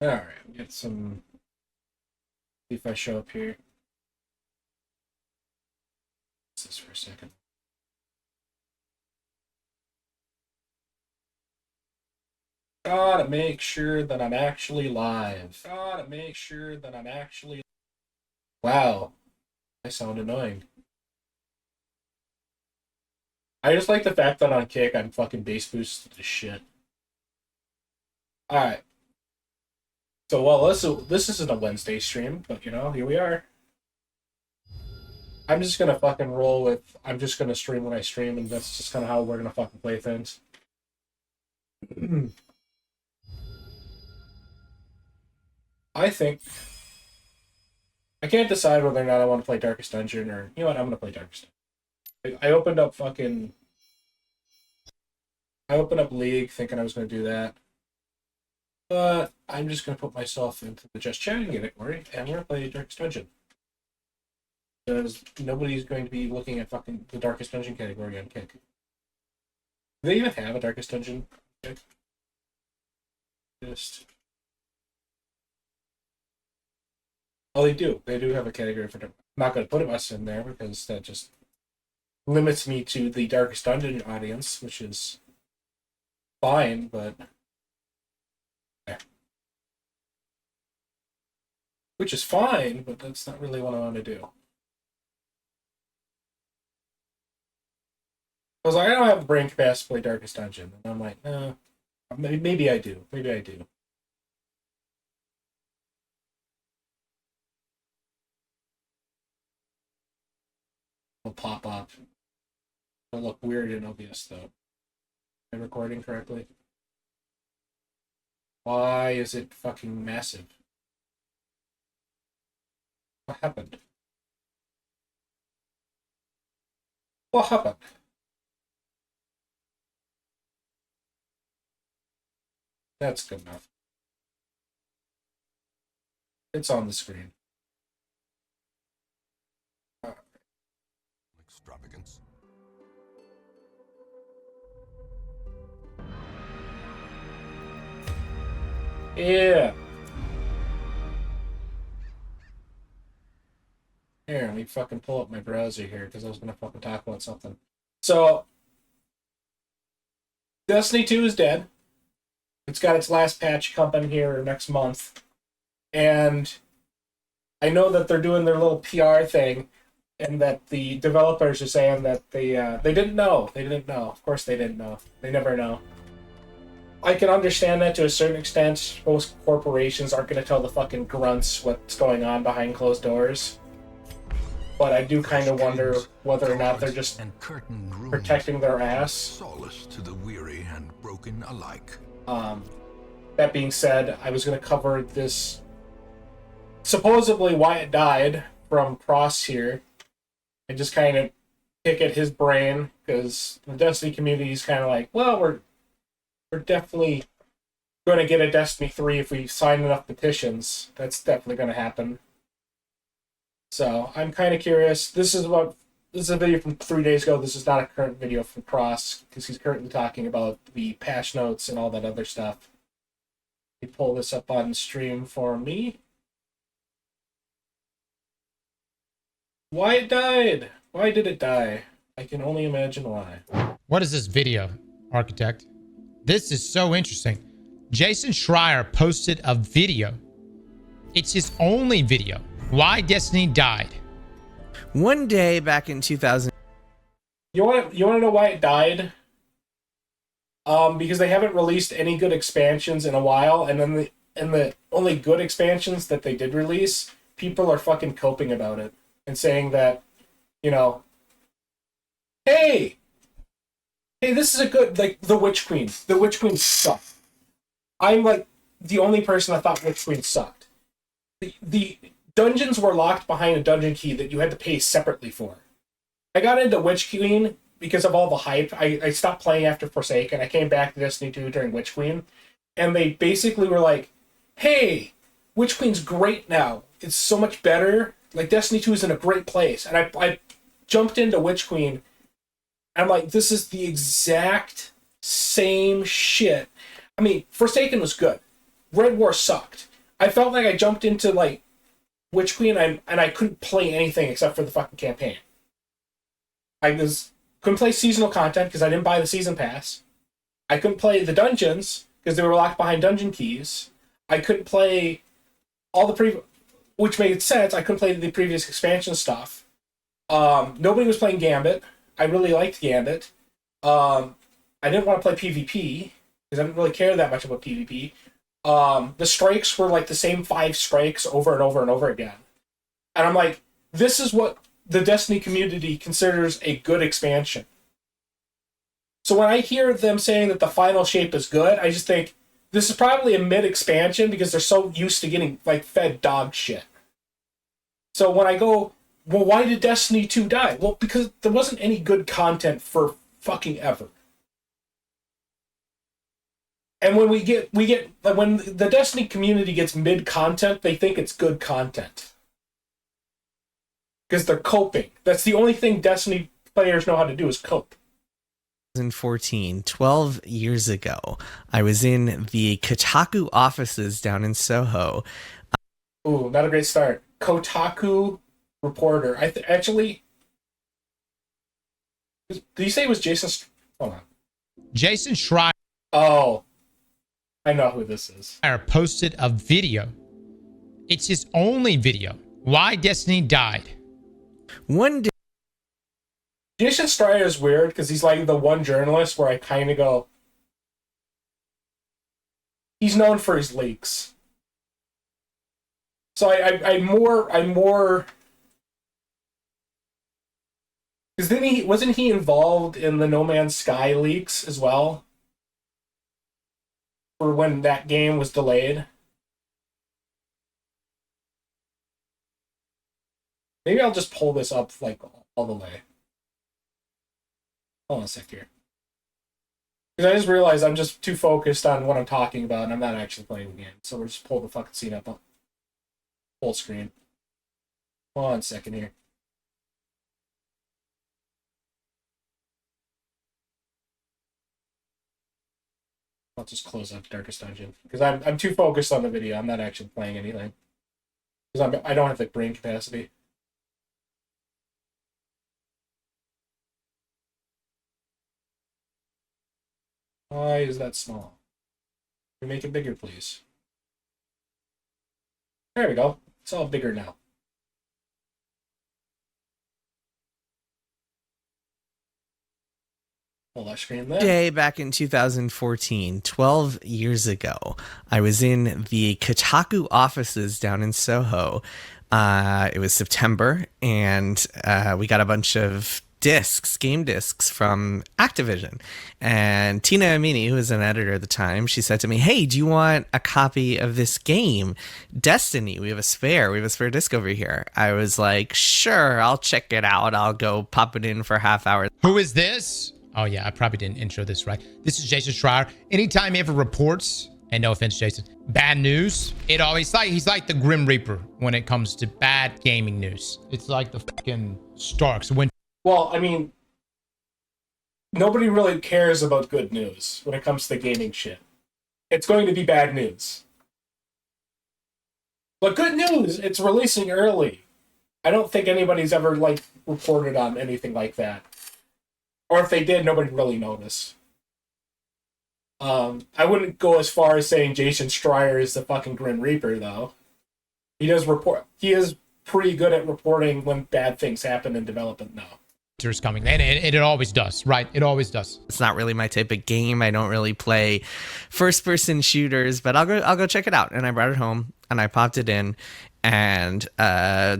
Alright, get some. See if I show up here. What's this for a second? Gotta make sure that I'm actually live. Gotta make sure that I'm actually. Wow, I sound annoying. I just like the fact that on Kick I'm fucking bass boosted to shit. Alright. So, well, this isn't a Wednesday stream, but you know, here we are. I'm just gonna fucking roll with. I'm just gonna stream when I stream, and that's just kind of how we're gonna fucking play things. I think I can't decide whether or not I want to play Darkest Dungeon or you know what, I'm gonna play Darkest Dungeon. I opened up fucking. I opened up League thinking I was gonna do that, but I'm just gonna put myself into the just chatting category, and we're gonna play Darkest Dungeon. Because nobody's going to be looking at fucking the Darkest Dungeon category on Kick. Do they even have a Darkest Dungeon? Kick? Just. Oh, they do. They do have a category for. I'm not going to put us in there because that just limits me to the Darkest Dungeon audience, which is fine, but. Yeah. Which is fine, but that's not really what I want to do. I was like, I don't have the brain capacity to play Darkest Dungeon. And I'm like, no, maybe I do. Maybe I do. It'll pop up. It'll look weird and obvious, though. Am I recording correctly? Why is it fucking massive? What happened? What happened? That's good enough. It's on the screen. Extravagance. Yeah. Here, let me fucking pull up my browser here because I was gonna fucking talk about something. So, Destiny 2 is dead. It's got its last patch coming here next month. And I know that they're doing their little PR thing, and that the developers are saying that they didn't know. They didn't know. Of course they didn't know. They never know. I can understand that to a certain extent. Most corporations aren't going to tell the fucking grunts what's going on behind closed doors. But I do kind of wonder whether or not they're just protecting their ass. Solace to the weary and broken alike. That being said, I was going to cover this supposedly why it died from Cross here and just kind of pick at his brain because the Destiny community is kind of like, well, we're definitely going to get a Destiny 3 if we sign enough petitions. That's definitely going to happen. So I'm kind of curious. This is a video from 3 days ago. This is not a current video from Cross because he's currently talking about the patch notes and all that other stuff. Let me pull this up on stream for me. Why it died? Why did it die? I can only imagine why. What is this video, Architect? This is so interesting. Jason Schreier posted a video. It's his only video. Why Destiny died. One day back in 2000. You want to know why it died? Because they haven't released any good expansions in a while, and then the only good expansions that they did release, people are fucking coping about it and saying that, you know, hey, this is a good, like, the Witch Queen. The Witch Queen sucked. I'm, like, the only person that thought Witch Queen sucked. The dungeons were locked behind a dungeon key that you had to pay separately for. I got into Witch Queen because of all the hype. I stopped playing after Forsaken. I came back to Destiny 2 during Witch Queen. And they basically were like, hey, Witch Queen's great now. It's so much better. Like, Destiny 2 is in a great place. And I jumped into Witch Queen. And I'm like, this is the exact same shit. I mean, Forsaken was good. Red War sucked. I felt like I jumped into like Witch Queen and I couldn't play anything except for the fucking campaign. Couldn't play seasonal content because I didn't buy the season pass. I couldn't play the dungeons because they were locked behind dungeon keys. I couldn't play all the which made sense. I couldn't play the previous expansion stuff. Nobody was playing Gambit. I really liked Gambit. I didn't want to play PvP because I didn't really care that much about PvP. The strikes were like the same 5 strikes over and over and over again. And I'm like, this is what the Destiny community considers a good expansion. So when I hear them saying that the final shape is good, I just think this is probably a mid-expansion because they're so used to getting like fed dog shit. So when I go, well, why did Destiny 2 die? Well, because there wasn't any good content for fucking ever. And when we get like when the Destiny community gets mid-content, they think it's good content. Because they're coping. That's the only thing Destiny players know how to do is cope. 2014, 12 years ago, I was in the Kotaku offices down in Soho. Ooh, not a great start. Kotaku reporter. Actually, did you say it was Jason? Hold on. Jason Schreier Oh, I know who this is. posted a video. It's his only video. Why Destiny died. One day, Jason Schreier is weird because he's like the one journalist where I kind of go, he's known for his leaks. So I'm more because wasn't he involved in the No Man's Sky leaks as well? For when that game was delayed. Maybe I'll just pull this up like all the way. Hold on a sec here. Because I just realized I'm just too focused on what I'm talking about and I'm not actually playing the game. So we'll just pull the fucking scene up on full screen. Hold on a second here. I'll just close up Darkest Dungeon. Because I'm too focused on the video. I'm not actually playing anything. Because I don't have the brain capacity. Why is that small? Can we make it bigger, please? There we go. It's all bigger now. Hold that screen there. day back in 2014, 12 years ago, I was in the Kotaku offices down in Soho. It was September, and we got a bunch of game discs from Activision. And Tina Amini, who was an editor at the time, she said to me, "Hey, do you want a copy of this game, Destiny? We have a spare disc over here." I was like, "Sure, I'll check it out. I'll go pop it in for a half hour." Who is this? Oh yeah, I probably didn't intro this right. This is Jason Schreier. Anytime he ever reports, and no offense, Jason, bad news, he's like the Grim Reaper when it comes to bad gaming news. It's like the fucking Starks. Well, I mean, nobody really cares about good news when it comes to gaming shit. It's going to be bad news. But good news, it's releasing early. I don't think anybody's ever, like, reported on anything like that. Or if they did, nobody really noticed. I wouldn't go as far as saying Jason Schreier is the fucking Grim Reaper, though. He is pretty good at reporting when bad things happen in development now. Winter's coming, and it always does, right? It always does. It's not really my type of game. I don't really play first-person shooters, but I'll go check it out. And I brought it home, and I popped it in, and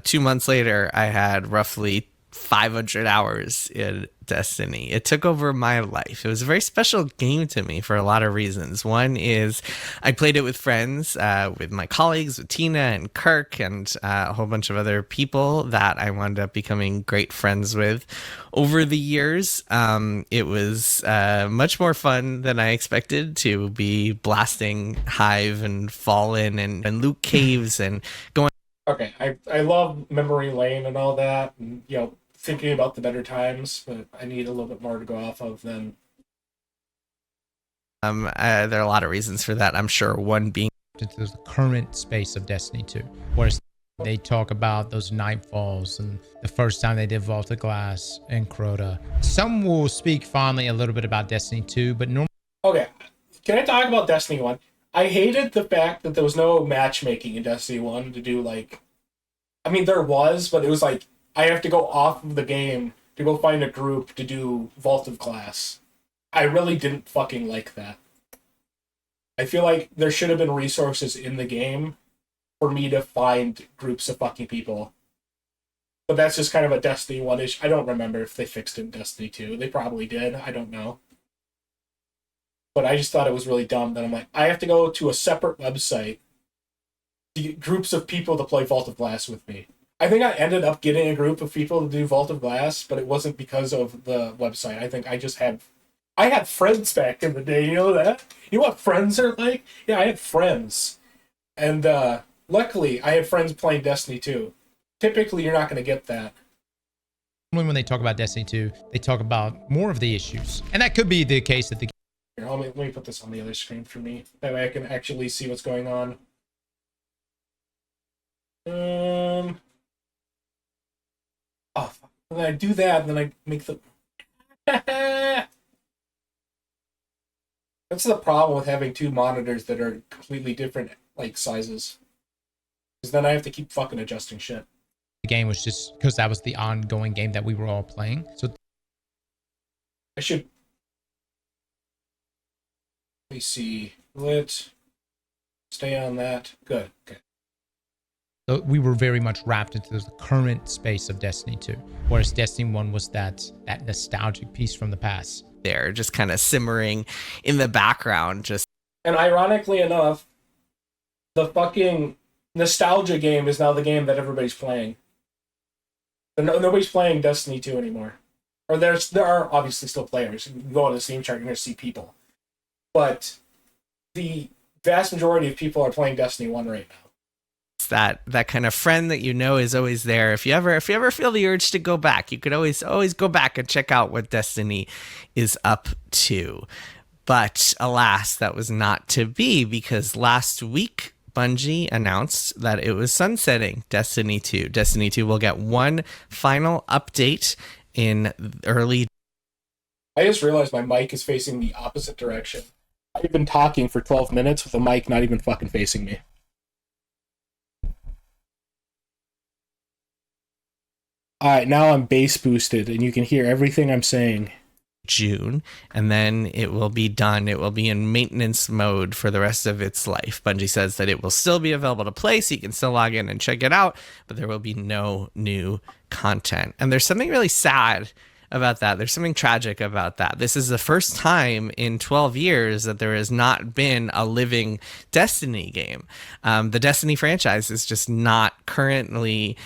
2 months later, I had roughly 500 hours in Destiny. It took over my life. It was a very special game to me for a lot of reasons. One is I played it with friends, with my colleagues, with Tina and Kirk and a whole bunch of other people that I wound up becoming great friends with over the years. It was much more fun than I expected to be blasting Hive and Fallen and loot caves and going. Okay, I love Memory Lane and all that, and, thinking about the better times, but I need a little bit more to go off of than... There are a lot of reasons for that, I'm sure. One being into the current space of Destiny 2, whereas they talk about those Nightfalls and the first time they did Vault of Glass and Crota. Some will speak fondly a little bit about Destiny 2, but normally... Okay, can I talk about Destiny 1? I hated the fact that there was no matchmaking in Destiny 1 to do, like... I mean, there was, but it was like, I have to go off of the game to go find a group to do Vault of Glass. I really didn't fucking like that. I feel like there should have been resources in the game for me to find groups of fucking people. But that's just kind of a Destiny 1 issue. I don't remember if they fixed it in Destiny 2. They probably did. I don't know. But I just thought it was really dumb that I'm like, I have to go to a separate website to get groups of people to play Vault of Glass with me. I think I ended up getting a group of people to do Vault of Glass, but it wasn't because of the website. I think I just had... I had friends back in the day, you know that? You know what friends are like? Yeah, I had friends. And luckily, I had friends playing Destiny 2. Typically, you're not going to get that. when they talk about Destiny 2, they talk about more of the issues. And that could be the case that the... Here, let me put this on the other screen for me. That way I can actually see what's going on. Oh, fuck. And then I do that, and then I make the... That's the problem with having two monitors that are completely different, like, sizes. Because then I have to keep fucking adjusting shit. The game was just because that was the ongoing game that we were all playing. So I should... Let me see. Let's stay on that. Good. Okay. so we were very much wrapped into the current space of Destiny 2. Whereas Destiny 1 was that nostalgic piece from the past. There, just kind of simmering in the background. Just And ironically enough, the fucking nostalgia game is now the game that everybody's playing. Nobody's playing Destiny 2 anymore. Or there are obviously still players. You can go on the Steam chart, you're going to see people. But the vast majority of people are playing Destiny 1 right now. it's that kind of friend that you know is always there. If you ever feel the urge to go back, you could always go back and check out what Destiny is up to. But alas, that was not to be, because last week Bungie announced that it was sunsetting Destiny 2. Destiny 2 will get one final update in early... I just realized my mic is facing the opposite direction. I've been talking for 12 minutes with the mic not even fucking facing me. Alright, now I'm bass boosted and you can hear everything I'm saying. June, and then it will be done. It will be in maintenance mode for the rest of its life. Bungie says that it will still be available to play, so you can still log in and check it out, but there will be no new content. And there's something really sad about that. There's something tragic about that. This is the first time in 12 years that there has not been a living Destiny game. The Destiny franchise is just not currently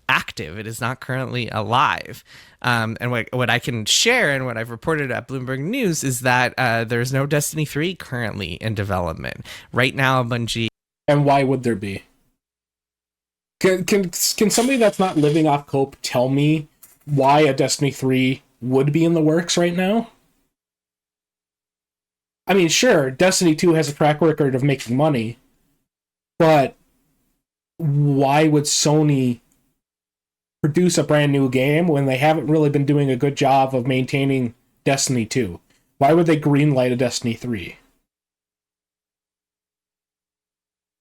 active. It is not currently alive. And what I can share and what I've reported at Bloomberg News is that there's no Destiny 3 currently in development. Right now, Bungie... And why would there be? Can somebody that's not living off cope tell me why a Destiny 3 would be in the works right now? I mean, sure, Destiny 2 has a track record of making money, but why would Sony produce a brand new game when they haven't really been doing a good job of maintaining Destiny 2? Why would they greenlight a Destiny 3?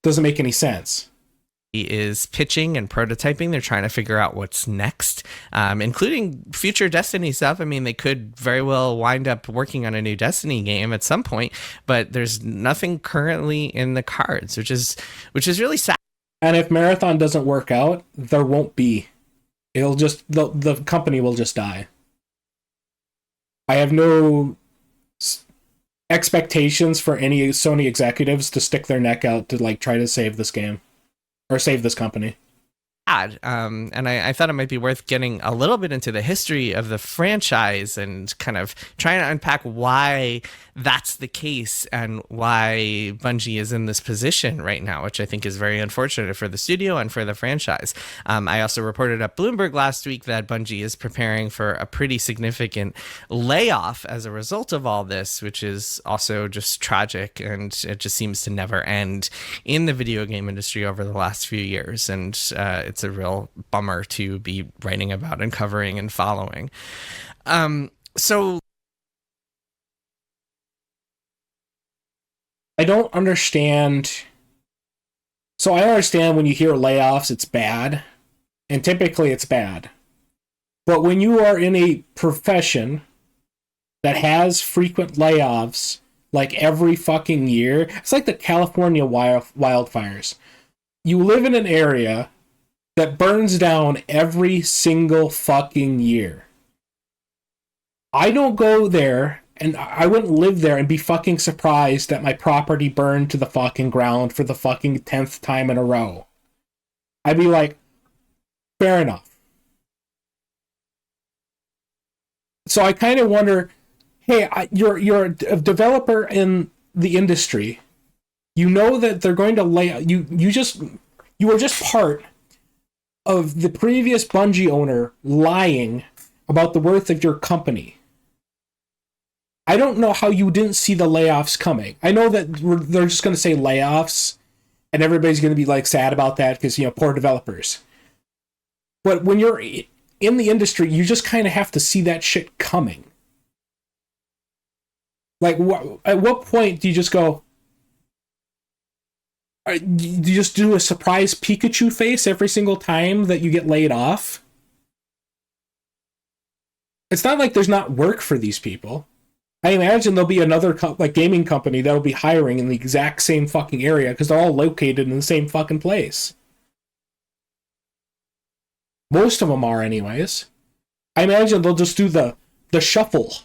Doesn't make any sense. He is pitching and prototyping. They're trying to figure out what's next, including future Destiny stuff. I mean, they could very well wind up working on a new Destiny game at some point, but there's nothing currently in the cards, which is really sad. And if Marathon doesn't work out, there won't be. It'll just, the company will just die. I have no expectations for any Sony executives to stick their neck out to like try to save this game or save this company. bad. And I thought it might be worth getting a little bit into the history of the franchise and kind of trying to unpack why that's the case and why Bungie is in this position right now, which I think is very unfortunate for the studio and for the franchise. I also reported at Bloomberg last week that Bungie is preparing for a pretty significant layoff as a result of all this, which is also just tragic, and it just seems to never end in the video game industry over the last few years. And it's a real bummer to be writing about and covering and following. So I don't understand. So I understand when you hear layoffs, it's bad. And typically it's bad. But when you are in a profession that has frequent layoffs, like every fucking year, it's like the California wildfires. You live in an area that burns down every single fucking year. I don't go there, and I wouldn't live there and be fucking surprised that my property burned to the fucking ground for the fucking 10th time in a row. I'd be like, fair enough. So I kind of wonder, hey, you're a developer in the industry. You know that they're going to lay you. You were just part of the previous Bungie owner lying about the worth of your company. I don't know how you didn't see the layoffs coming. I know that they're just going to say layoffs, and everybody's going to be like sad about that because, you know, poor developers. But when you're in the industry, you just kind of have to see that shit coming. Like, at what point do you just go? Do you just do a surprise Pikachu face every single time that you get laid off? It's not like there's not work for these people. I imagine there'll be another gaming company that'll be hiring in the exact same fucking area because they're all located in the same fucking place. Most of them are, anyways. I imagine they'll just do the shuffle,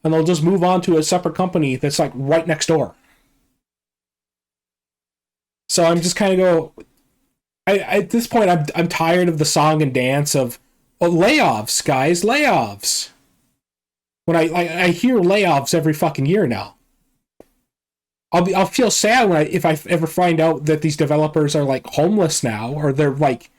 and they'll just move on to a separate company that's like right next door. So I'm just kind of at this point, I'm tired of the song and dance of layoffs, guys, layoffs. When I hear layoffs every fucking year now, I'll feel sad if I ever find out that these developers are like homeless now, or they're like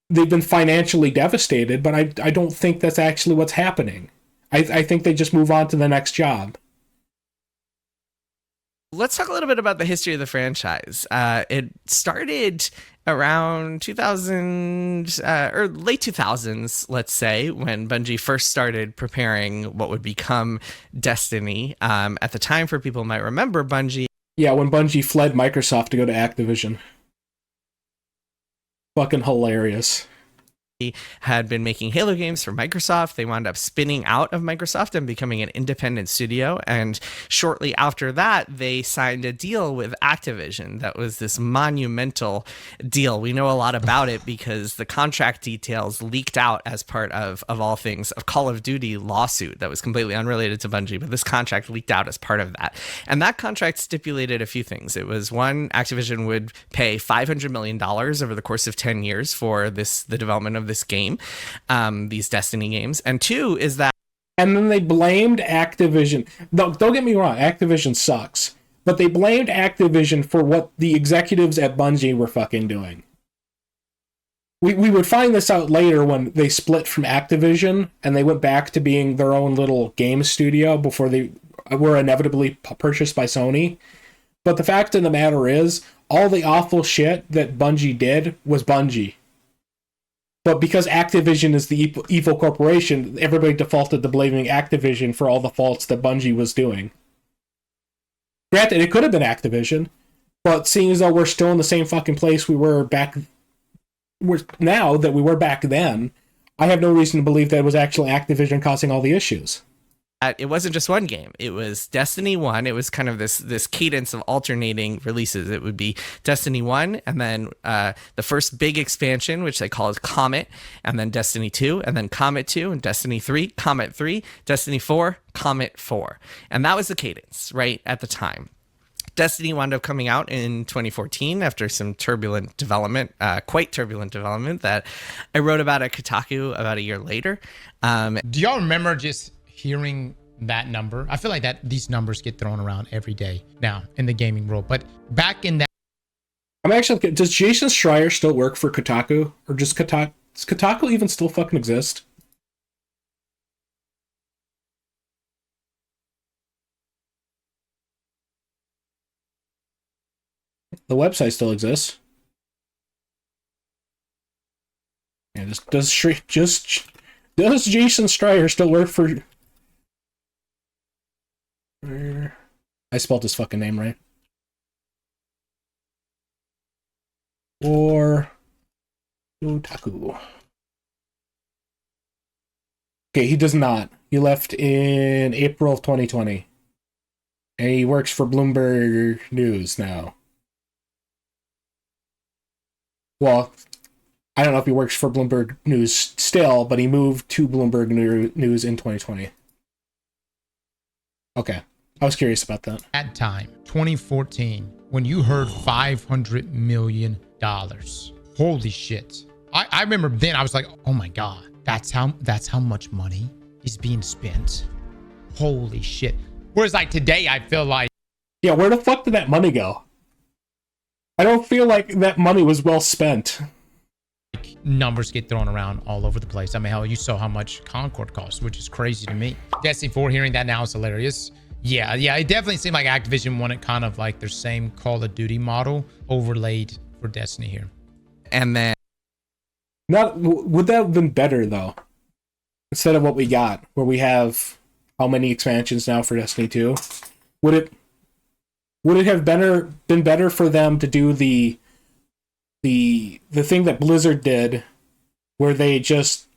they've been financially devastated. But I don't think that's actually what's happening. I think they just move on to the next job. let's talk a little bit about the history of the franchise. It started around 2000 or late 2000s, let's say, when Bungie first started preparing what would become Destiny. At the time, for people who might remember, Bungie... Yeah, when Bungie fled Microsoft to go to Activision. Fucking hilarious. Had been making Halo games for Microsoft. They wound up spinning out of Microsoft and becoming an independent studio. And shortly after that, they signed a deal with Activision. That was this monumental deal. We know a lot about it because the contract details leaked out as part of all things, a Call of Duty lawsuit that was completely unrelated to Bungie. But this contract leaked out as part of that. And that contract stipulated a few things. It was, one, Activision would pay $500 million over the course of 10 years for the development of this game, these Destiny games, and two is that, and then they blamed Activision. Don't get me wrong, Activision sucks, but they blamed Activision for what the executives at Bungie were fucking doing. We would find this out later when they split from Activision and they went back to being their own little game studio before they were inevitably purchased by Sony. But the fact of the matter is, all the awful shit that Bungie did was Bungie. But because Activision is the evil corporation, everybody defaulted to blaming Activision for all the faults that Bungie was doing. Granted, it could have been Activision, but seeing as though we're still in the same fucking place we were back then, I have no reason to believe that it was actually Activision causing all the issues. it wasn't just one game. It was Destiny 1. It was kind of this cadence of alternating releases. It would be Destiny 1, and then the first big expansion, which they call it Comet, and then Destiny 2, and then Comet 2, and Destiny 3, Comet 3, Destiny 4, Comet 4. And that was the cadence, right, at the time. Destiny wound up coming out in 2014 after some turbulent development, quite turbulent development that I wrote about at Kotaku about a year later. Do y'all remember just hearing that number? I feel like that these numbers get thrown around every day now in the gaming world. But back in that, does Jason Schreier still work for Kotaku? Or does Kotaku even still fucking exist? The website still exists. Yeah, does Jason Schreier still work for? I spelled his fucking name right. Or Kotaku. Okay, he does not. He left in April of 2020. And he works for Bloomberg News now. Well, I don't know if he works for Bloomberg News still, but he moved to Bloomberg News in 2020. Okay. I was curious about that. At time, 2014, when you heard $500 million. Holy shit. I remember then I was like, oh my God, that's how much money is being spent. Holy shit. Whereas like today, I feel like, yeah, where the fuck did that money go? I don't feel like that money was well spent. Numbers get thrown around all over the place. I mean, hell, you saw how much Concord costs, which is crazy to me. Destiny 4, hearing that now is hilarious. Yeah, it definitely seemed like Activision wanted kind of like their same Call of Duty model overlaid for Destiny here. And then... Would that have been better, though? Instead of what we got, where we have how many expansions now for Destiny 2? Would it have been better for them to do the thing that Blizzard did, where they just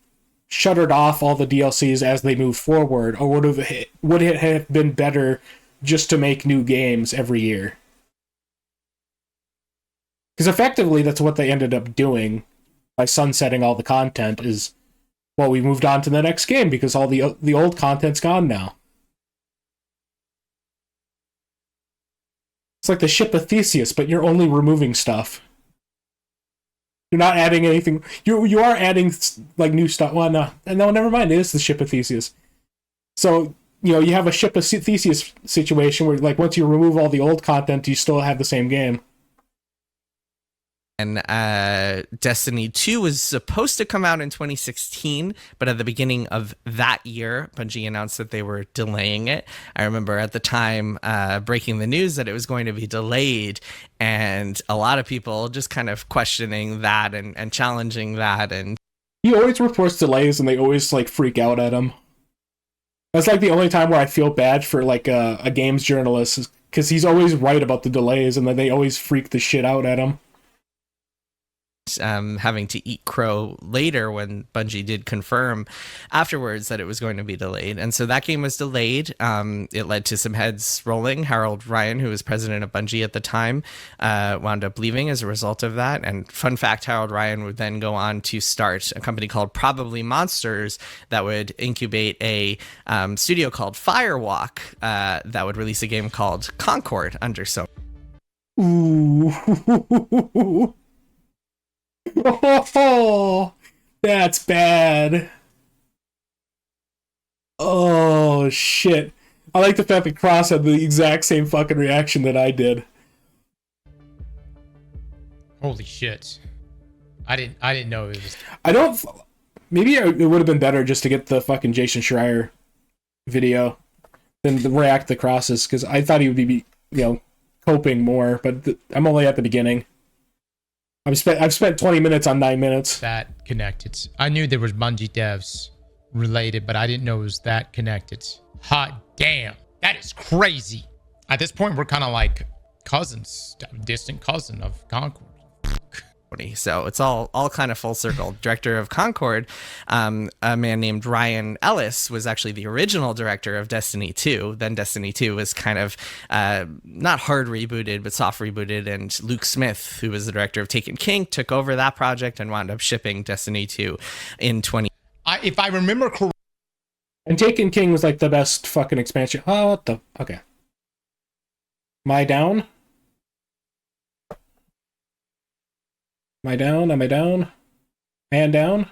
shuttered off all the DLCs as they moved forward, or would it have been better just to make new games every year? Because effectively, that's what they ended up doing by sunsetting all the content. Is, well, we moved on to the next game because all the old content's gone now. It's like the ship of Theseus, but you're only removing stuff. You're not adding anything. You are adding like new stuff. Well, no, never mind. It is the ship of Theseus. So you have a ship of Theseus situation where, like, once you remove all the old content, you still have the same game. And Destiny 2 was supposed to come out in 2016, but at the beginning of that year, Bungie announced that they were delaying it. I remember at the time breaking the news that it was going to be delayed, and a lot of people just kind of questioning that and challenging that. And he always reports delays, and they always like freak out at him. That's like the only time where I feel bad for like a games journalist, because he's always right about the delays, and then they always freak the shit out at him. Having to eat crow later when Bungie did confirm afterwards that it was going to be delayed. And so that game was delayed. It led to some heads rolling. Harold Ryan, who was president of Bungie at the time, wound up leaving as a result of that. And fun fact, Harold Ryan would then go on to start a company called Probably Monsters that would incubate a studio called Firewalk that would release a game called Concord under Sony. Ooh. Oh, that's bad. Oh, shit. I like the fact that Cross had the exact same fucking reaction that I did. Holy shit. I didn't know it was... Maybe it would have been better just to get the fucking Jason Schreier video than to react to Crosses, because I thought he would be, coping more, but I'm only at the beginning. I've spent 20 minutes on 9 minutes. That connected. I knew there was Bungie devs related, but I didn't know it was that connected. Hot damn. That is crazy. At this point, we're kind of like cousins, distant cousin of Concord. So it's all kind of full circle. Director of Concord, a man named Ryan Ellis, was actually the original director of Destiny 2. Then Destiny 2 was kind of not hard rebooted, but soft rebooted. And Luke Smith, who was the director of Taken King, took over that project and wound up shipping Destiny 2 in 20. If I remember correctly. And Taken King was like the best fucking expansion. Oh, what the? Okay. Am I down? Am I down? Am I down? And down?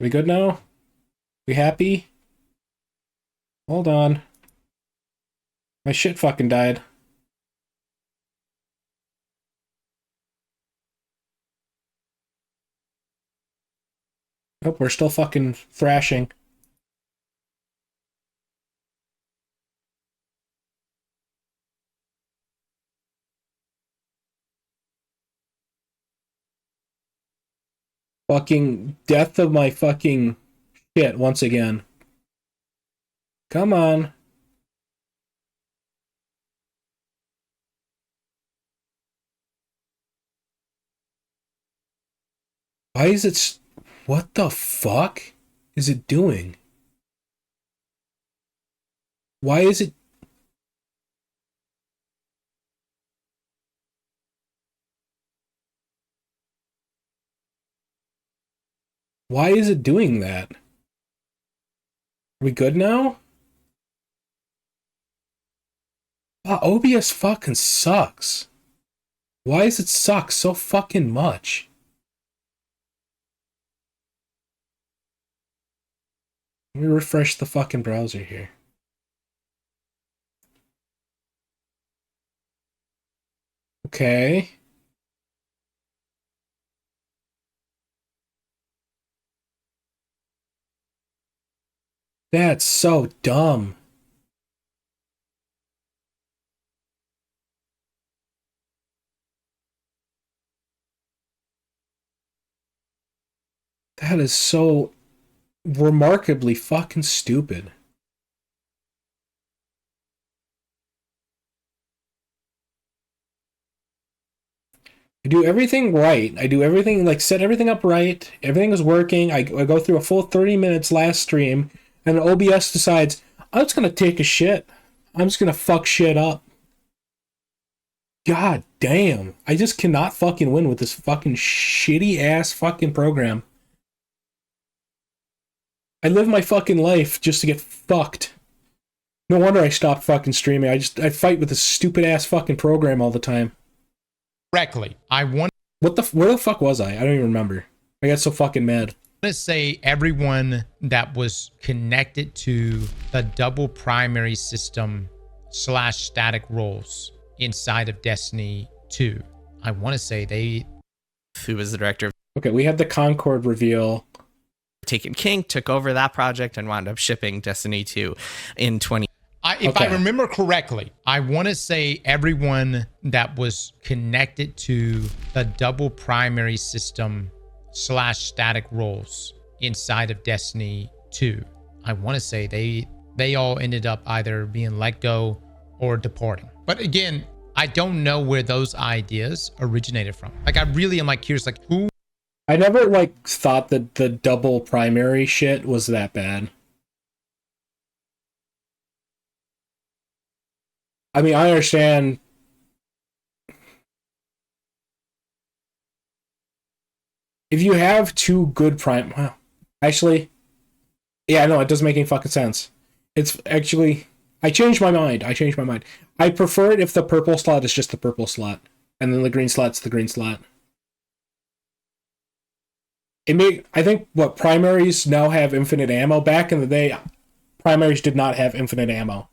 We good now? We happy? Hold on. My shit fucking died. Oh, we're still fucking thrashing. Fucking death of my fucking shit once again. Come on. Why is it... What the fuck is it doing? Why is it... Why is it doing that? Are we good now? OBS fucking sucks. Why does it suck so fucking much? Let me refresh the fucking browser here. Okay. That's so dumb. That is so remarkably fucking stupid. I do everything right. I do everything, like, set everything up right. Everything is working. I go through a full 30 minutes last stream, and OBS decides, I'm just gonna take a shit. I'm just gonna fuck shit up. God damn. I just cannot fucking win with this fucking shitty ass fucking program. I live my fucking life just to get fucked. No wonder I stopped fucking streaming. I fight with this stupid ass fucking program all the time. Correctly. I want Where the fuck was I? I don't even remember. I got so fucking mad. to say everyone that was connected to the double primary system / static roles inside of Destiny 2. I want to say they... Who was the director of Okay, we had the Concord reveal. Taken King, took over that project and wound up shipping Destiny 2 in 20. If I remember correctly, I want to say everyone that was connected to the double primary system / static roles inside of Destiny 2. I want to say they all ended up either being let go or departing. But again, I don't know where those ideas originated from. Like, I really am like curious, like who... I never like thought that the double primary shit was that bad. I mean, I understand. If you have two good prime... Well, actually... Yeah, no, it doesn't make any fucking sense. It's actually... I changed my mind. I prefer it if the purple slot is just the purple slot. And then the green slot's the green slot. I think what primaries now have infinite ammo. Back in the day, primaries did not have infinite ammo.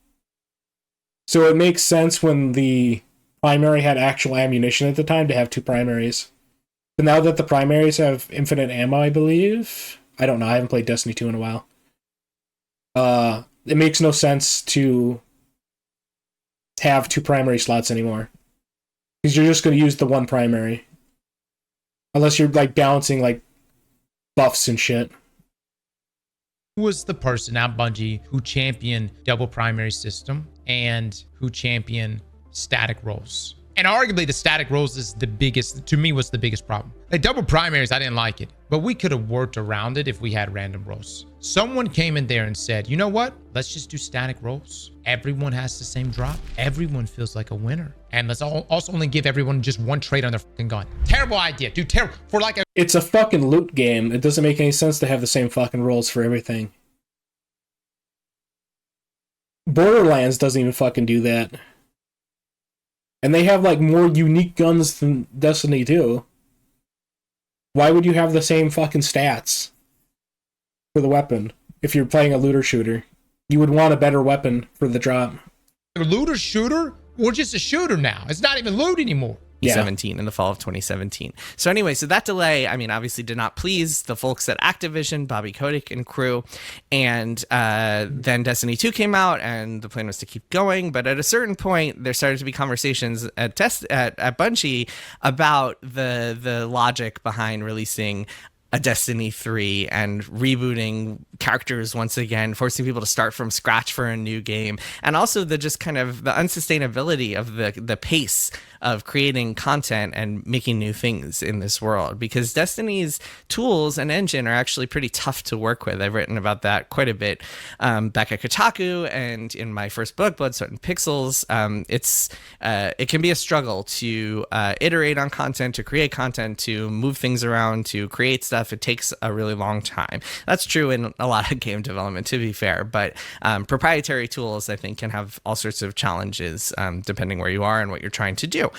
So it makes sense when the primary had actual ammunition at the time to have two primaries. But now that the primaries have infinite ammo, I believe. I don't know. I haven't played Destiny 2 in a while. It makes no sense to have two primary slots anymore. Because you're just going to use the one primary. Unless you're like balancing like buffs and shit. Who was the person at Bungie who championed double primary system and who championed static roles And arguably the static roles is the biggest, to me, was the biggest problem. Like double primaries, I didn't like it, but we could have worked around it if we had random roles. Someone came in there and said, you know what? Let's just do static roles. Everyone has the same drop. Everyone feels like a winner. And let's also only give everyone just one trait on their fucking gun. Terrible idea, dude, terrible. For like a... It's a fucking loot game. It doesn't make any sense to have the same fucking roles for everything. Borderlands doesn't even fucking do that. And they have, like, more unique guns than Destiny 2. Why would you have the same fucking stats for the weapon if you're playing a looter shooter? You would want a better weapon for the drop. A looter shooter? We're just a shooter now. It's not even loot anymore. 2017, in the fall of 2017. So anyway, so that delay, I mean, obviously did not please the folks at Activision, Bobby Kotick and crew. And then Destiny 2 came out, and the plan was to keep going. But at a certain point, there started to be conversations at Bungie about the logic behind releasing a Destiny 3 and rebooting characters once again, forcing people to start from scratch for a new game, and also the just kind of the unsustainability of the pace of creating content and making new things in this world, because Destiny's tools and engine are actually pretty tough to work with. I've written about that quite a bit back at Kotaku and in my first book, Blood, Sweat, and Pixels. It can be a struggle to iterate on content, to create content, to move things around, to create stuff. It takes a really long time. That's true in a lot of game development, to be fair, but proprietary tools, I think, can have all sorts of challenges depending where you are and what you're trying to do.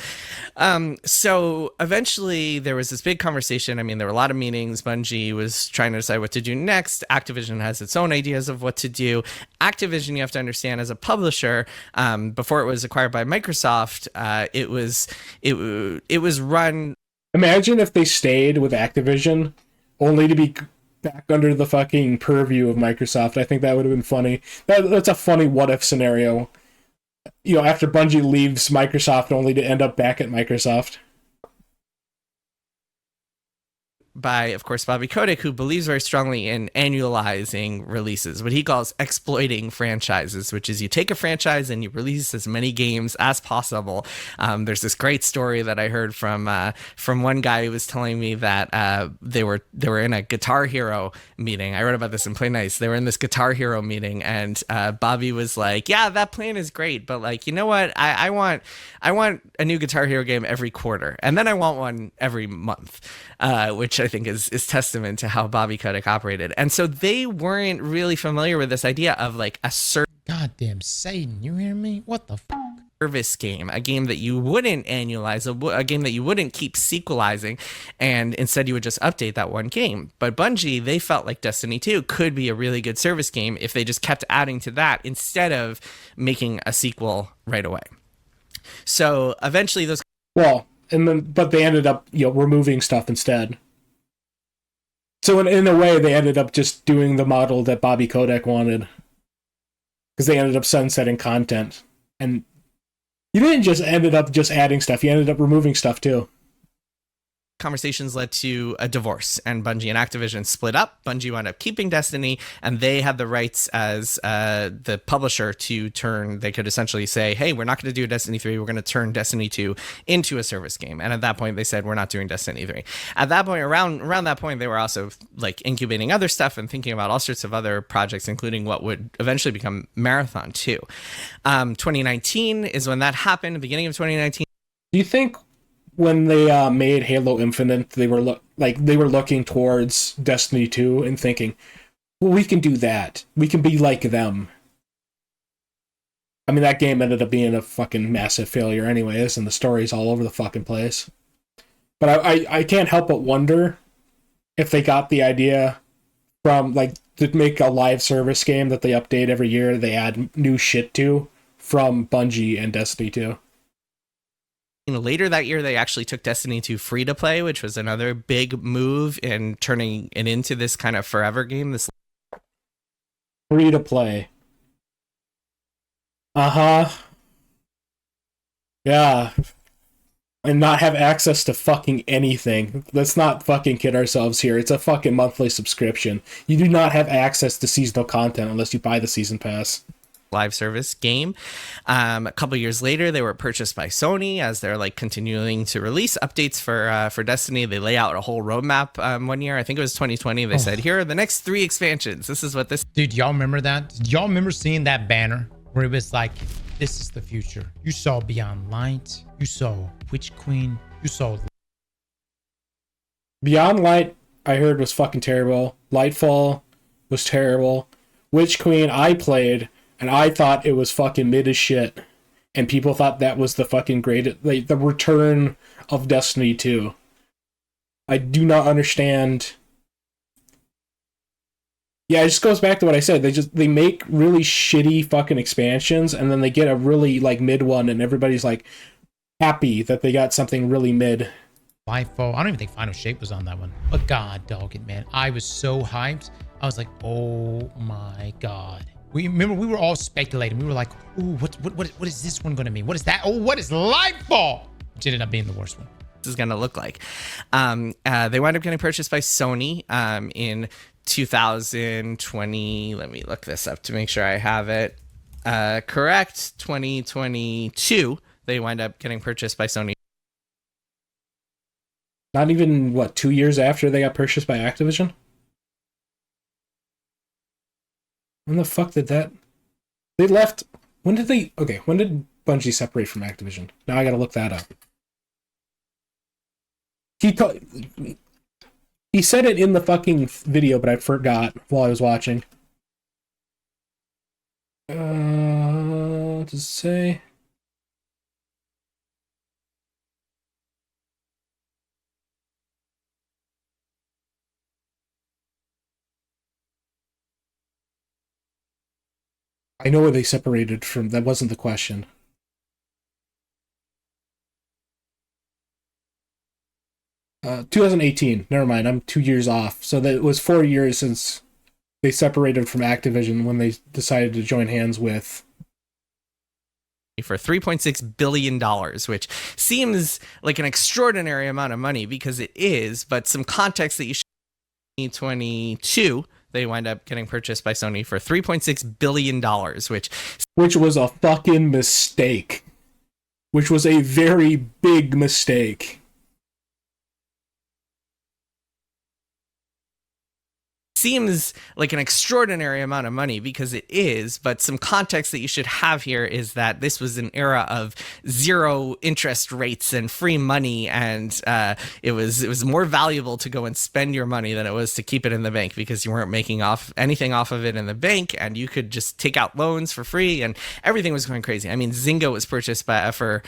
So eventually there was this big conversation. I mean, there were a lot of meetings. Bungie was trying to decide what to do next. Activision has its own ideas of what to do. Activision, you have to understand, as a publisher, before it was acquired by Microsoft, it was run. Imagine if they stayed with Activision only to be back under the fucking purview of Microsoft. I think that would have been funny. That's a funny what-if scenario. You know, after Bungie leaves Microsoft only to end up back at Microsoft. By, of course, Bobby Kotick, who believes very strongly in annualizing releases, what he calls exploiting franchises, which is you take a franchise and you release as many games as possible. There's this great story that I heard from one guy who was telling me that they were in a Guitar Hero meeting. I wrote about this in Play Nice. They were in this Guitar Hero meeting, and Bobby was like, "Yeah, that plan is great, but like, you know what? I want a new Guitar Hero game every quarter, and then I want one every month," which I think is testament to how Bobby Kotick operated. And so they weren't really familiar with this idea of like a Goddamn Satan, you hear me? What the fuck? service game, a game that you wouldn't annualize, a game that you wouldn't keep sequelizing, and instead you would just update that one game. But Bungie, they felt like Destiny 2 could be a really good service game if they just kept adding to that instead of making a sequel right away. So eventually those... But they ended up, removing stuff instead. So in a way, they ended up just doing the model that Bobby Kotick wanted, because they ended up sunsetting content, and you didn't just ended up just adding stuff; you ended up removing stuff too. Conversations led to a divorce, and Bungie and Activision split up. Bungie wound up keeping Destiny, and they had the rights as the publisher to turn. They could essentially say, "Hey, we're not going to do Destiny 3. We're going to turn Destiny 2 into a service game." And at that point, they said, "We're not doing Destiny 3." At that point, around that point, they were also like incubating other stuff and thinking about all sorts of other projects, including what would eventually become Marathon 2. 2019 is when that happened. The beginning of 2019. Do you think when they made Halo Infinite, they were looking towards Destiny 2 and thinking, well, we can do that. We can be like them. I mean, that game ended up being a fucking massive failure anyways, and the story's all over the fucking place. But I can't help but wonder if they got the idea from, to make a live service game that they update every year, they add new shit to, from Bungie and Destiny 2. Later that year, they actually took Destiny 2 free to play, which was another big move in turning it into this kind of forever game. This free to play. Yeah. And not have access to fucking anything. Let's not fucking kid ourselves here. It's a fucking monthly subscription. You do not have access to seasonal content unless you buy the season pass. live service game. A couple years later, they were purchased by Sony as they're like continuing to release updates for Destiny. They lay out a whole roadmap one year. I think it was 2020. They said, here are the next 3 expansions. This is what this. Dude, y'all remember that? Did y'all remember seeing that banner where it was like, this is the future? You saw Beyond Light. You saw Witch Queen. You saw Beyond Light, I heard, was fucking terrible. Lightfall was terrible. Witch Queen, I played, and I thought it was fucking mid as shit. And people thought that was the fucking great, like, the return of Destiny 2. I do not understand. Yeah, it just goes back to what I said. They make really shitty fucking expansions, and then they get a really, like, mid one, and everybody's, like, happy that they got something really mid. Lightfall. I don't even think Final Shape was on that one. But god dog it, man. I was so hyped. I was like, oh my god. We were all speculating. We were like, ooh, what is this one gonna mean? What is that? Oh, what is Lightfall? Which ended up being the worst one. Is going to look like. They wound up getting purchased by Sony in 2020. Let me look this up to make sure I have it correct. 2022. They wind up getting purchased by Sony. Not even, 2 years after they got purchased by Activision? When the fuck did that... They left... When did Bungie separate from Activision? Now I gotta look that up. He said it in the fucking video, but I forgot while I was watching. What does it say? I know where they separated from. That wasn't the question. Uh, 2018. Never mind. I'm 2 years off. So that it was 4 years since they separated from Activision when they decided to join hands with. For $3.6 billion, which seems like an extraordinary amount of money because it is, but some context that you should. 2022. They wind up getting purchased by Sony for $3.6 billion, which was a fucking mistake. Which was a very big mistake. Seems like an extraordinary amount of money because it is, but some context that you should have here is that this was an era of zero interest rates and free money, and it was more valuable to go and spend your money than it was to keep it in the bank because you weren't making anything off of it in the bank, and you could just take out loans for free, and everything was going crazy. I mean, Zynga was purchased for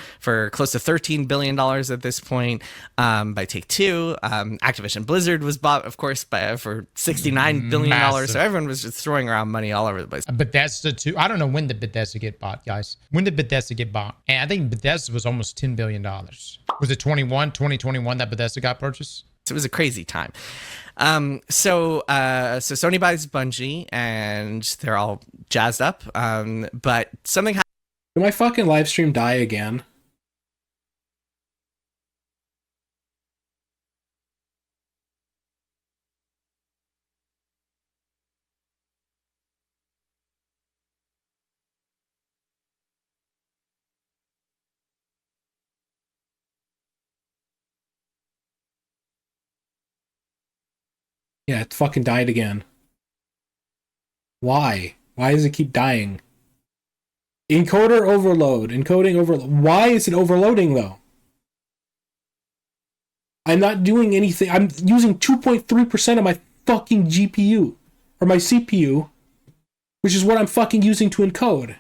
close to $13 billion at this point by Take-Two. Activision Blizzard was bought, of course, for $69 billion. Massive. So everyone was just throwing around money all over the place. Bethesda too. I don't know when did Bethesda get bought, guys. When did Bethesda get bought? And I think Bethesda was almost $10 billion. Was it 2021 that Bethesda got purchased? It was a crazy time. So Sony buys Bungie and they're all jazzed up. But something happened. Did my fucking live stream die again? Yeah, it fucking died again. Why? Why does it keep dying? Encoder overload. Encoding overload. Why is it overloading, though? I'm not doing anything. I'm using 2.3% of my fucking GPU. Or my CPU. Which is what I'm fucking using to encode.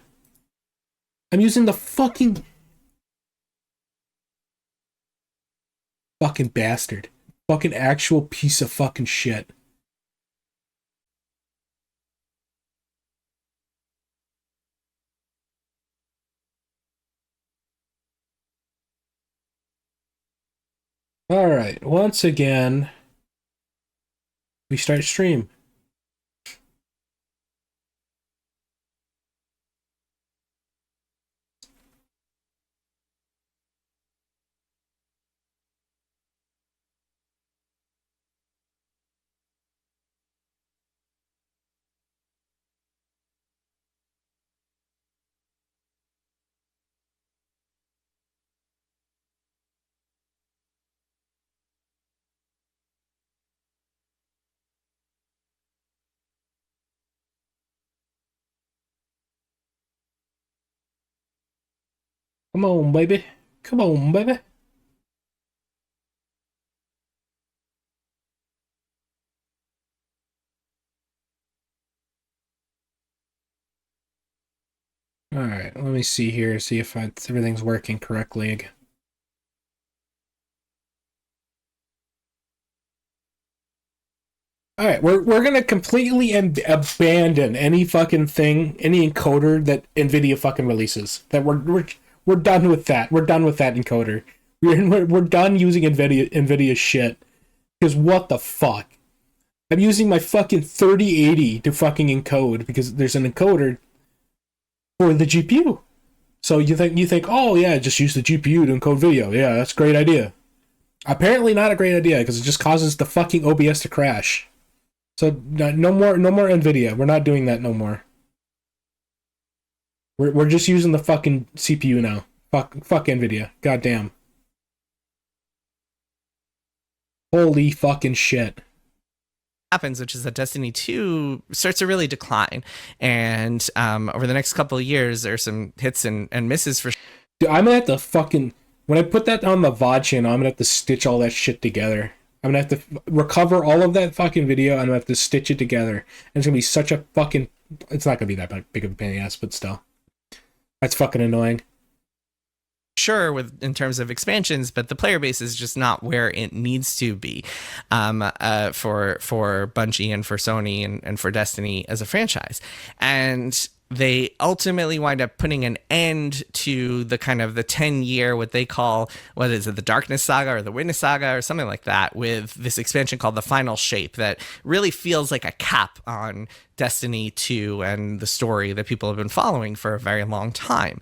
I'm using the fucking... Fucking bastard. Fucking actual piece of fucking shit. Alright, once again, we start stream. Come on, baby. Come on, baby. All right, let me see here, see if everything's working correctly again. All right, we're gonna completely abandon any fucking thing, any encoder that Nvidia fucking releases. That we're done with that. We're done with that encoder. We're done using Nvidia's shit. Because what the fuck? I'm using my fucking 3080 to fucking encode because there's an encoder for the GPU. So you think, oh yeah, just use the GPU to encode video. Yeah, that's a great idea. Apparently not a great idea because it just causes the fucking OBS to crash. So no more Nvidia. We're not doing that no more. We're just using the fucking CPU now. Fuck Nvidia. Goddamn. Holy fucking shit. Happens, which is that Destiny 2 starts to really decline. And over the next couple of years, there's some hits and misses for. Dude, I'm gonna have to fucking. When I put that on the VOD channel, I'm gonna have to stitch all that shit together. I'm gonna have to recover all of that fucking video and I'm gonna have to stitch it together. And it's gonna be such a fucking. It's not gonna be that big of a pain in the ass, but still. That's fucking annoying. Sure, in terms of expansions, but the player base is just not where it needs to be for Bungie and for Sony and for Destiny as a franchise. And they ultimately wind up putting an end to the kind of the 10-year, what they call, what is it, the Darkness Saga or the Witness Saga or something like that, with this expansion called the Final Shape that really feels like a cap on Destiny 2 and the story that people have been following for a very long time.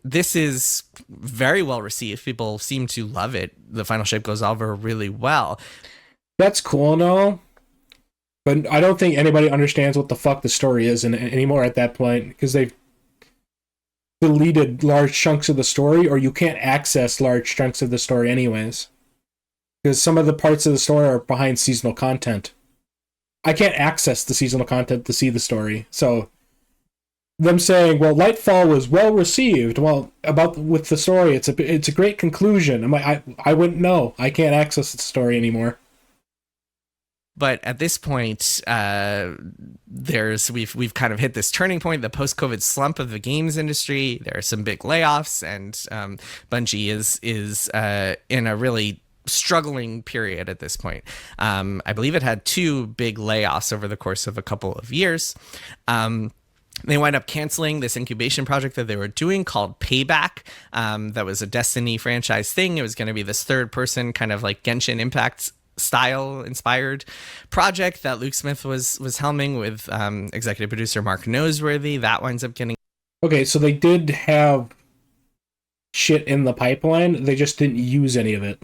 This is very well received. People seem to love it. The Final Shape goes over really well. That's cool and all. But I don't think anybody understands what the fuck the story is anymore at that point, because they've deleted large chunks of the story, or you can't access large chunks of the story anyways. Because some of the parts of the story are behind seasonal content. I can't access the seasonal content to see the story. So them saying, well, Lightfall was well received. Well, with the story, it's a great conclusion. I'm like, I wouldn't know. I can't access the story anymore. But at this point, we've kind of hit this turning point, the post-COVID slump of the games industry. There are some big layoffs, and Bungie is in a really struggling period at this point. I believe it had 2 big layoffs over the course of a couple of years. They wind up canceling this incubation project that they were doing called Payback. That was a Destiny franchise thing. It was going to be this third-person kind of like Genshin Impact style inspired project that Luke Smith was helming with executive producer Mark Noseworthy. That winds up getting. Okay, so they did have shit in the pipeline. They just didn't use any of it.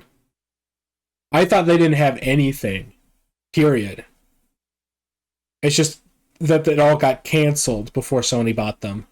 I thought they didn't have anything. Period. It's just that it all got canceled before Sony bought them.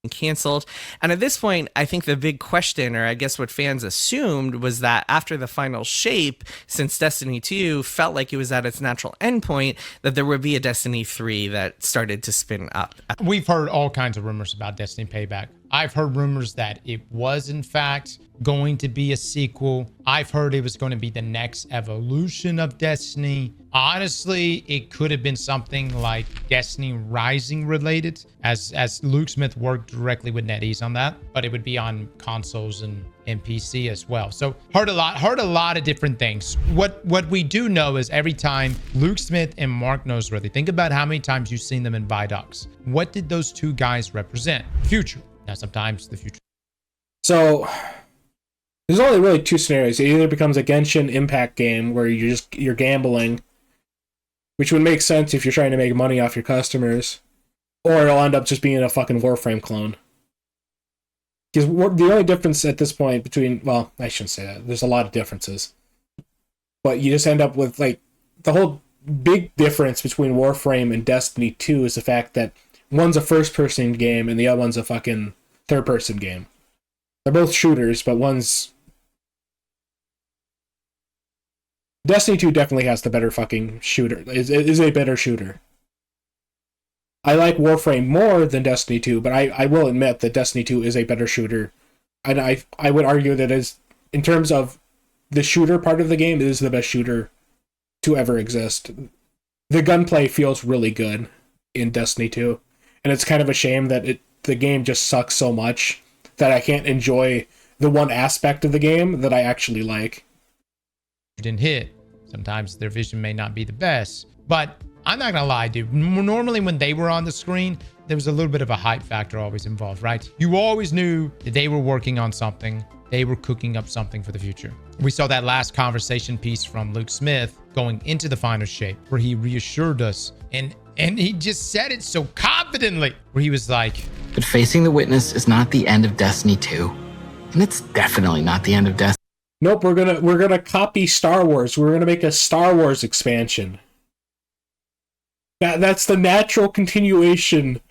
Canceled. And at this point, I think the big question, or I guess what fans assumed, was that after the Final Shape, since Destiny 2 felt like it was at its natural endpoint, that there would be a Destiny 3 that started to spin up. We've heard all kinds of rumors about Destiny Payback. I've heard rumors that it was, in fact, going to be a sequel. I've heard it was going to be the next evolution of Destiny. Honestly, it could have been something like Destiny Rising related, as Luke Smith worked directly with NetEase on that, but it would be on consoles and PC as well. So heard a lot of different things. What we do know is every time Luke Smith and Mark Noseworthy, think about how many times you've seen them in Vidocs. What did those 2 guys represent? Future. Now, sometimes the future. So there's only really 2 scenarios. It either becomes a Genshin Impact game where you're gambling, which would make sense if you're trying to make money off your customers, or it'll end up just being a fucking Warframe clone. Because the only difference at this point between, well, I shouldn't say that. There's a lot of differences. But you just end up with, like, the whole big difference between Warframe and Destiny 2 is the fact that one's a first-person game and the other one's a fucking third-person game. They're both shooters, but one's... Destiny 2 definitely has the better fucking shooter. Is a better shooter. I like Warframe more than Destiny 2, but I will admit that Destiny 2 is a better shooter. And I would argue that is, in terms of the shooter part of the game, it is the best shooter to ever exist. The gunplay feels really good in Destiny 2, and it's kind of a shame that the game just sucks so much that I can't enjoy the one aspect of the game that I actually like. Didn't hit. Sometimes their vision may not be the best, but I'm not gonna lie, dude. Normally when they were on the screen, there was a little bit of a hype factor always involved, right? You always knew that they were working on something. They were cooking up something for the future. We saw that last conversation piece from Luke Smith going into the final shape, where he reassured us, and he just said it so confidently, where he was like, but facing the witness is not the end of Destiny 2. And it's definitely not the end of Destiny. Nope, we're gonna copy Star Wars. We're gonna make a Star Wars expansion. That's the natural continuation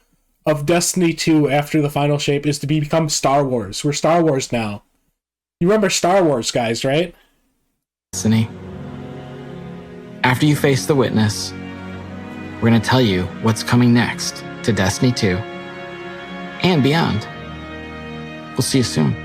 of Destiny 2 after the final shape, is to become Star Wars. We're Star Wars now. You remember Star Wars, guys, right? Destiny. After you face the witness, we're going to tell you what's coming next to Destiny 2 and beyond. We'll see you soon.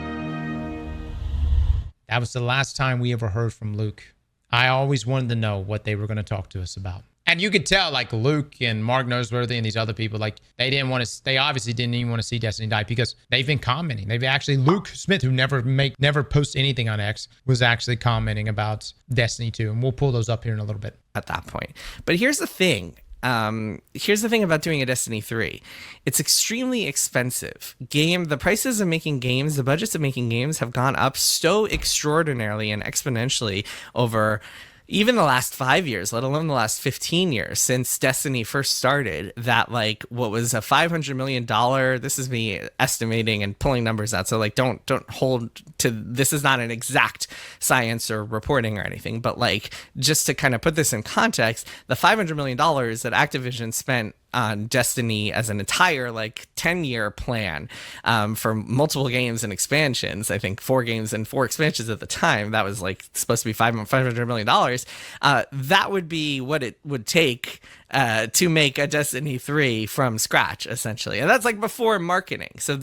that was the last time we ever heard from Luke. I always wanted to know what they were going to talk to us about. And you could tell, like, Luke and Mark Noseworthy and these other people, like, they obviously didn't even want to see Destiny die, because they've been commenting. They've actually, Luke Smith, who never posts anything on X, was actually commenting about Destiny 2. And we'll pull those up here in a little bit. At that point. But here's the thing. Here's the thing about doing a Destiny 3. It's extremely expensive. The prices of making games, the budgets of making games have gone up so extraordinarily and exponentially over even the last 5 years, let alone the last 15 years since Destiny first started, that, like, what was a $500 million, this is me estimating and pulling numbers out. So, like, don't hold to, this is not an exact science or reporting or anything, but, like, just to kind of put this in context, the $500 million that Activision spent on Destiny as an entire, like, 10-year plan for multiple games and expansions. I think 4 games and 4 expansions at the time. That was, like, supposed to be $500 million. That would be what it would take to make a Destiny 3 from scratch, essentially. And that's, like, before marketing. So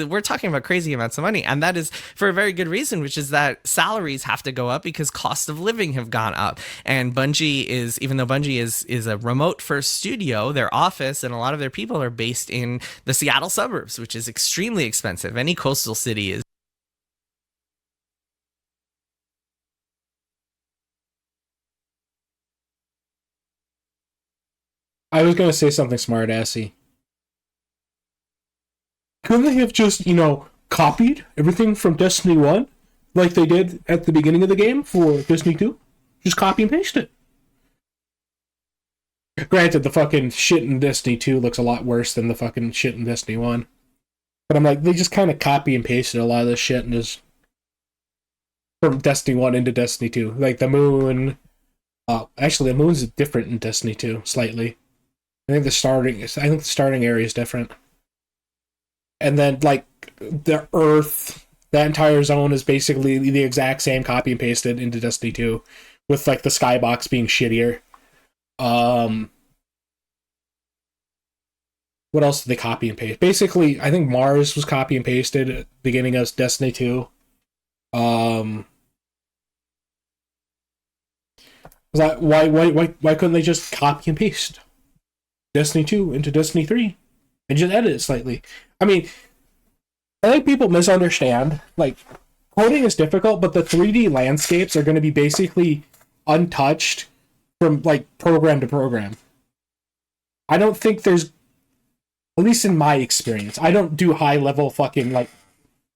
we're talking about crazy amounts of money. And that is for a very good reason, which is that salaries have to go up because cost of living have gone up. And even though Bungie is a remote first studio, their office and a lot of their people are based in the Seattle suburbs, which is extremely expensive. Any coastal city is. I was gonna say something smart-assy. Couldn't they have just, copied everything from Destiny 1 like they did at the beginning of the game for Destiny 2? Just copy and paste it. Granted, the fucking shit in Destiny 2 looks a lot worse than the fucking shit in Destiny 1. But I'm like, they just kind of copy and pasted a lot of this shit and just from Destiny 1 into Destiny 2. Like the moon. Actually, the moon's different in Destiny 2, slightly. I think the starting area is different. And then, like, the Earth, that entire zone is basically the exact same copy and pasted into Destiny 2, with, like, the skybox being shittier. What else did they copy and paste? Basically, I think Mars was copy and pasted at the beginning of Destiny 2. Why couldn't they just copy and paste Destiny 2 into Destiny 3 and just edit it slightly? I mean, I think people misunderstand. Like, coding is difficult, but the 3D landscapes are going to be basically untouched from, like, program to program. I don't think there's, at least in my experience, I don't do high-level fucking, like,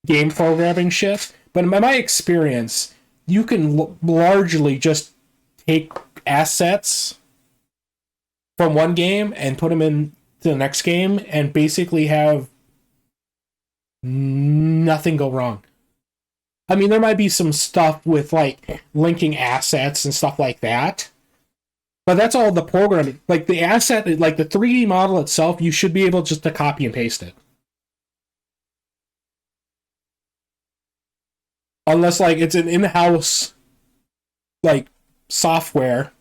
game programming shit, but in my experience, you can largely just take assets from one game and put them into the next game and basically have nothing go wrong. I mean, there might be some stuff with, like, linking assets and stuff like that, but that's all the programming. Like, the asset, like, the 3D model itself, you should be able just to copy and paste it. Unless, like, it's an in-house, like, software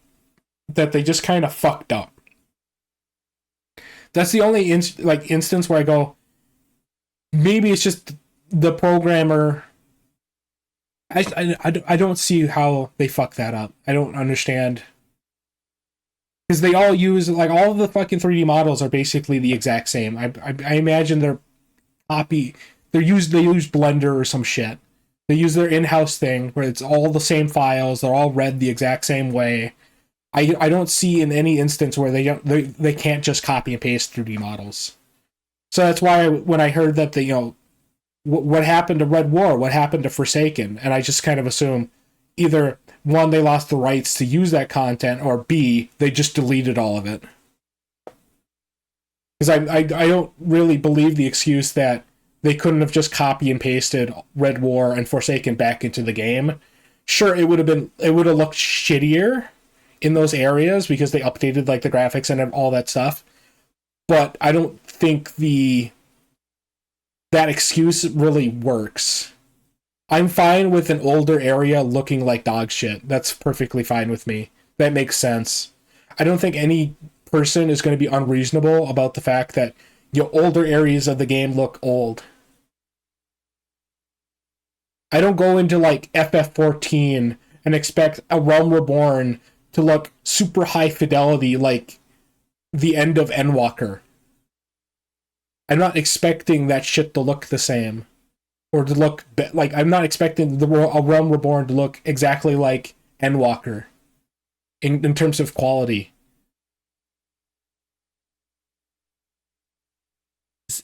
that they just kind of fucked up. That's the only instance where I go, maybe it's just the programmer. I don't see how they fuck that up. I don't understand. Because they all use, like, all of the fucking 3D models are basically the exact same. I imagine they use Blender or some shit. They use their in-house thing where it's all the same files, they're all read the exact same way. I don't see in any instance where they can't just copy and paste 3D models. So that's why when I heard that what happened to Red War, what happened to Forsaken, and I just kind of assume either one, they lost the rights to use that content, or B, they just deleted all of it. Because I don't really believe the excuse that they couldn't have just copy and pasted Red War and Forsaken back into the game. Sure, it would have looked shittier in those areas because they updated like the graphics and all that stuff. But I don't think that excuse really works. I'm fine with an older area looking like dog shit. That's perfectly fine with me. That makes sense. I don't think any person is going to be unreasonable about the fact that older areas of the game look old. I don't go into like FF14 and expect A Realm Reborn to look super high fidelity like the end of Endwalker. I'm not expecting that shit to look the same. Or to look like, I'm not expecting A Realm Reborn to look exactly like Endwalker in terms of quality.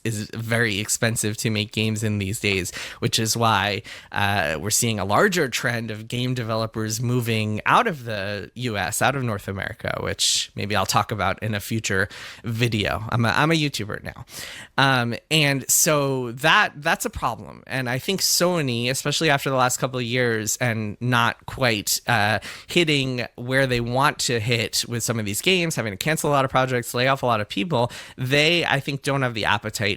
Is very expensive to make games in these days, which is why we're seeing a larger trend of game developers moving out of the US, out of North America, which maybe I'll talk about in a future video. I'm a YouTuber now. And so that's a problem. And I think Sony, especially after the last couple of years and not quite hitting where they want to hit with some of these games, having to cancel a lot of projects, lay off a lot of people, I think don't have the appetite.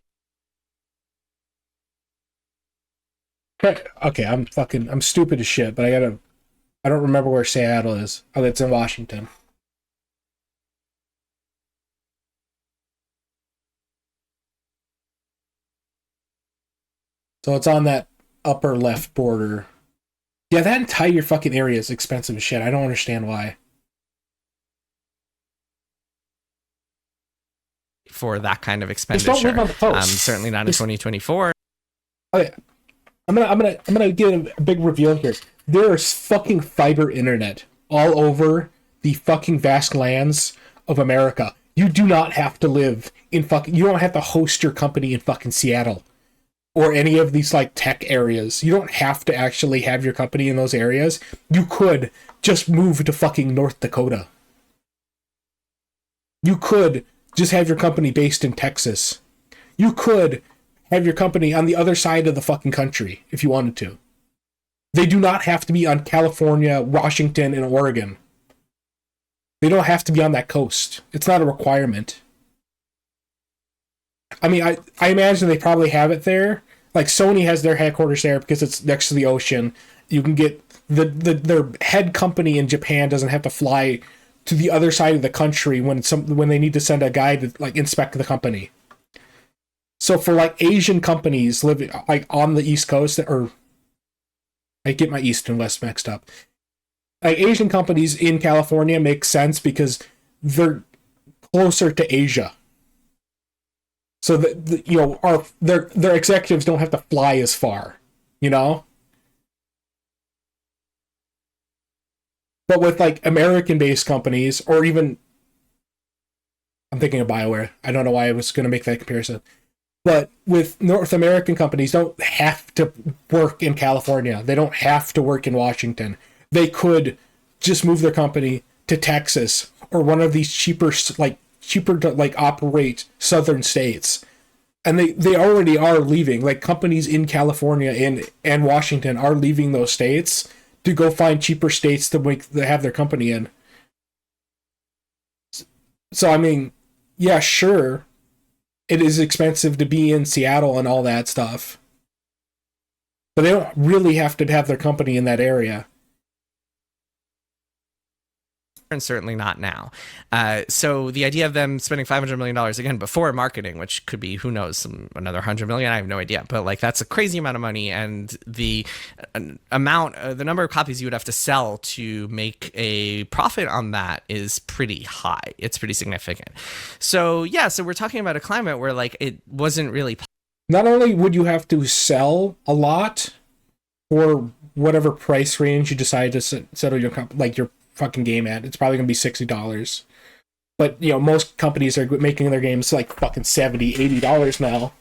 Okay, I'm stupid as shit, but I don't remember where Seattle is. Oh, it's in Washington. So it's on that upper left border. Yeah, that entire fucking area is expensive as shit. I don't understand why. For that kind of expenditure. Just don't live on the coast. Certainly not in 2024. Okay. I'm gonna give a big reveal here. There is fucking fiber internet all over the fucking vast lands of America. You do not have to live in you don't have to host your company in fucking Seattle or any of these like tech areas. You don't have to actually have your company in those areas. You could just move to fucking North Dakota. You could just have your company based in Texas. You could have your company on the other side of the fucking country if you wanted to. They do not have to be on California, Washington, and Oregon. They don't have to be on that coast. It's not a requirement. I mean, I imagine they probably have it there. Like Sony has their headquarters there because it's next to the ocean. You can get their head company in Japan doesn't have to fly to the other side of the country when they need to send a guy to like inspect the company. So for like Asian companies living like on the East Coast, or I get my East and West mixed up. Like Asian companies in California make sense because they're closer to Asia. So that their executives don't have to fly as far, you know? But with like American-based companies, or even I'm thinking of BioWare. I don't know why I was going to make that comparison. But with North American companies, don't have to work in California. They don't have to work in Washington. They could just move their company to Texas or one of these cheaper to like operate southern states. And they already are leaving. Like companies in California and Washington are leaving those states to go find cheaper states to have their company in. So I mean, yeah, sure. It is expensive to be in Seattle and all that stuff. But they don't really have to have their company in that area. and certainly not now. So the idea of them spending $500 million again before marketing, which could be, who knows, another 100 million, I have no idea, but like that's a crazy amount of money, and the number of copies you would have to sell to make a profit on that is pretty high. It's pretty significant. So yeah, so we're talking about a climate where like it wasn't really. Not only would you have to sell a lot for whatever price range you decide to settle your fucking game at, it's probably gonna be $60. But most companies are making their games like fucking $70, $80 now.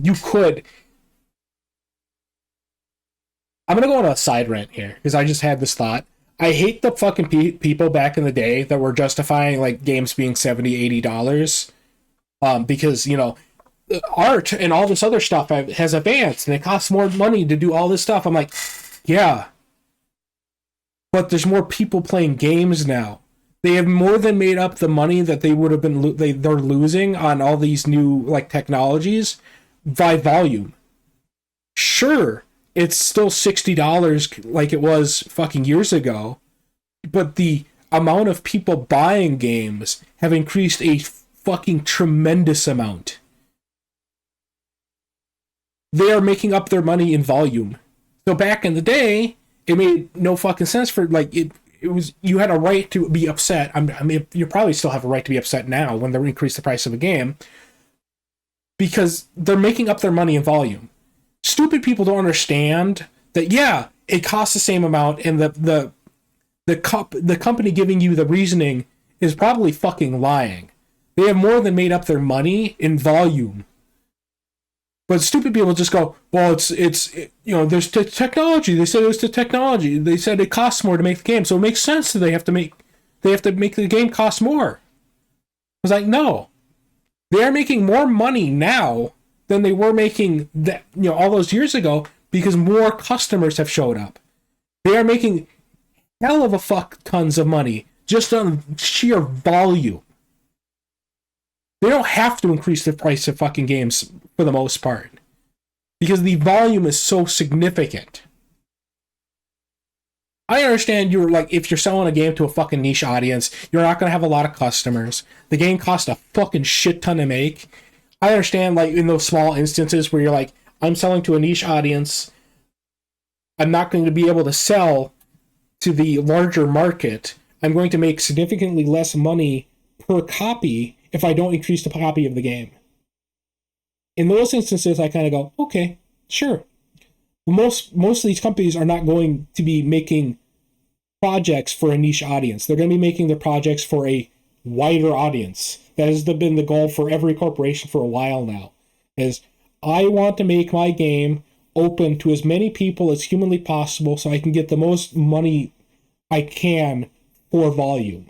You could. I'm gonna go on a side rant here because I just had this thought. I hate the fucking people back in the day that were justifying like games being $70, $80, because art and all this other stuff has advanced and it costs more money to do all this stuff. I'm like, yeah, but there's more people playing games now. They have more than made up the money that they would have been they're losing on all these new like technologies by volume. Sure, it's still $60 like it was fucking years ago, but the amount of people buying games have increased a fucking tremendous amount. They are making up their money in volume. So back in the day, it made no fucking sense for like it was, you had a right to be upset. I mean, you probably still have a right to be upset now when they increase the price of a game, because they're making up their money in volume. Stupid people don't understand that, yeah, it costs the same amount, and the company giving you the reasoning is probably fucking lying. They have more than made up their money in volume. But stupid people just go, well, it's there's technology. They said it was the technology. They said it costs more to make the game, so it makes sense that they have to make the game cost more. I was like, no, they are making more money now than they were making that all those years ago, because more customers have showed up. They are making hell of a fuck tons of money just on sheer volume. They don't have to increase the price of fucking games for the most part, because the volume is so significant. I understand you're like, if you're selling a game to a fucking niche audience, you're not going to have a lot of customers. The game costs a fucking shit ton to make. I understand, like, in those small instances where you're like, I'm selling to a niche audience, I'm not going to be able to sell to the larger market. I'm going to make significantly less money per copy if I don't increase the copy of the game. In those instances, I kind of go, okay, sure. Most of these companies are not going to be making projects for a niche audience. They're going to be making their projects for a wider audience. That has been the goal for every corporation for a while now. Is I want to make my game open to as many people as humanly possible so I can get the most money I can for volume.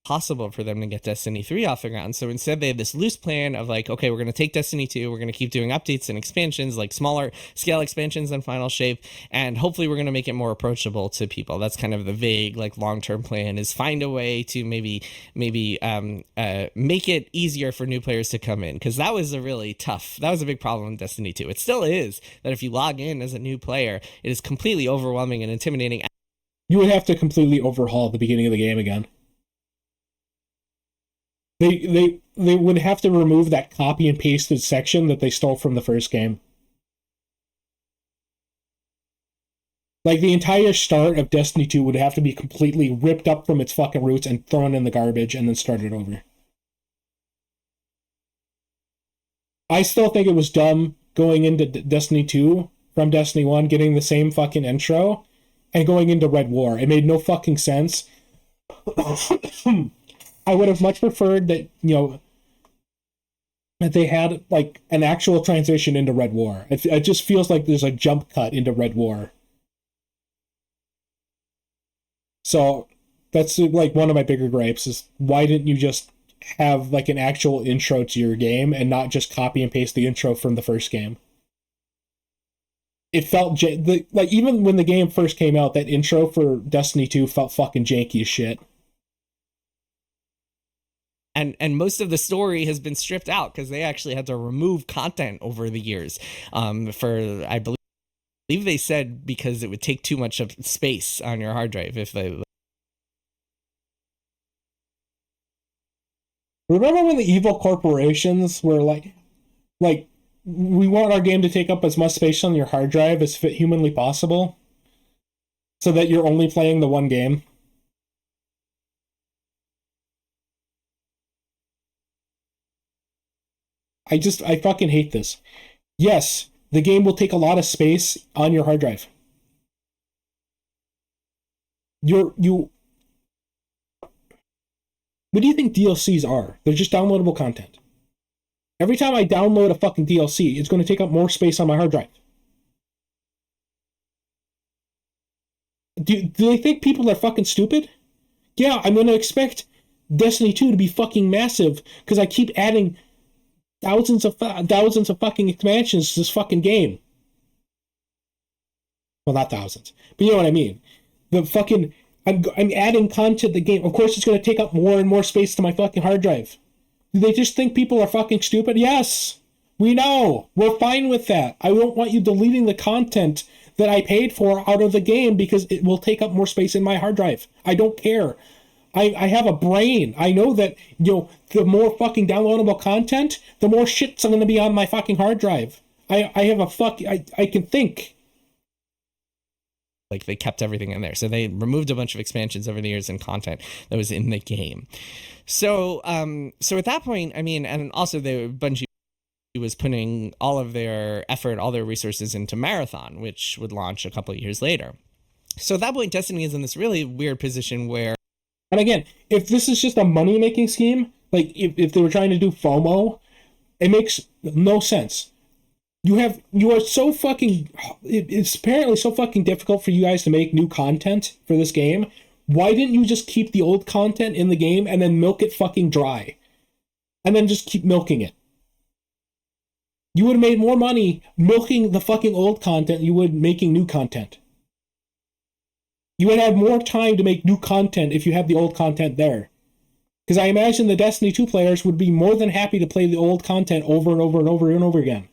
Possible for them to get Destiny 3 off the ground. So instead they have this loose plan of like, okay, we're going to take Destiny 2, we're going to keep doing updates and expansions, like smaller scale expansions than Final Shape, and hopefully we're going to make it more approachable to people. That's kind of the vague, like, long-term plan, is find a way to maybe make it easier for new players to come in, because that was a big problem in Destiny 2. It still is, that if you log in as a new player, it is completely overwhelming and intimidating. You would have to completely overhaul the beginning of the game again. They would have to remove that copy and pasted section that they stole from the first game. Like, the entire start of Destiny 2 would have to be completely ripped up from its fucking roots and thrown in the garbage and then started over. I still think it was dumb going into Destiny 2 from Destiny 1, getting the same fucking intro, and going into Red War. It made no fucking sense. I would have much preferred that, that they had, like, an actual transition into Red War. It just feels like there's a jump cut into Red War. So, that's, like, one of my bigger gripes, is why didn't you just have, like, an actual intro to your game and not just copy and paste the intro from the first game? It felt, like, even when the game first came out, that intro for Destiny 2 felt fucking janky as shit. And most of the story has been stripped out because they actually had to remove content over the years for, I believe, believe they said because it would take too much of space on your hard drive if they. Remember when the evil corporations were like, we want our game to take up as much space on your hard drive as humanly possible, so that you're only playing the one game? I fucking hate this. Yes, the game will take a lot of space on your hard drive. What do you think DLCs are? They're just downloadable content. Every time I download a fucking DLC, it's going to take up more space on my hard drive. Do they think people are fucking stupid? Yeah, I'm going to expect Destiny 2 to be fucking massive because I keep adding thousands of fucking expansions to this fucking game. Well, not thousands, but you know what I mean. I'm adding content to the game. Of course, it's going to take up more and more space to my fucking hard drive. Do they just think people are fucking stupid? Yes, we know. We're fine with that. I don't want you deleting the content that I paid for out of the game because it will take up more space in my hard drive. I don't care. I have a brain. I know that, the more fucking downloadable content, the more shit's going to be on my fucking hard drive. I can think. Like, they kept everything in there. So they removed a bunch of expansions over the years and content that was in the game. So at that point, I mean, and also Bungie was putting all of their effort, all their resources into Marathon, which would launch a couple of years later. So at that point, Destiny is in this really weird position where... And again, if this is just a money-making scheme, like if they were trying to do FOMO, it makes no sense. It's apparently so fucking difficult for you guys to make new content for this game. Why didn't you just keep the old content in the game and then milk it fucking dry? And then just keep milking it. You would have made more money milking the fucking old content than you would making new content. You would have more time to make new content if you had the old content there. Because I imagine the Destiny 2 players would be more than happy to play the old content over and over and over and over again.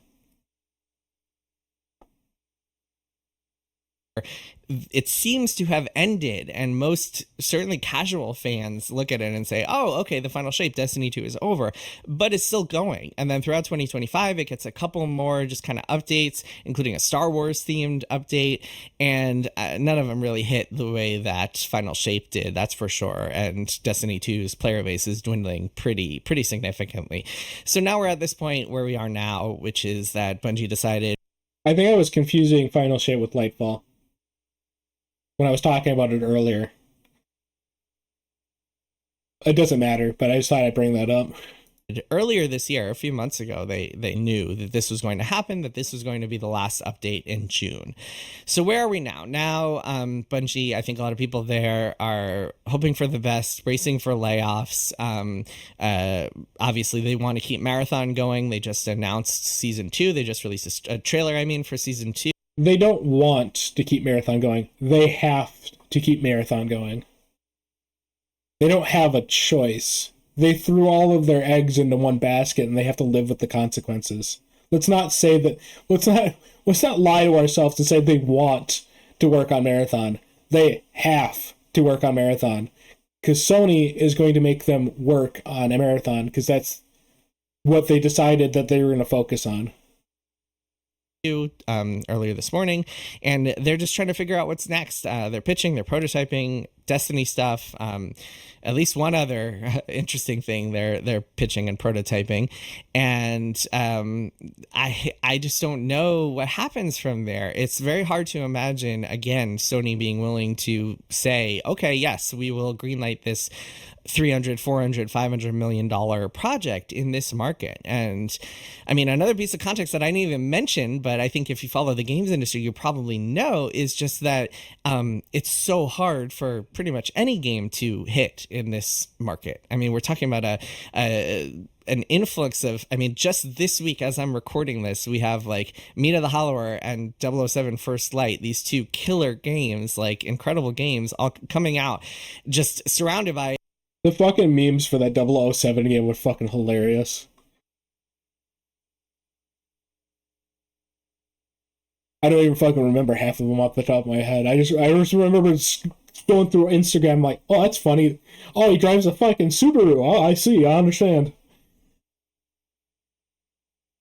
It seems to have ended, and most certainly casual fans look at it and say, oh, okay, the final shape, Destiny 2 is over, but it's still going. And then throughout 2025, it gets a couple more just kind of updates, including a Star Wars themed update, and none of them really hit the way that final shape did, that's for sure. And Destiny 2's player base is dwindling pretty significantly. So now we're at this point where we are now, which is that Bungie decided... I think I was confusing final shape with Lightfall when I was talking about it earlier. It doesn't matter, but I just thought I'd bring that up. Earlier this year, a few months ago, they knew that this was going to happen, that this was going to be the last update in June. So where are we now? Now, Bungie, I think a lot of people there are hoping for the best, bracing for layoffs. Obviously, they want to keep Marathon going. They just announced Season 2. They just released a trailer, for Season 2. They don't want to keep Marathon going. They have to keep Marathon going. They don't have a choice. They threw all of their eggs into one basket and they have to live with the consequences. Let's not say that. Let's not lie to ourselves and say they want to work on Marathon. They have to work on Marathon because Sony is going to make them work on a Marathon because that's what they decided that they were going to focus on. Earlier this morning, and they're just trying to figure out what's next. They're pitching, they're prototyping Destiny stuff. At least one other interesting thing they're pitching and prototyping, and I just don't know what happens from there. It's very hard to imagine again Sony being willing to say, okay, yes, we will greenlight this $300, $400, $500 million project in this market. And I mean, another piece of context that I didn't even mention, but I think if you follow the games industry, you probably know, is just that it's so hard for pretty much any game to hit in this market. I mean, we're talking about an influx of, just this week as I'm recording this, we have like Meat of the Hollower and 007 First Light, these two killer games, like incredible games, all coming out, just surrounded by... The fucking memes for that 007 game were fucking hilarious. I don't even fucking remember half of them off the top of my head. I just remember going through Instagram like, oh, that's funny. Oh, he drives a fucking Subaru. Oh, I see. I understand.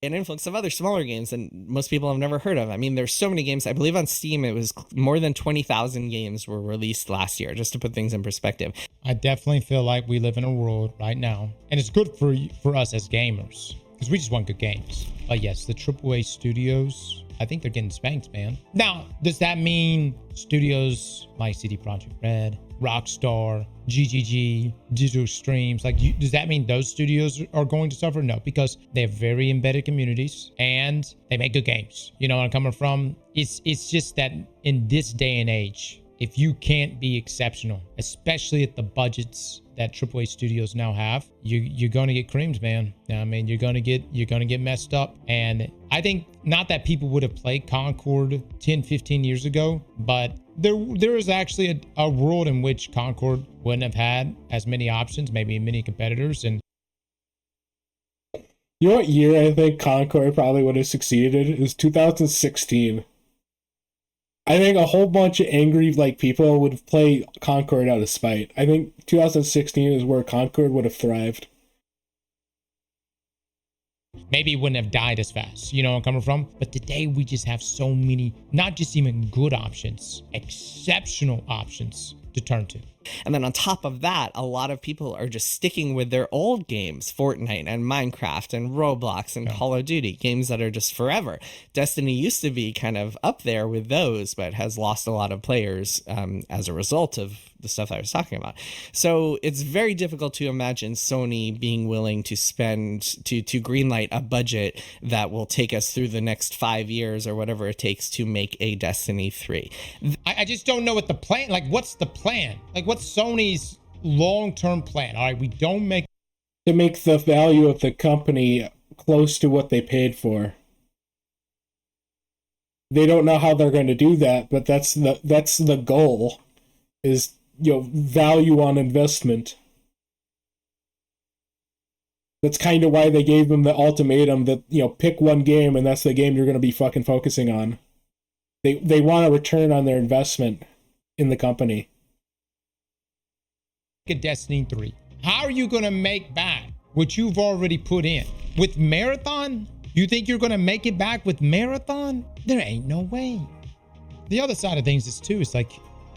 An influx of other smaller games that most people have never heard of. I mean, there's so many games. I believe on Steam it was more than 20,000 games were released last year, just to put things in perspective. I definitely feel like we live in a world right now, and it's good for us as gamers, because we just want good games. But yes, the AAA studios, I think they're getting spanked, man. Now, does that mean studios like CD Projekt Red, Rockstar, GGG, Digital Streams, like, does that mean those studios are going to suffer? No, because they have very embedded communities and they make good games. You know where I'm coming from? It's just that in this day and age, if you can't be exceptional, especially at the budgets that AAA studios now have, you're going to get creamed, man. I mean, you're going to get messed up. And I think not that people would have played Concord 10, 15 years ago, but there is actually a world in which Concord wouldn't have had as many options, maybe many competitors. And you know what year I think Concord probably would have succeeded? It was 2016. I think a whole bunch of angry people would play Concord out of spite. I think 2016 is where Concord would have thrived. Maybe it wouldn't have died as fast, you know where I'm coming from? But today we just have so many, not just even good options, exceptional options to turn to. And then on top of that, a lot of people are just sticking with their old games, Fortnite and Minecraft and Roblox and Call of Duty, games that are just forever. Destiny used to be kind of up there with those, but has lost a lot of players as a result of the stuff I was talking about. So it's very difficult to imagine Sony being willing to spend, to greenlight a budget that will take us through the next 5 years or whatever it takes to make a Destiny 3. I just don't know what the plan, like, what's the plan? Like, what's Sony's long-term plan? All right, we don't make... To make the value of the company close to what they paid for. They don't know how they're going to do that, but that's the goal, is, value on investment. That's kind of why they gave them the ultimatum that, pick one game and that's the game you're going to be fucking focusing on. They want a return on their investment in the company. A Destiny 3. How are you going to make back what you've already put in? With Marathon? You think you're going to make it back with Marathon? There ain't no way. The other side of things is too, it's like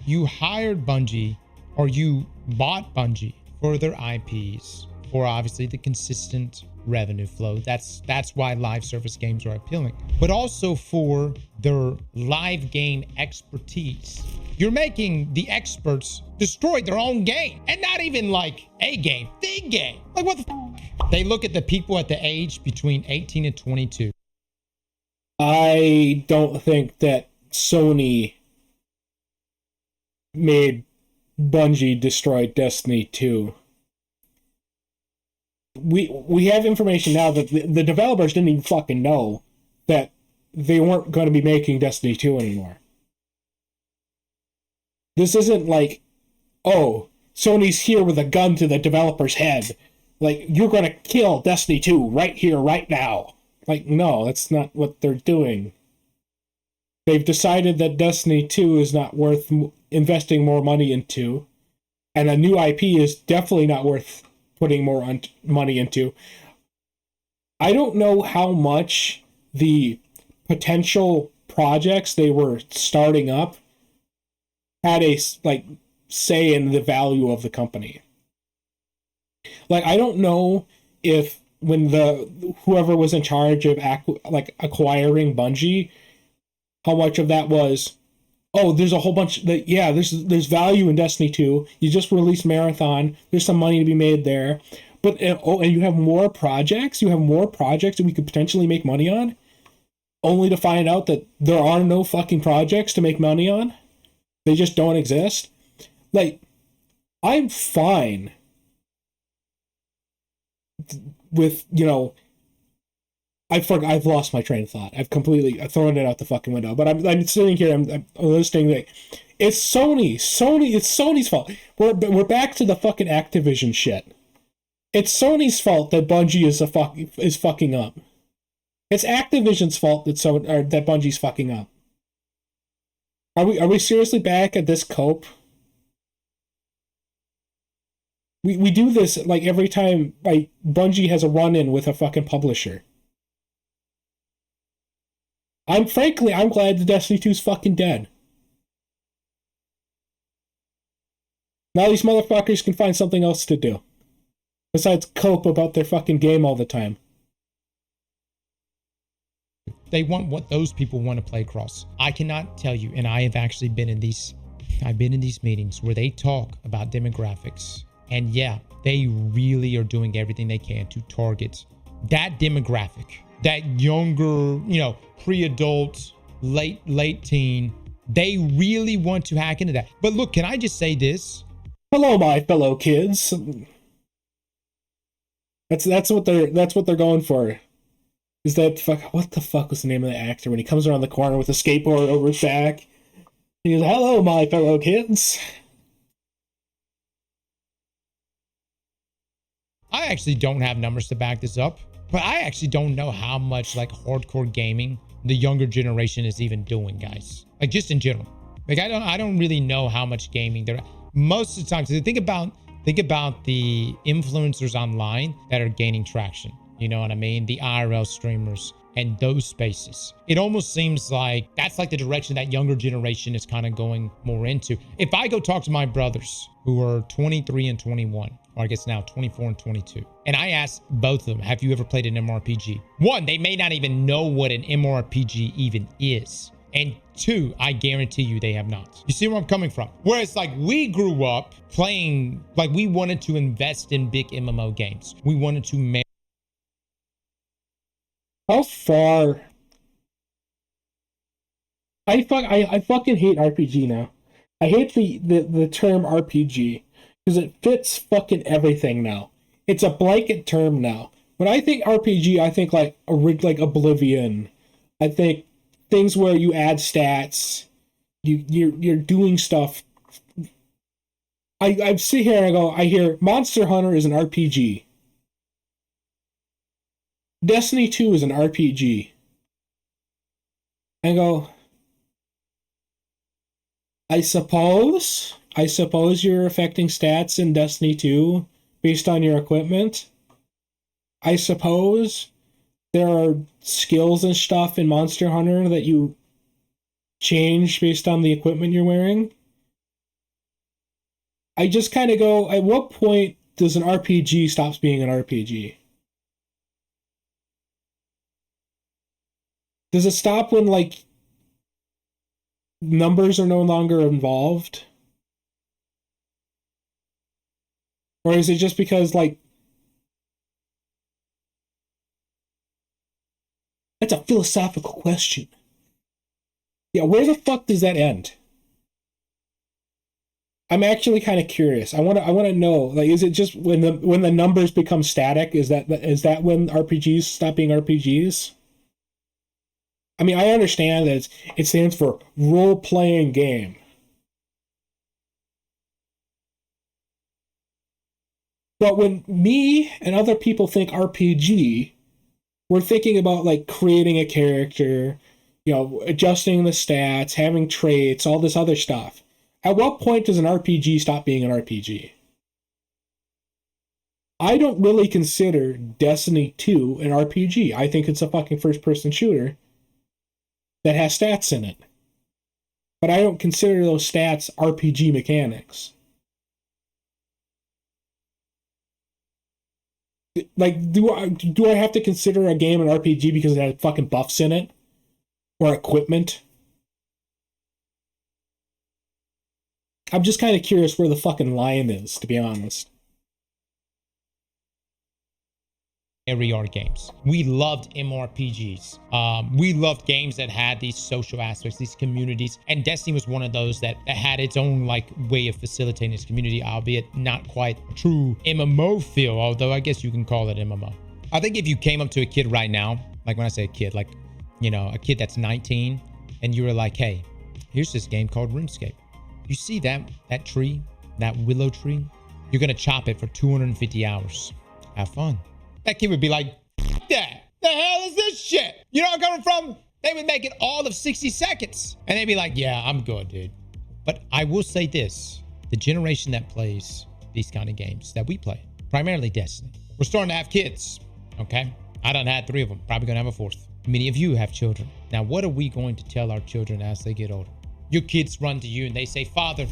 you hired Bungie, or you bought Bungie for their IPs, for obviously the consistent revenue flow. That's why live service games are appealing, but also for their live game expertise. You're making the experts destroy their own game, and not even like a game, the game. Like, what the f? They look at the people at the age between 18 and 22. I don't think that Sony made Bungie destroy Destiny 2. We have information now that the developers didn't even fucking know that they weren't going to be making Destiny 2 anymore. This isn't like, oh, Sony's here with a gun to the developer's head. Like, you're going to kill Destiny 2 right here, right now. Like, no, that's not what they're doing. They've decided that Destiny 2 is not worth investing more money into, and a new IP is definitely not worth putting more money into. I don't know how much the potential projects they were starting up had a say in the value of the company. Like, I don't know if when whoever was in charge of acquiring Bungie, how much of that was, oh, there's a whole bunch that, yeah, there's value in Destiny 2. You just released Marathon. There's some money to be made there. But and you have more projects. You have more projects that we could potentially make money on, only to find out that there are no fucking projects to make money on. They just don't exist. Like, I'm fine with, I've lost my train of thought. I've thrown it out the fucking window. But I'm sitting here, I'm listening. Like, it's Sony. It's Sony's fault. We're back to the fucking Activision shit. It's Sony's fault that Bungie is fucking up. It's Activision's fault that Bungie's fucking up. Are we seriously back at this cope? We do this like every time like Bungie has a run-in with a fucking publisher. I'm glad the Destiny 2's fucking dead. Now these motherfuckers can find something else to do. Besides cope about their fucking game all the time. They want what those people want to play across. I cannot tell you, and I have actually been in these meetings where they talk about demographics. And yeah, they really are doing everything they can to target that demographic, that younger, pre-adult, late teen. They really want to hack into that. But look, can I just say this? Hello, my fellow kids. That's what they're going for. Is that what the fuck was the name of the actor when he comes around the corner with a skateboard over his back? He goes, "Hello, my fellow kids." I actually don't have numbers to back this up, but I actually don't know how much like hardcore gaming the younger generation is even doing, guys. Like just in general. Like I don't really know how much gaming there. Most of the time, so think about the influencers online that are gaining traction. You know what I mean? The IRL streamers and those spaces. It almost seems like that's like the direction that younger generation is kind of going more into. If I go talk to my brothers who are 23 and 21, or I guess now 24 and 22, and I ask both of them, have you ever played an MMORPG? One, they may not even know what an MMORPG even is. And two, I guarantee you they have not. You see where I'm coming from? Whereas like we grew up playing, like we wanted to invest in big MMO games. We wanted to How far? I fucking hate RPG now. I hate the term RPG because it fits fucking everything now. It's a blanket term now. When I think RPG, I think like Oblivion. I think things where you add stats. You're doing stuff. I sit here and I hear Monster Hunter is an RPG. Destiny 2 is an RPG. I go, I suppose you're affecting stats in Destiny 2 based on your equipment. I suppose there are skills and stuff in Monster Hunter that you change based on the equipment you're wearing. I just kind of go, at what point does an RPG stop being an RPG? Does it stop when, like, numbers are no longer involved? Or is it just because, like... That's a philosophical question. Yeah, where the fuck does that end? I'm actually kind of curious. I want to know, like, is it just when the numbers become static? Is that when RPGs stop being RPGs? I mean, I understand that it stands for role-playing game. But when me and other people think RPG, we're thinking about, like, creating a character, adjusting the stats, having traits, all this other stuff. At what point does an RPG stop being an RPG? I don't really consider Destiny 2 an RPG. I think it's a fucking first-person shooter that has stats in it. But I don't consider those stats RPG mechanics. Like, do I have to consider a game an RPG because it has fucking buffs in it? Or equipment? I'm just kind of curious where the fucking line is, to be honest. AR games. We loved MMORPGs. We loved games that had these social aspects, these communities, and Destiny was one of those that had its own like way of facilitating its community, albeit not quite a true MMO feel, although I guess you can call it MMO. I think if you came up to a kid right now, like when I say a kid, like, a kid that's 19, and you were like, hey, here's this game called RuneScape. You see that tree, that willow tree? You're gonna chop it for 250 hours. Have fun. That kid would be like, that. The hell is this shit? You know where I'm coming from? They would make it all of 60 seconds. And they'd be like, yeah, I'm good, dude. But I will say this. The generation that plays these kind of games that we play, primarily Destiny, we're starting to have kids, okay? I done had 3 of them, probably gonna have a 4th. Many of you have children. Now, what are we going to tell our children as they get older? Your kids run to you and they say, Father,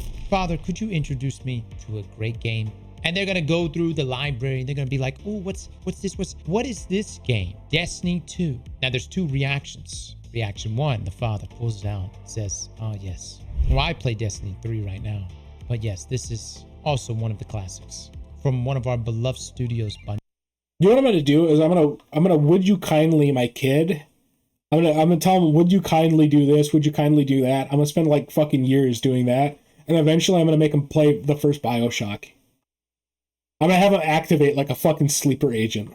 could you introduce me to a great game? And they're gonna go through the library and they're gonna be like, oh, what's this? What is this game? Destiny 2. Now, there's 2 reactions. Reaction 1, the father pulls it out, says, oh, yes. Well, I play Destiny 3 right now. But yes, this is also one of the classics from one of our beloved studios. You know what I'm gonna do is I'm gonna would you kindly my kid. I'm gonna tell him, would you kindly do this? Would you kindly do that? I'm gonna spend like fucking years doing that, and eventually I'm gonna make him play the first BioShock. I'm gonna have him activate like a fucking sleeper agent.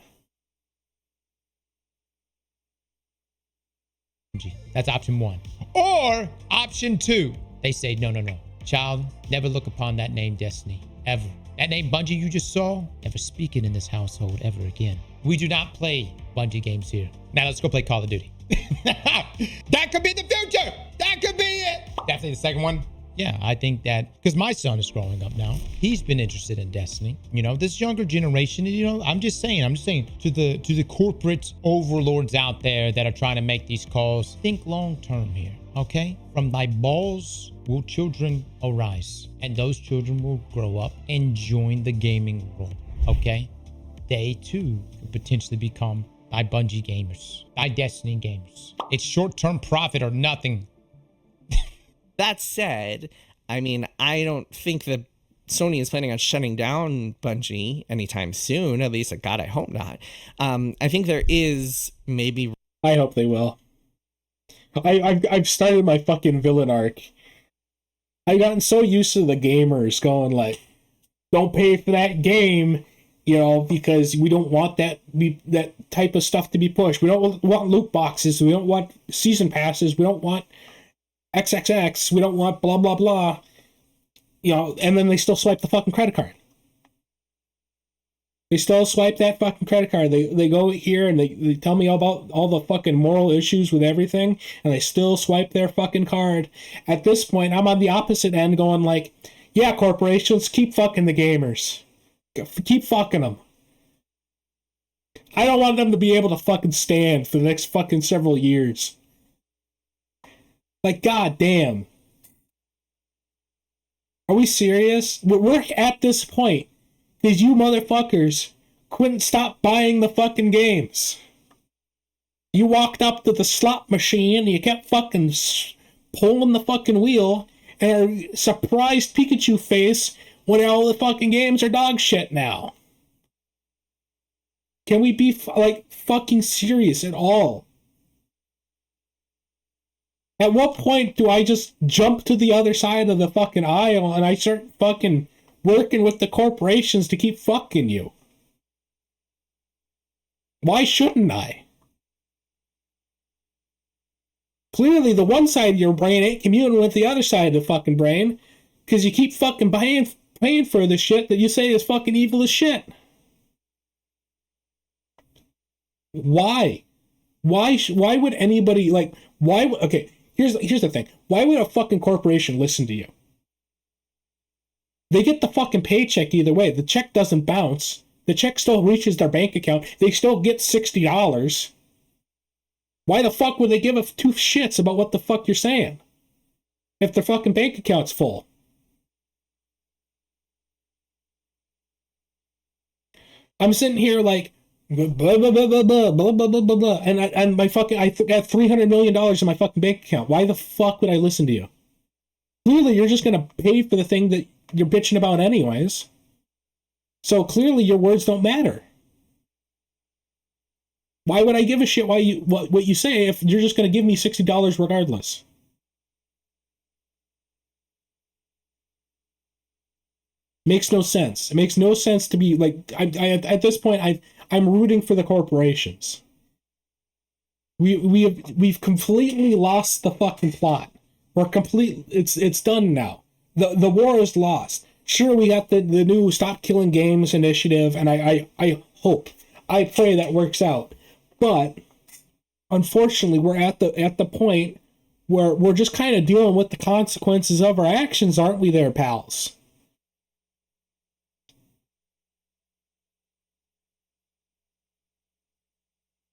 That's option 1. Or option 2, they say, no. Child, never look upon that name Destiny, ever. That name Bungie you just saw, never speak it in this household ever again. We do not play Bungie games here. Now let's go play Call of Duty. That could be the future. That could be it. Definitely the second one. Yeah, I think that because my son is growing up now, he's been interested in Destiny. You know, this younger generation, you know, I'm just saying to the corporate overlords out there that are trying to make these calls, think long term here, okay? From thy balls will children arise, and those children will grow up and join the gaming world, okay? They too could potentially become thy Bungie gamers, thy Destiny gamers. It's short-term profit or nothing. That said, I mean, I don't think that Sony is planning on shutting down Bungie anytime soon. At least, God, I hope not. I think there is maybe. I hope they will. I've started my fucking villain arc. I've gotten so used to the gamers going like, "Don't pay for that game," you know, because we don't want that type of stuff to be pushed. We don't want loot boxes. We don't want season passes. We don't want XXX, we don't want blah blah blah, you know, and then they still swipe the fucking credit card. They still swipe that fucking credit card. They go here and they tell me about all the fucking moral issues with everything, and they still swipe their fucking card. At this point, I'm on the opposite end going like, yeah, corporations, keep fucking the gamers. Keep fucking them. I don't want them to be able to fucking stand for the next fucking several years. Like, goddamn. Are we serious? We're at this point because you motherfuckers couldn't stop buying the fucking games. You walked up to the slot machine and you kept fucking pulling the fucking wheel and are surprised Pikachu face when all the fucking games are dog shit now. Can we be like fucking serious at all? At what point do I just jump to the other side of the fucking aisle and I start fucking working with the corporations to keep fucking you? Why shouldn't I? Clearly, the one side of your brain ain't communing with the other side of the fucking brain because you keep fucking paying for the shit that you say is fucking evil as shit. Why? Why would anybody, like, why, okay, here's the thing. Why would a fucking corporation listen to you? They get the fucking paycheck either way. The check doesn't bounce. The check still reaches their bank account. They still get $60. Why the fuck would they give a 2 shits about what the fuck you're saying if their fucking bank account's full? I'm sitting here like, blah, blah, blah, blah, blah, blah, blah, blah, blah, blah, and my fucking, I got $300 million in my fucking bank account. Why the fuck would I listen to you? Clearly, you're just going to pay for the thing that you're bitching about anyways. So clearly, your words don't matter. Why would I give a shit what you say if you're just going to give me $60 regardless? Makes no sense. It makes no sense to be like, I at this point, I'm rooting for the corporations. We've completely lost the fucking plot. It's done now. The war is lost. Sure, we got the new Stop Killing Games initiative, and I hope, I pray that works out. But unfortunately, we're at the point where we're just kind of dealing with the consequences of our actions, aren't we there, pals?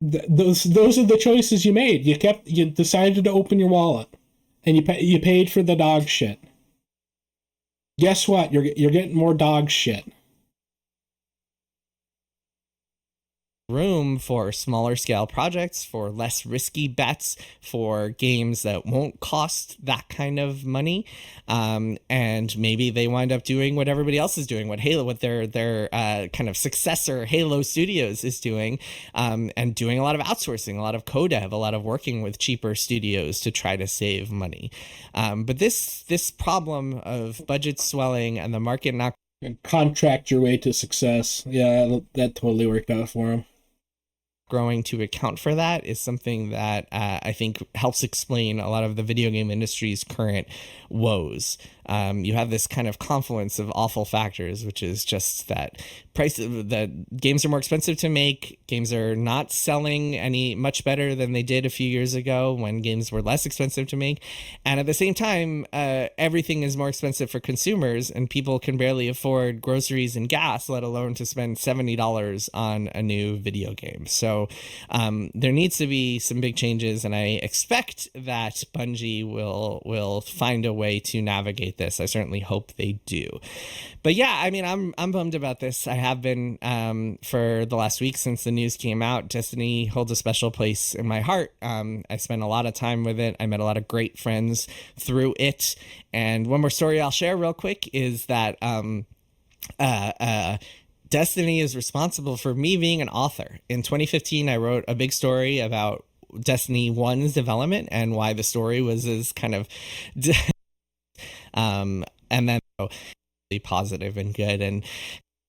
Those are the choices you made. You decided to open your wallet, and you paid for the dog shit. Guess what? You're getting more dog shit. Room for smaller scale projects, for less risky bets, for games that won't cost that kind of money, and maybe they wind up doing what everybody else is doing, what their kind of successor Halo Studios is doing, and doing a lot of outsourcing, a lot of co-dev, a lot of working with cheaper studios to try to save money. But this problem of budget swelling and the market not contract your way to success. Yeah, that totally worked out for him. Growing to account for that is something that I think helps explain a lot of the video game industry's current woes. You have this kind of confluence of awful factors, which is just that that games are more expensive to make. Games are not selling any much better than they did a few years ago when games were less expensive to make. And at the same time, everything is more expensive for consumers, and people can barely afford groceries and gas, let alone to spend $70 on a new video game. So there needs to be some big changes, and I expect that Bungie will find a way to navigate this. I certainly hope they do. But yeah, I mean, I'm bummed about this. I have been for the last week since the news came out. Destiny holds a special place in my heart. I spent a lot of time with it. I met a lot of great friends through it. And one more story I'll share real quick is that Destiny is responsible for me being an author. In 2015, I wrote a big story about Destiny 1's development and why the story was as kind of and then really positive and good. And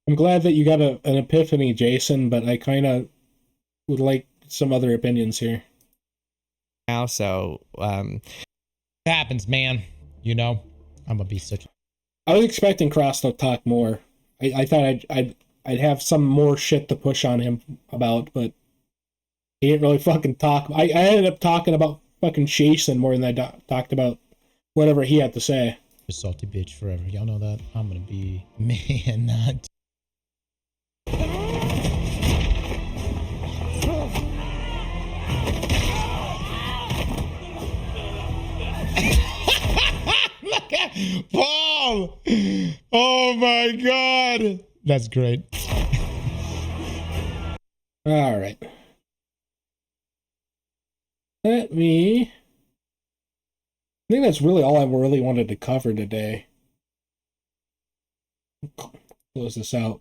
I'm glad that you got an epiphany, Jason, but I kind of would like some other opinions here. Now, so it happens, man. You know, I'm gonna be such. I was expecting Cross to talk more. I thought I'd have some more shit to push on him about, but he didn't really fucking talk. I ended up talking about fucking Jason more than I talked about whatever he had to say. A salty bitch forever. Y'all know that. I'm gonna be man, not. Look at Paul. Oh my god, that's great. All right. I think that's really all I really wanted to cover today. Close this out.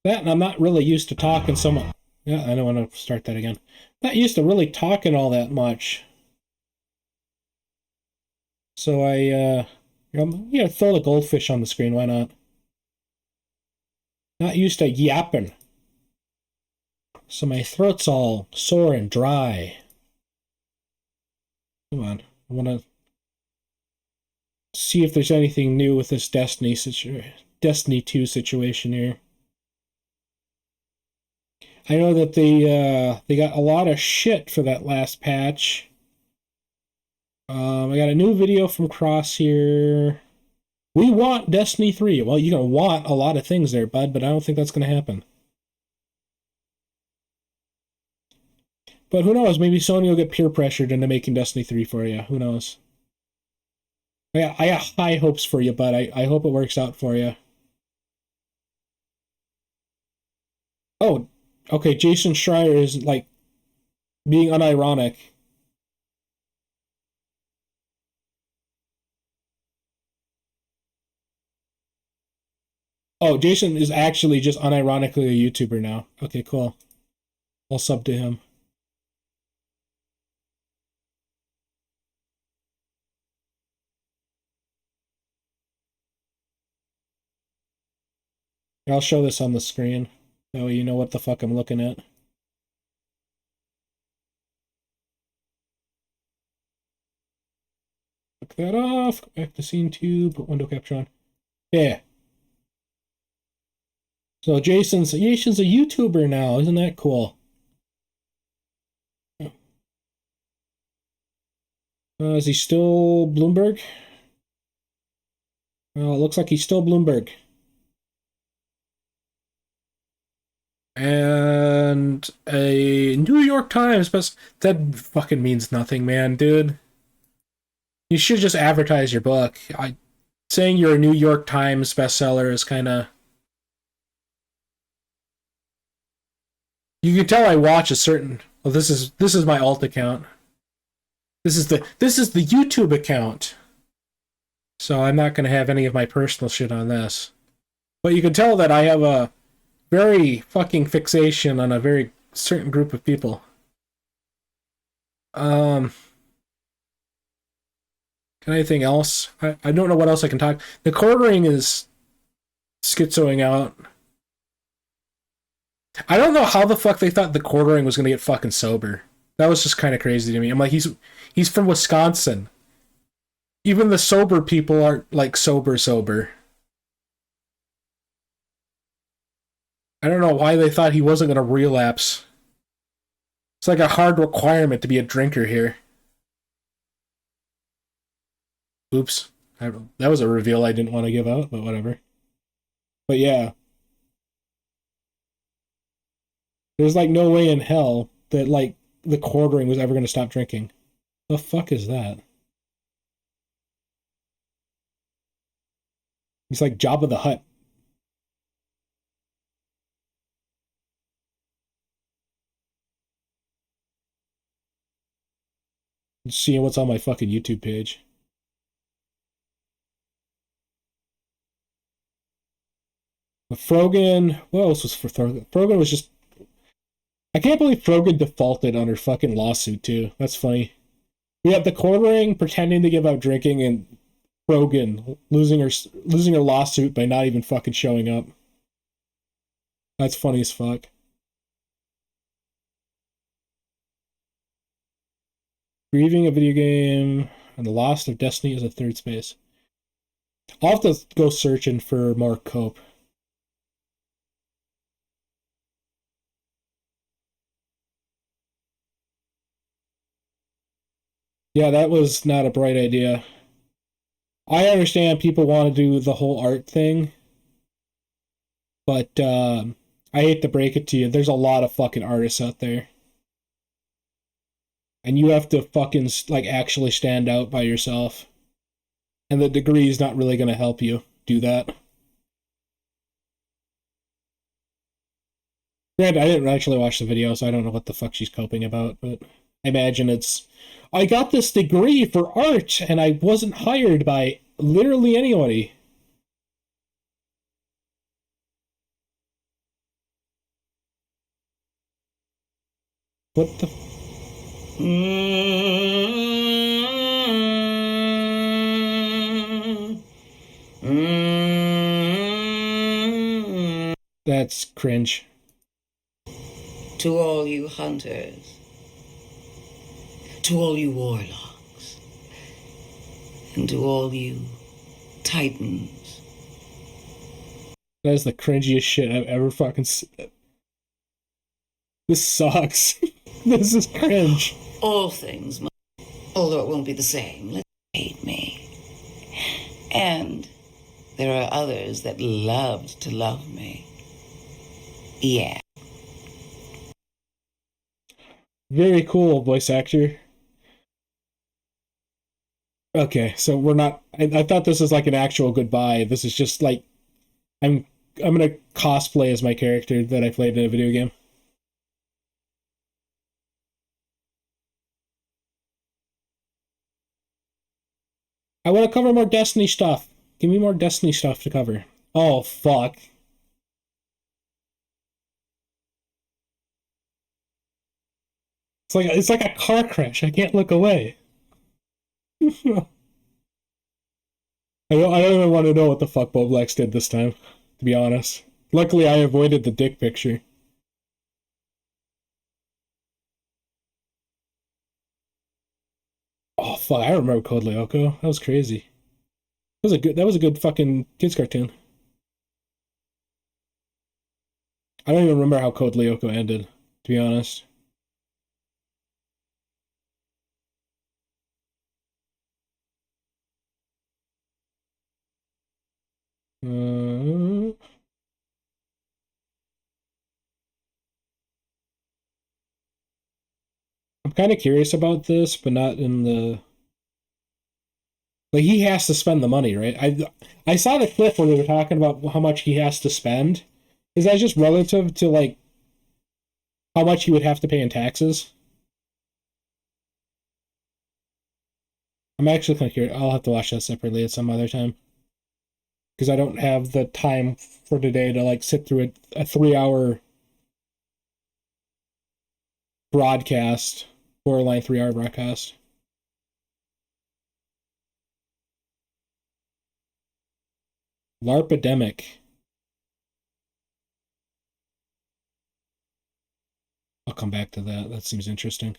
That, and I'm not really used to talking so much. Yeah, I don't want to start that again. Not used to really talking all that much. So throw the goldfish on the screen. Why not? Not used to yapping. So my throat's all sore and dry. Come on. I want to see if there's anything new with this Destiny 2 situation here. I know that they got a lot of shit for that last patch. I got a new video from Cross here. We want Destiny 3. Well, you're going to want a lot of things there, bud, but I don't think that's going to happen. But who knows? Maybe Sony will get peer pressured into making Destiny 3 for you. Who knows? I got high hopes for you, bud. I hope it works out for you. Oh, okay. Jason Schreier is like being unironic. Oh, Jason is actually just unironically a YouTuber now. Okay, cool. I'll sub to him. I'll show this on the screen. That way you know what the fuck I'm looking at. Look that off. Go back to scene 2. Put window capture on. Yeah. So Jason's a YouTuber now. Isn't that cool? Is he still Bloomberg? Well, it looks like he's still Bloomberg. And a New York Times, but that fucking means nothing, man, dude. You should just advertise your book. Saying you're a New York Times bestseller is kind of... You can tell I watch a certain... Well, this is my alt account. This is the YouTube account. So I'm not going to have any of my personal shit on this. But you can tell that I have a very fucking fixation on a very certain group of people. Anything else? I don't know what else I can talk. The quartering is schizoing out. I don't know how the fuck they thought the quartering was gonna get fucking sober. That was just kind of crazy to me. I'm like, he's from Wisconsin. Even the sober people aren't like sober. I don't know why they thought he wasn't gonna relapse. It's like a hard requirement to be a drinker here. Oops. That was a reveal I didn't want to give out, but whatever. But yeah. There's like no way in hell that like the quartering was ever going to stop drinking. The fuck is that? He's like Jabba the Hutt. Seeing what's on my fucking YouTube page. But Frogan, what else was for Frogan? Frogan was just... I can't believe Frogan defaulted on her fucking lawsuit, too. That's funny. We have the quartering pretending to give up drinking and Frogan losing her lawsuit by not even fucking showing up. That's funny as fuck. Grieving a video game and the loss of Destiny is a third space. I'll have to go searching for more cope. Yeah, that was not a bright idea. I understand people want to do the whole art thing, but I hate to break it to you, there's a lot of fucking artists out there. And you have to fucking, like, actually stand out by yourself. And the degree is not really going to help you do that. Granted, I didn't actually watch the video, so I don't know what the fuck she's coping about, but I imagine it's... I got this degree for art, and I wasn't hired by literally anybody. What the... That's cringe. To all you hunters, to all you warlocks, and to all you titans. That is the cringiest shit I've ever fucking seen. This sucks. This is cringe. All things must, although it won't be the same, let hate me. And there are others that loved to love me. Yeah. Very cool, voice actor. Okay, so we're not... I thought this was like an actual goodbye. This is just like... I'm gonna cosplay as my character that I played in a video game. I want to cover more Destiny stuff. Give me more Destiny stuff to cover. Oh, fuck. It's like a car crash. I can't look away. I don't even want to know what the fuck Boblex did this time, to be honest. Luckily, I avoided the dick picture. Oh fuck! I remember Code Lyoko. That was crazy. That was a good fucking kids cartoon. I don't even remember how Code Lyoko ended, to be honest. I'm kind of curious about this, but not in the... Like, he has to spend the money, right? I saw the clip where they were talking about how much he has to spend. Is that just relative to, like, how much he would have to pay in taxes? I'm actually kind of curious. I'll have to watch that separately at some other time. Because I don't have the time for today to, like, sit through a 3-hour broadcast, borderline 3-hour broadcast. LARPademic. I'll come back to that. That seems interesting.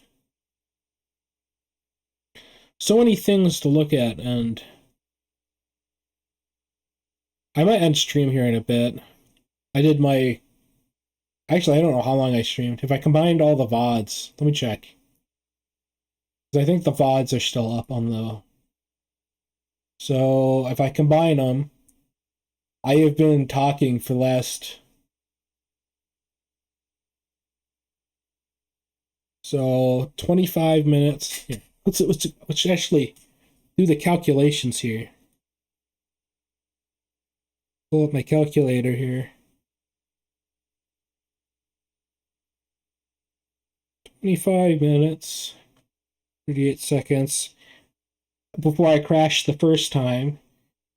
So many things to look at, and I might end stream here in a bit. I did my... Actually, I don't know how long I streamed. If I combined all the VODs, let me check. Because I think the VODs are still up on the... So, if I combine them, I have been talking for the last... So, 25 minutes. Here, let's actually do the calculations here. Pull up my calculator here. 25 minutes, 38 seconds before I crashed the first time,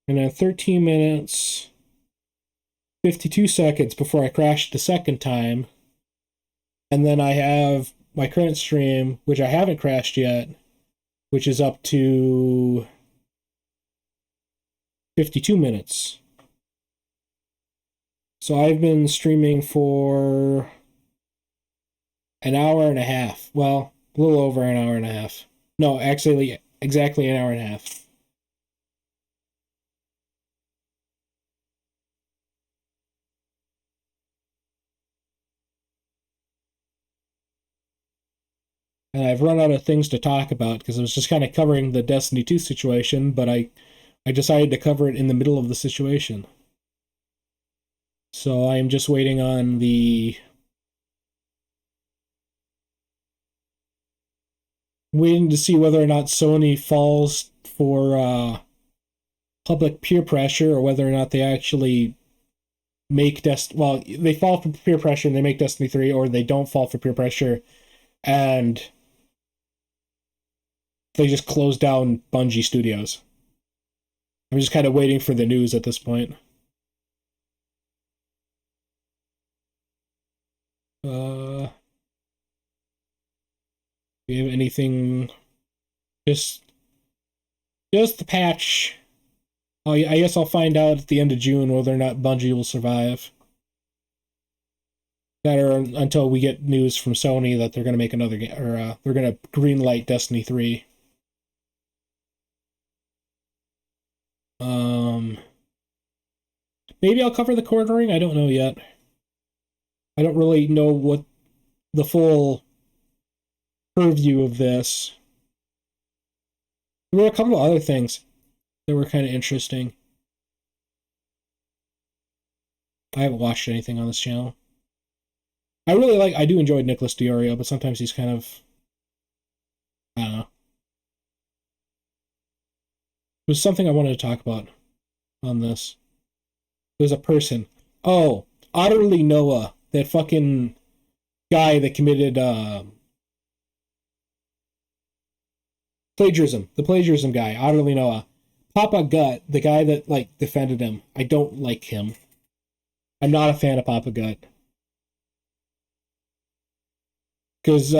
and then 13 minutes, 52 seconds before I crashed the second time, and then I have my current stream, which I haven't crashed yet, which is up to 52 minutes. So I've been streaming for an hour and a half. Well, a little over an hour and a half. No, actually, exactly an hour and a half. And I've run out of things to talk about because I was just kind of covering the Destiny 2 situation, but I decided to cover it in the middle of the situation. So I am just waiting on the... Waiting to see whether or not Sony falls for public peer pressure, or whether or not they actually make well, they fall for peer pressure and they make Destiny 3, or they don't fall for peer pressure and they just close down Bungie Studios. I'm just kind of waiting for the news at this point. Do you have anything? Just the patch. Oh, I guess I'll find out at the end of June whether or not Bungie will survive. That, or until we get news from Sony that they're going to make another game, or they're going to greenlight Destiny 3. Maybe I'll cover the cornering. I don't know yet. I don't really know what the full purview of this. There were a couple of other things that were kind of interesting. I haven't watched anything on this channel. I do enjoy Nicholas Diorio, but sometimes he's kind of, I don't know. It was something I wanted to talk about on this. It was a person. Oh, Otterly Noah, that fucking guy that committed plagiarism. The plagiarism guy, Otterly Noah. Papa Gut, the guy that, like, defended him. I don't like him. I'm not a fan of Papa Gut. Because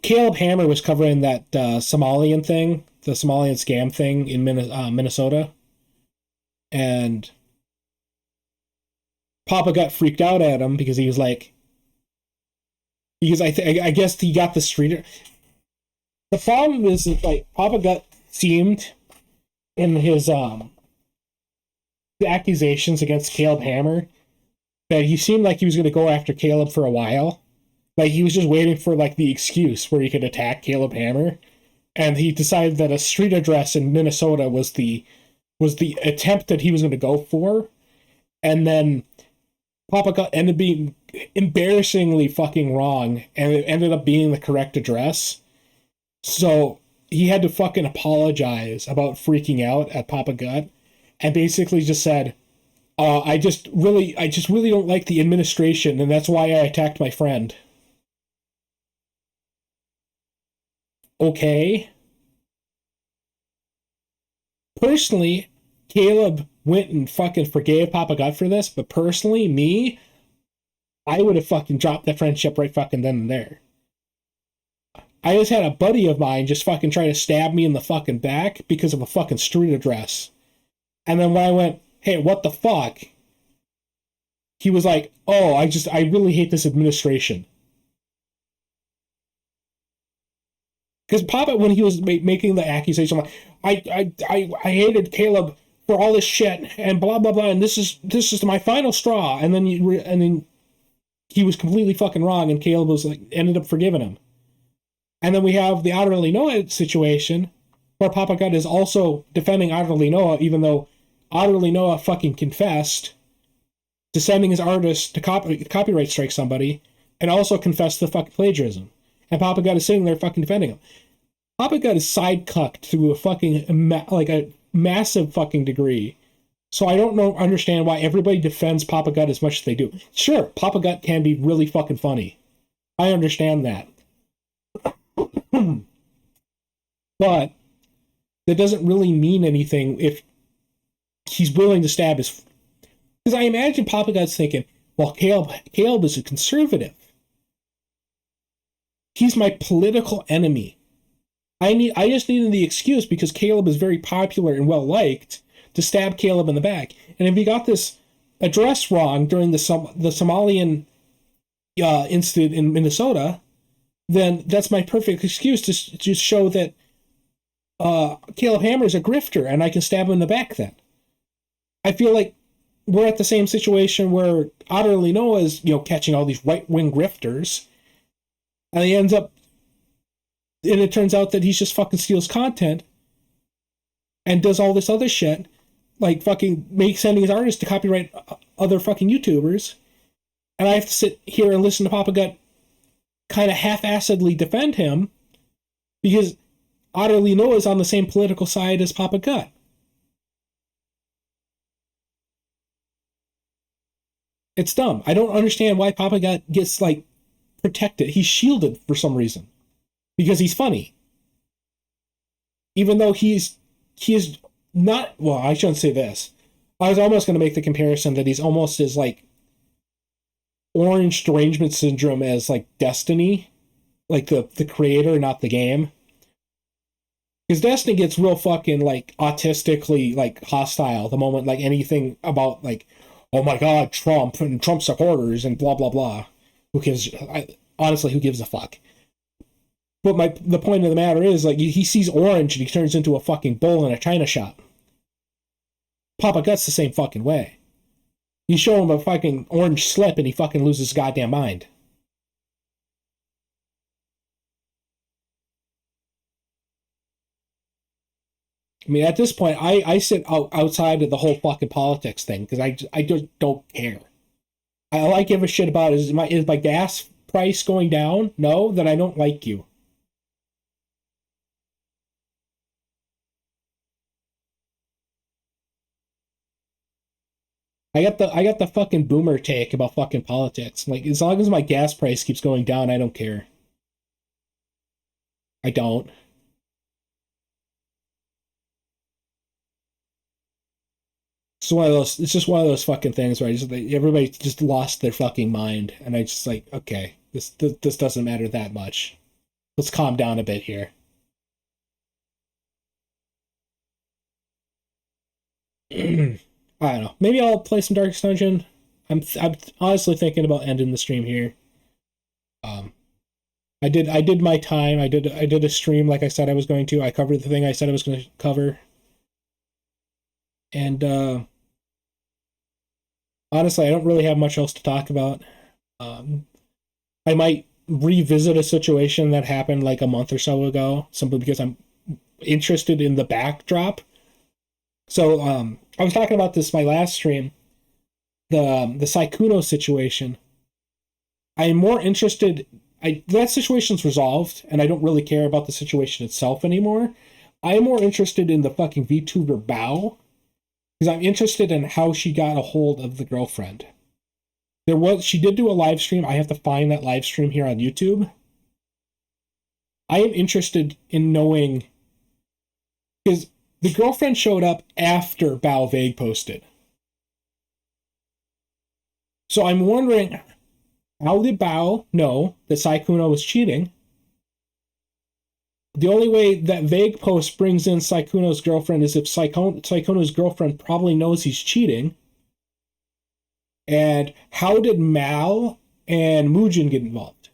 Caleb Hammer was covering that Somalian thing, the Somalian scam thing in Minnesota. And Papa Gut freaked out at him because he was like... Because I guess he got the street... The problem is that, like, Papa Gut seemed in his the accusations against Caleb Hammer that he seemed like he was going to go after Caleb for a while. Like, he was just waiting for, like, the excuse where he could attack Caleb Hammer. And he decided that a street address in Minnesota was the attempt that he was going to go for. And then Papa Gut ended up being embarrassingly fucking wrong, and it ended up being the correct address. So he had to fucking apologize about freaking out at Papa Gut, and basically just said, I just really don't like the administration, and that's why I attacked my friend. Okay. Personally, Caleb went and fucking forgave Papa Gut for this, but personally, me, I would have fucking dropped that friendship right fucking then and there. I just had a buddy of mine just fucking try to stab me in the fucking back because of a fucking street address. And then when I went, hey, what the fuck? He was like, oh, I really hate this administration. Because Papa, when he was making the accusation, like, I hated Caleb for all this shit and blah blah blah, and this is my final straw. And then he was completely fucking wrong, and Caleb was like ended up forgiving him. And then we have the Utterly Noah situation, where Papa Gut is also defending Utterly Noah, even though Utterly Noah fucking confessed to sending his artist to copyright strike somebody, and also confessed to fucking plagiarism. And Papa Gut is sitting there fucking defending him. Papa Gut is side-cucked to a fucking, like a massive fucking degree. So I don't understand why everybody defends Papa Gut as much as they do. Sure, Papa Gut can be really fucking funny. I understand that. But that doesn't really mean anything if he's willing to stab his... Because I imagine Papa Gut's thinking, well, Caleb is a conservative. He's my political enemy. I just needed the excuse because Caleb is very popular and well liked to stab Caleb in the back. And if he got this address wrong during the Somalian incident in Minnesota, then that's my perfect excuse to show that Caleb Hammer is a grifter and I can stab him in the back then. I feel like we're at the same situation where Utterly Noah is, catching all these right-wing grifters, and he ends up, and it turns out that he just fucking steals content and does all this other shit, like fucking sending his artists to copyright other fucking YouTubers, and I have to sit here and listen to Papa Gut kind of half-assedly defend him because Utterly Noah is on the same political side as Papa Gut. It's dumb. I don't understand why Papa Gut gets, like, protected. He's shielded for some reason. Because he's funny. Even though he is not... Well, I shouldn't say this. I was almost going to make the comparison that he's almost as, like, orange derangement syndrome as, like, Destiny. Like, the creator, not the game. Because Destiny gets real fucking, like, autistically, like, hostile the moment, like, anything about, like, oh my god, Trump and Trump supporters and blah, blah, blah. Honestly, who gives a fuck? But the point of the matter is, like, he sees orange and he turns into a fucking bull in a china shop. Papa Gut's the same fucking way. You show him a fucking orange slip and he fucking loses his goddamn mind. I mean, at this point, I sit outside of the whole fucking politics thing because I just don't care. All I give a shit about is my gas price going down? No, then I don't like you. I got the fucking boomer take about fucking politics. Like, as long as my gas price keeps going down, I don't care. I don't. It's just one of those fucking things where everybody just lost their fucking mind, and I just like, okay, this doesn't matter that much. Let's calm down a bit here. I don't know. Maybe I'll play some Darkest Dungeon. I'm honestly thinking about ending the stream here. I did my time. I did a stream like I said I was going to. I covered the thing I said I was going to cover. And honestly, I don't really have much else to talk about. I might revisit a situation that happened like a month or so ago, simply because I'm interested in the backdrop. So, I was talking about this my last stream, the Sykkuno situation. I am more interested. That situation's resolved, and I don't really care about the situation itself anymore. I am more interested in the fucking VTuber Bao, because I'm interested in how she got a hold of the girlfriend. She did do a live stream. I have to find that live stream here on YouTube. I am interested in knowing, because the girlfriend showed up after Bao Vague posted. So I'm wondering, how did Bao know that Sykkuno was cheating? The only way that Vague post brings in Sykkuno's girlfriend is if Sykkuno's girlfriend probably knows he's cheating. And how did Mal and Mujin get involved?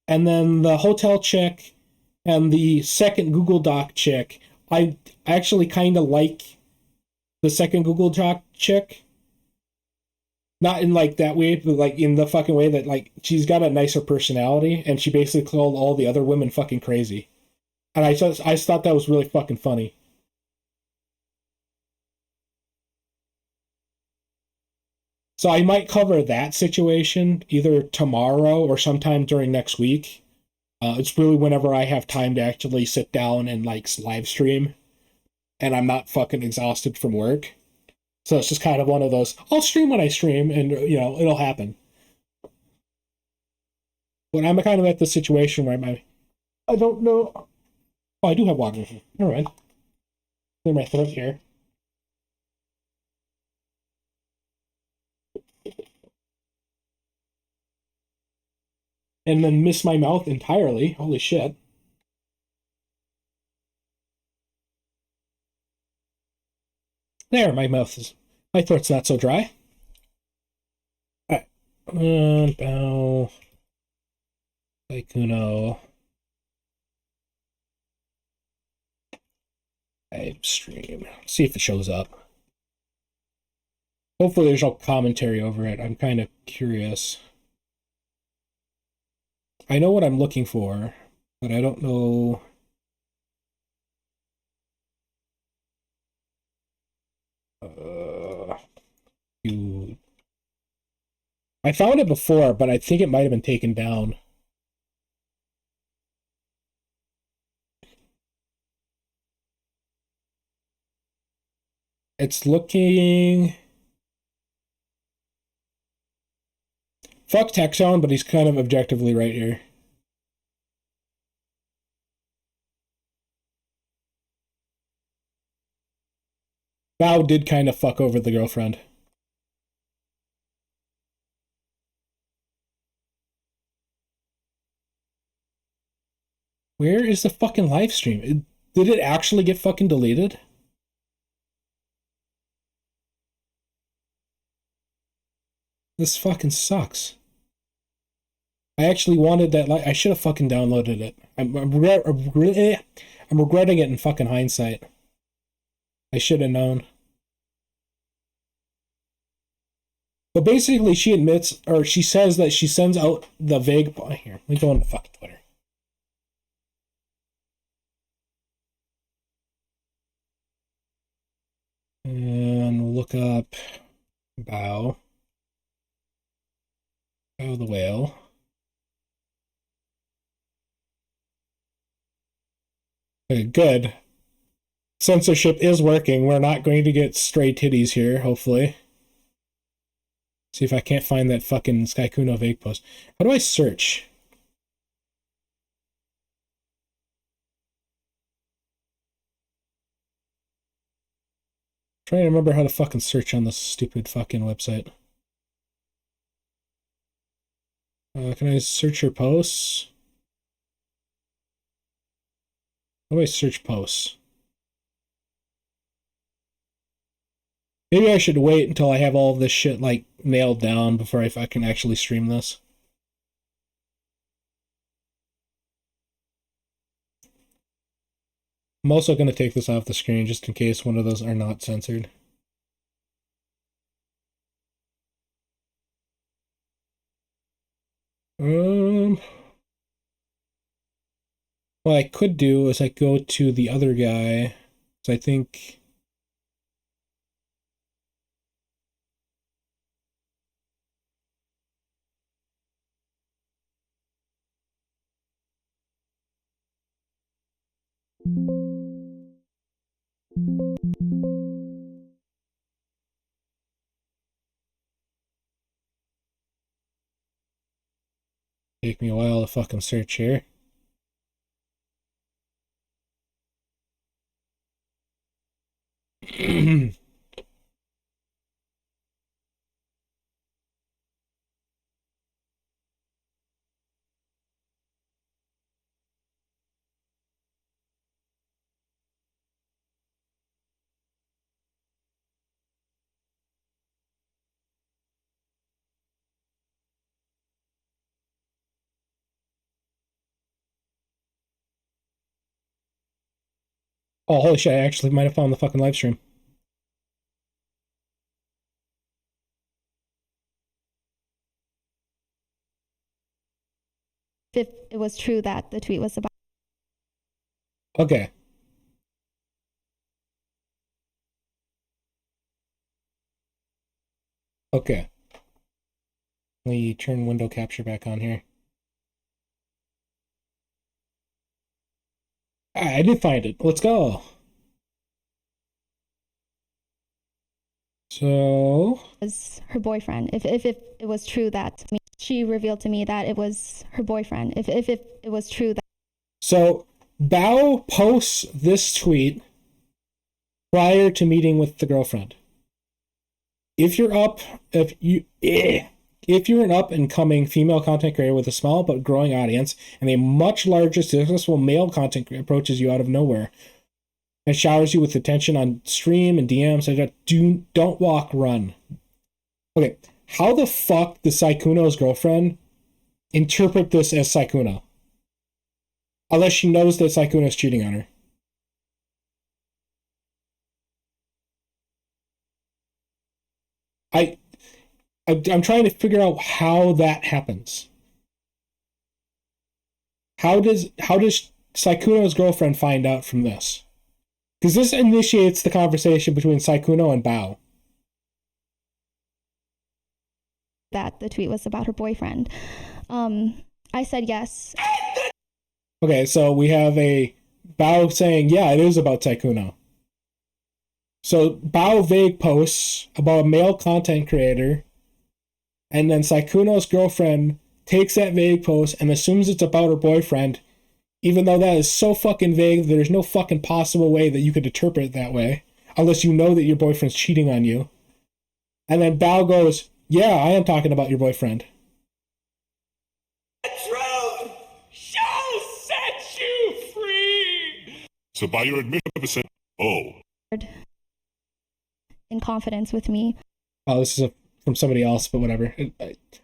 And then the hotel chick and the second Google Doc chick. I actually kind of like the second Google Doc chick. Not in like that way, but like in the fucking way that like she's got a nicer personality and she basically called all the other women fucking crazy. And I just thought that was really fucking funny. So I might cover that situation either tomorrow or sometime during next week. It's really whenever I have time to actually sit down and like live stream and I'm not fucking exhausted from work. So it's just kind of one of those, I'll stream when I stream and, you know, it'll happen. But I'm kind of at the situation where I don't know. Oh, I do have water. Never mind. Clear my throat here. And then miss my mouth entirely. Holy shit. There, my throat's not so dry. Alright. Bow. Sykkuno. Live stream. See if it shows up. Hopefully there's no commentary over it. I'm kind of curious. I know what I'm looking for, but I don't know. I found it before, but I think it might have been taken down. It's looking... Fuck Texon, but he's kind of objectively right here. Bao did kind of fuck over the girlfriend. Where is the fucking live stream? Did it actually get fucking deleted? This fucking sucks. I actually wanted that. I should have fucking downloaded it. I'm regretting it in fucking hindsight. I should have known. But basically, she admits, or she says that she sends out the vague. Here, let me go on the fucking Twitter. And look up Bao. Bao the whale. Okay, good. Censorship is working. We're not going to get stray titties here, hopefully. See if I can't find that fucking Sykkuno vague post. How do I search? Trying to remember how to fucking search on this stupid fucking website. Can I search your posts? How do I search posts? Maybe I should wait until I have all of this shit, like, nailed down before I can actually stream this. I'm also going to take this off the screen just in case one of those are not censored. What I could do is I go to the other guy. So I think. Take me a while to fucking search here. Oh, holy shit, I actually might have found the fucking live stream. If it was true that the tweet was about. Okay. Okay. Let me turn window capture back on here. I did find it. Let's go. So. Was her boyfriend. If it was true that she revealed to me that it was her boyfriend. If it was true that. So, Bao posts this tweet prior to meeting with the girlfriend. If you're an up and coming female content creator with a small but growing audience and a much larger successful male content creator approaches you out of nowhere and showers you with attention on stream and DMs, don't walk, run. Okay, how the fuck does Sykkuno's girlfriend interpret this as Sykkuno? Unless she knows that Sykkuno's cheating on her. I'm trying to figure out how that happens. How does Sykkuno's girlfriend find out from this? Because this initiates the conversation between Sykkuno and Bao. That the tweet was about her boyfriend. I said yes. Okay, so we have a Bao saying, yeah, it is about Sykkuno. So Bao vague posts about a male content creator, and then Sykkuno's girlfriend takes that vague post and assumes it's about her boyfriend, even though that is so fucking vague that there's no fucking possible way that you could interpret it that way, unless you know that your boyfriend's cheating on you. And then Bao goes, yeah, I am talking about your boyfriend. The truth shall set you free. So by your admission, in confidence with me. Oh, this is from somebody else, but whatever.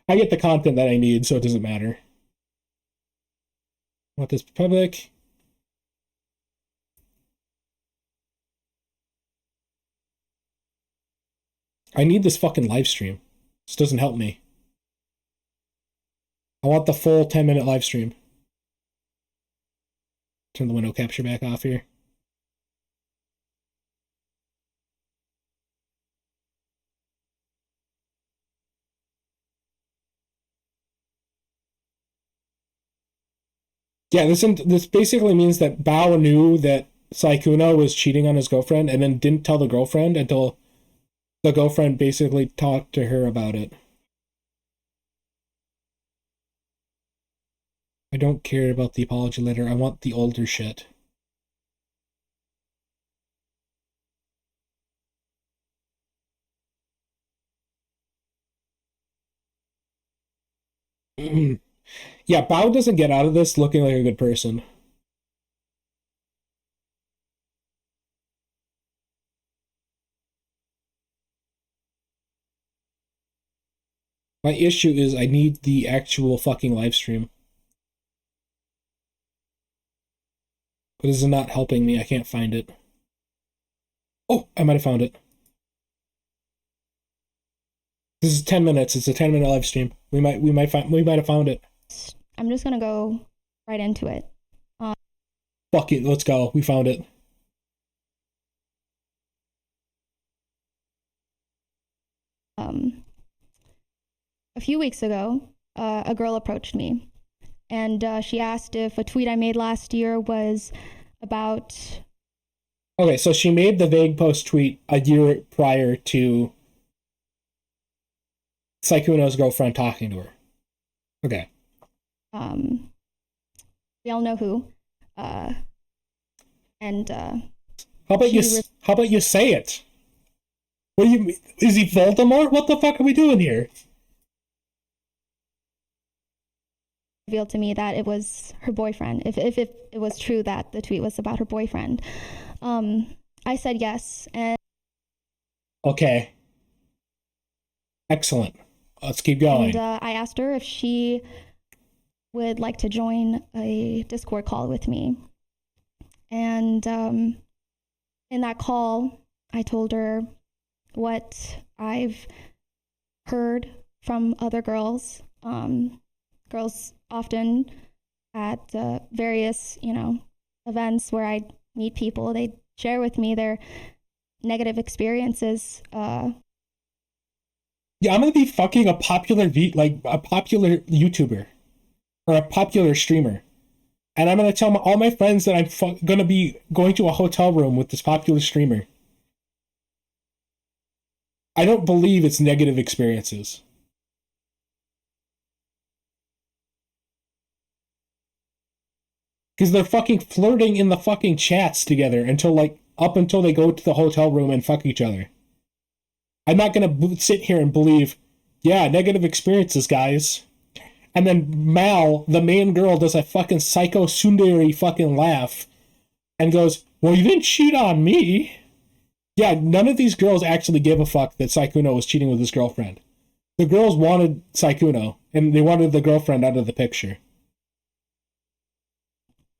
I get the content that I need, so it doesn't matter. I want this public. I need this fucking live stream. This doesn't help me. I want the full 10-minute live stream. Turn the window capture back off here. Yeah, this basically means that Bao knew that Sykkuno was cheating on his girlfriend and then didn't tell the girlfriend until the girlfriend basically talked to her about it. I don't care about the apology letter. I want the older shit. Yeah, Bao doesn't get out of this looking like a good person. My issue is I need the actual fucking live stream. But this is not helping me. I can't find it. Oh, I might have found it. This is 10 minutes. It's a 10-minute live stream. We might have found it. I'm just gonna go right into it. Fuck it, let's go. We found it. A few weeks ago, a girl approached me, and she asked if a tweet I made last year was about. Okay, so she made the vague post tweet a year prior to Sykkuno's girlfriend talking to her. Okay. We all know who. And how about you say it? What do you? Is he Voldemort? What the fuck are we doing here? Revealed to me that it was her boyfriend. If it was true that the tweet was about her boyfriend, I said yes. And okay, excellent. Let's keep going. And I asked her if she would like to join a Discord call with me. And in that call, I told her what I've heard from other girls. Girls often at various, events where I meet people, they share with me their negative experiences. Yeah, I'm gonna be fucking a popular a popular YouTuber or a popular streamer, and I'm gonna tell all my friends that I'm gonna be going to a hotel room with this popular streamer. I don't believe it's negative experiences. Because they're fucking flirting in the fucking chats together up until they go to the hotel room and fuck each other. I'm not gonna sit here and believe, yeah, negative experiences, guys. And then Mal, the main girl, does a fucking psycho tsundere fucking laugh and goes, well, you didn't cheat on me. Yeah, none of these girls actually give a fuck that Sykkuno was cheating with his girlfriend. The girls wanted Sykkuno, and they wanted the girlfriend out of the picture.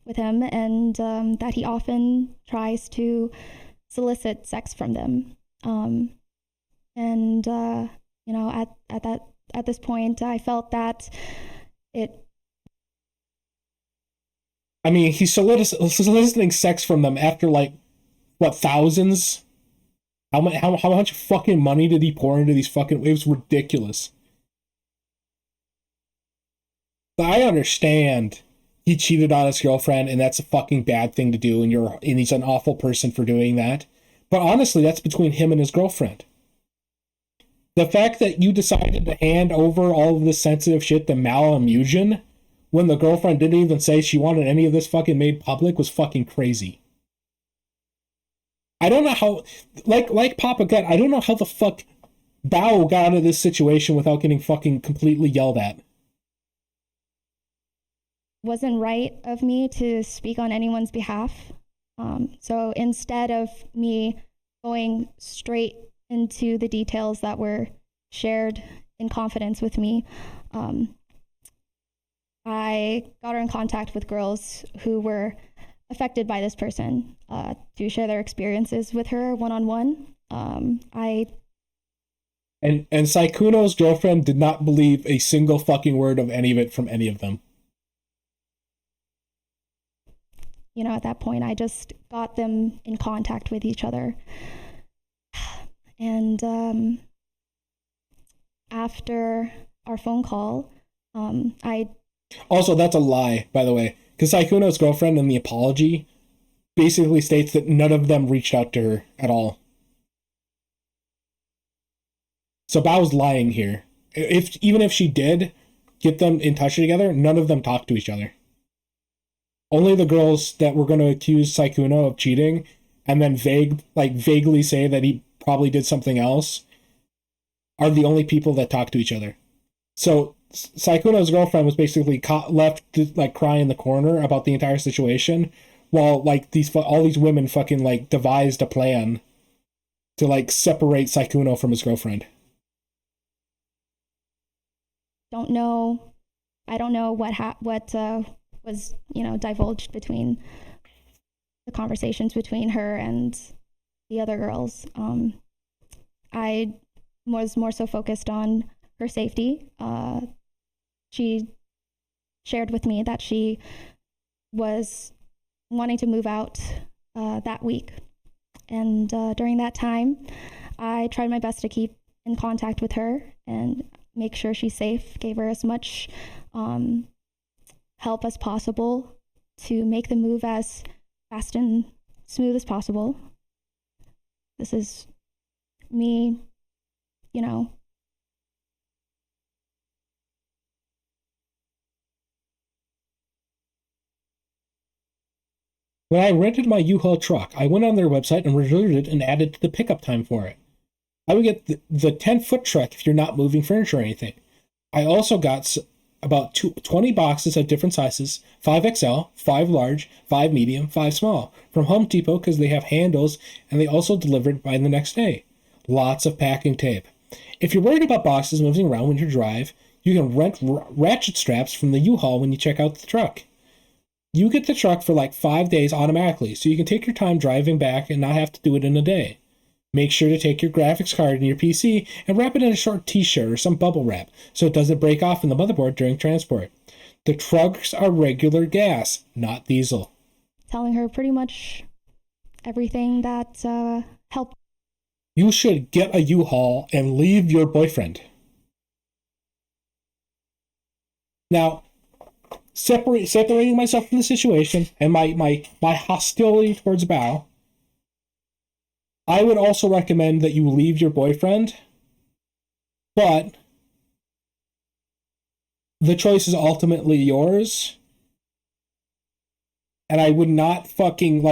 With him, and that he often tries to solicit sex from them. At this point, I felt that it. I mean, he's soliciting sex from them after thousands. How much fucking money did he pour into these fucking? It was ridiculous. But I understand he cheated on his girlfriend, and that's a fucking bad thing to do, and he's an awful person for doing that. But honestly, that's between him and his girlfriend. The fact that you decided to hand over all of this sensitive shit to Malamusion when the girlfriend didn't even say she wanted any of this fucking made public was fucking crazy. I don't know how, like Papa Gut, I don't know how the fuck Bao got out of this situation without getting fucking completely yelled at. Wasn't right of me to speak on anyone's behalf. So instead of me going straight into the details that were shared in confidence with me, I got her in contact with girls who were affected by this person to share their experiences with her one-on-one. And Sykkuno's girlfriend did not believe a single fucking word of any of it from any of them. At that point, I just got them in contact with each other. And after our phone call, I... Also, that's a lie, by the way, because Sykkuno's girlfriend in the apology basically states that none of them reached out to her at all. So Bao's lying here. Even if she did get them in touch together, none of them talked to each other. Only the girls that were going to accuse Sykkuno of cheating and then vaguely say that he probably did something else are the only people that talk to each other. So Sykkuno's girlfriend was basically left to cry in the corner about the entire situation, while all these women fucking devised a plan to separate Sykkuno from his girlfriend. I don't know what was divulged between the conversations between her and the other girls. I was more so focused on her safety. She shared with me that she was wanting to move out that week. And during that time, I tried my best to keep in contact with her and make sure she's safe, gave her as much help as possible to make the move as fast and smooth as possible. This is me, you know. When I rented my U-Haul truck, I went on their website and reserved it and added to the pickup time for it. I would get the 10-foot truck if you're not moving furniture or anything. I also got about 20 boxes of different sizes, 5XL, 5 large, 5 medium, 5 small, from Home Depot because they have handles and they also delivered by the next day. Lots of packing tape. If you're worried about boxes moving around when you drive, you can rent ratchet straps from the U-Haul when you check out the truck. You get the truck for like 5 days automatically, so you can take your time driving back and not have to do it in a day. Make sure to take your graphics card and your PC and wrap it in a short t-shirt or some bubble wrap so it doesn't break off in the motherboard during transport. The trucks are regular gas, not diesel. Telling her pretty much everything that helped. You should get a U-Haul and leave your boyfriend. Now, separating myself from the situation and my hostility towards Bao, I would also recommend that you leave your boyfriend, but the choice is ultimately yours. And I would not fucking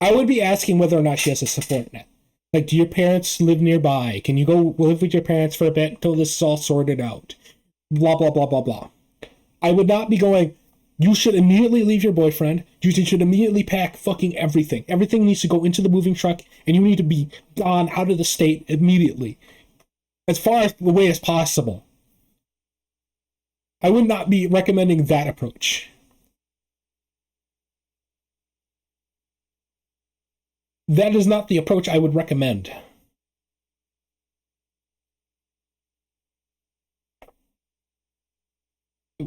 I would be asking whether or not she has a support net. Like, do your parents live nearby? Can you go live with your parents for a bit until this is all sorted out? Blah, blah, blah, blah, blah. I would not be going, you should immediately leave your boyfriend. You should immediately pack fucking everything. Everything needs to go into the moving truck, and you need to be gone out of the state immediately. As far as the way as possible. I would not be recommending that approach. That is not the approach I would recommend.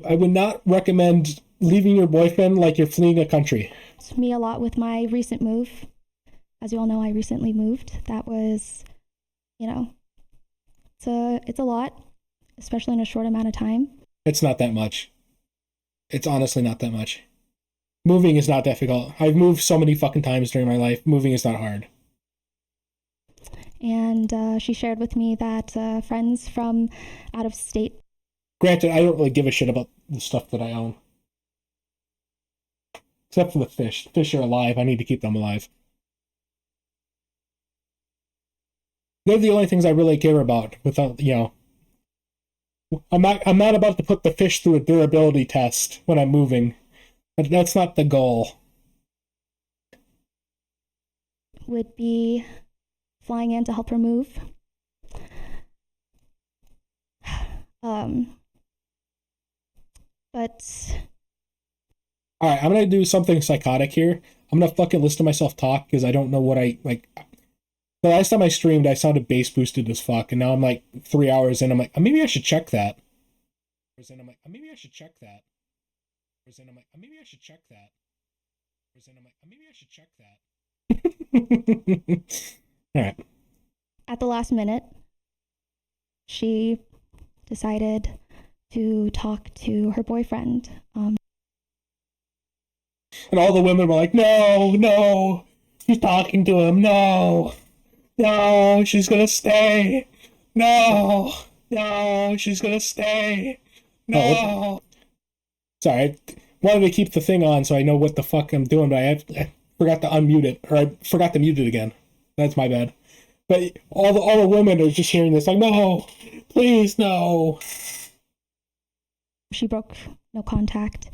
I would not recommend leaving your boyfriend like you're fleeing a country. Helped me a lot with my recent move. As you all know, I recently moved. That was, it's a lot, especially in a short amount of time. It's not that much. It's honestly not that much. Moving is not difficult. I've moved so many fucking times during my life. Moving is not hard. And she shared with me that friends from out of state. Granted, I don't really give a shit about the stuff that I own. Except for the fish. Fish are alive. I need to keep them alive. They're the only things I really care about without, I'm not about to put the fish through a durability test when I'm moving. But that's not the goal. Would be flying in to help her move. But alright, I'm gonna do something psychotic here. I'm gonna fucking listen to myself talk because I don't know what I like. The last time I streamed, I sounded bass boosted as fuck, and now I'm like 3 hours in. I'm like, maybe I should check that. Maybe I should check that. Maybe I should check that. Maybe I should check that. All right. At the last minute, she decided to talk to her boyfriend. And all the women were like, no, she's talking to him. No, she's gonna stay. No, she's gonna stay. No. Oh, sorry, I wanted to keep the thing on so I know what the fuck I'm doing, but I forgot to unmute it, or I forgot to mute it again. That's my bad. But all the women are just hearing this, like, no, please, no. She broke no contact.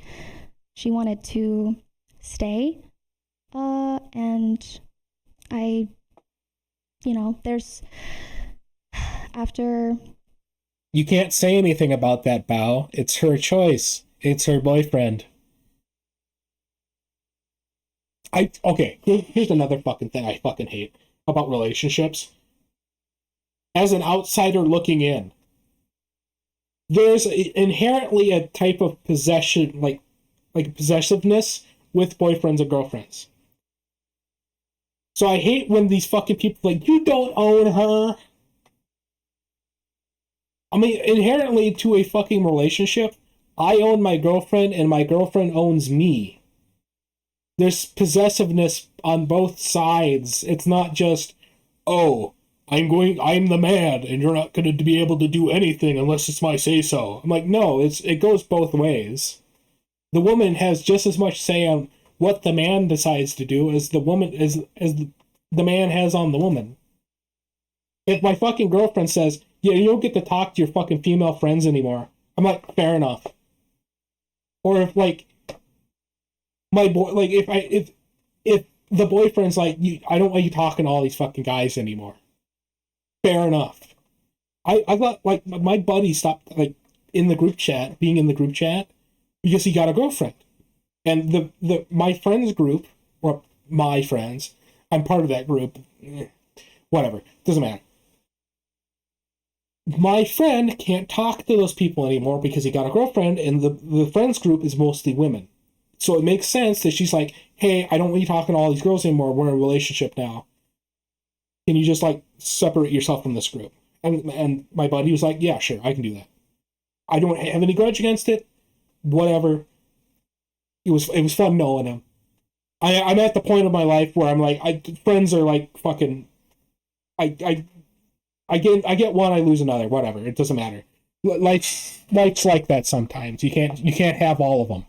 She wanted to stay, and I, there's, after... You can't say anything about that, Bao. It's her choice. It's her boyfriend. Okay, here's another fucking thing I fucking hate about relationships. As an outsider looking in, there's inherently a type of possession, like possessiveness with boyfriends and girlfriends. So I hate when these fucking people like, you don't own her. I mean, inherently to a fucking relationship, I own my girlfriend and my girlfriend owns me. There's possessiveness on both sides. It's not just, oh, I'm the man and you're not going to be able to do anything unless it's my say-so. I'm like, no, it goes both ways. The woman has just as much say on what the man decides to do as the woman as the man has on the woman. If my fucking girlfriend says, yeah, you don't get to talk to your fucking female friends anymore, I'm like, fair enough. Or if like my boy, like if the boyfriend's like, I don't want you talking to all these fucking guys anymore, fair enough. I got like my buddy stopped like being in the group chat because he got a girlfriend, and my friends group, or my friends, I'm part of that group. Whatever, doesn't matter. My friend can't talk to those people anymore because he got a girlfriend, and the friends group is mostly women. So it makes sense that she's like, hey, I don't want you talking to all these girls anymore. We're in a relationship now. Can you just like separate yourself from this group? And my buddy was like, yeah, sure, I can do that. I don't have any grudge against it. Whatever. It was fun knowing him. I'm at the point of my life where I'm like, friends are like fucking. I get one, I lose another. Whatever, it doesn't matter. Life's like that sometimes. You can't have all of them.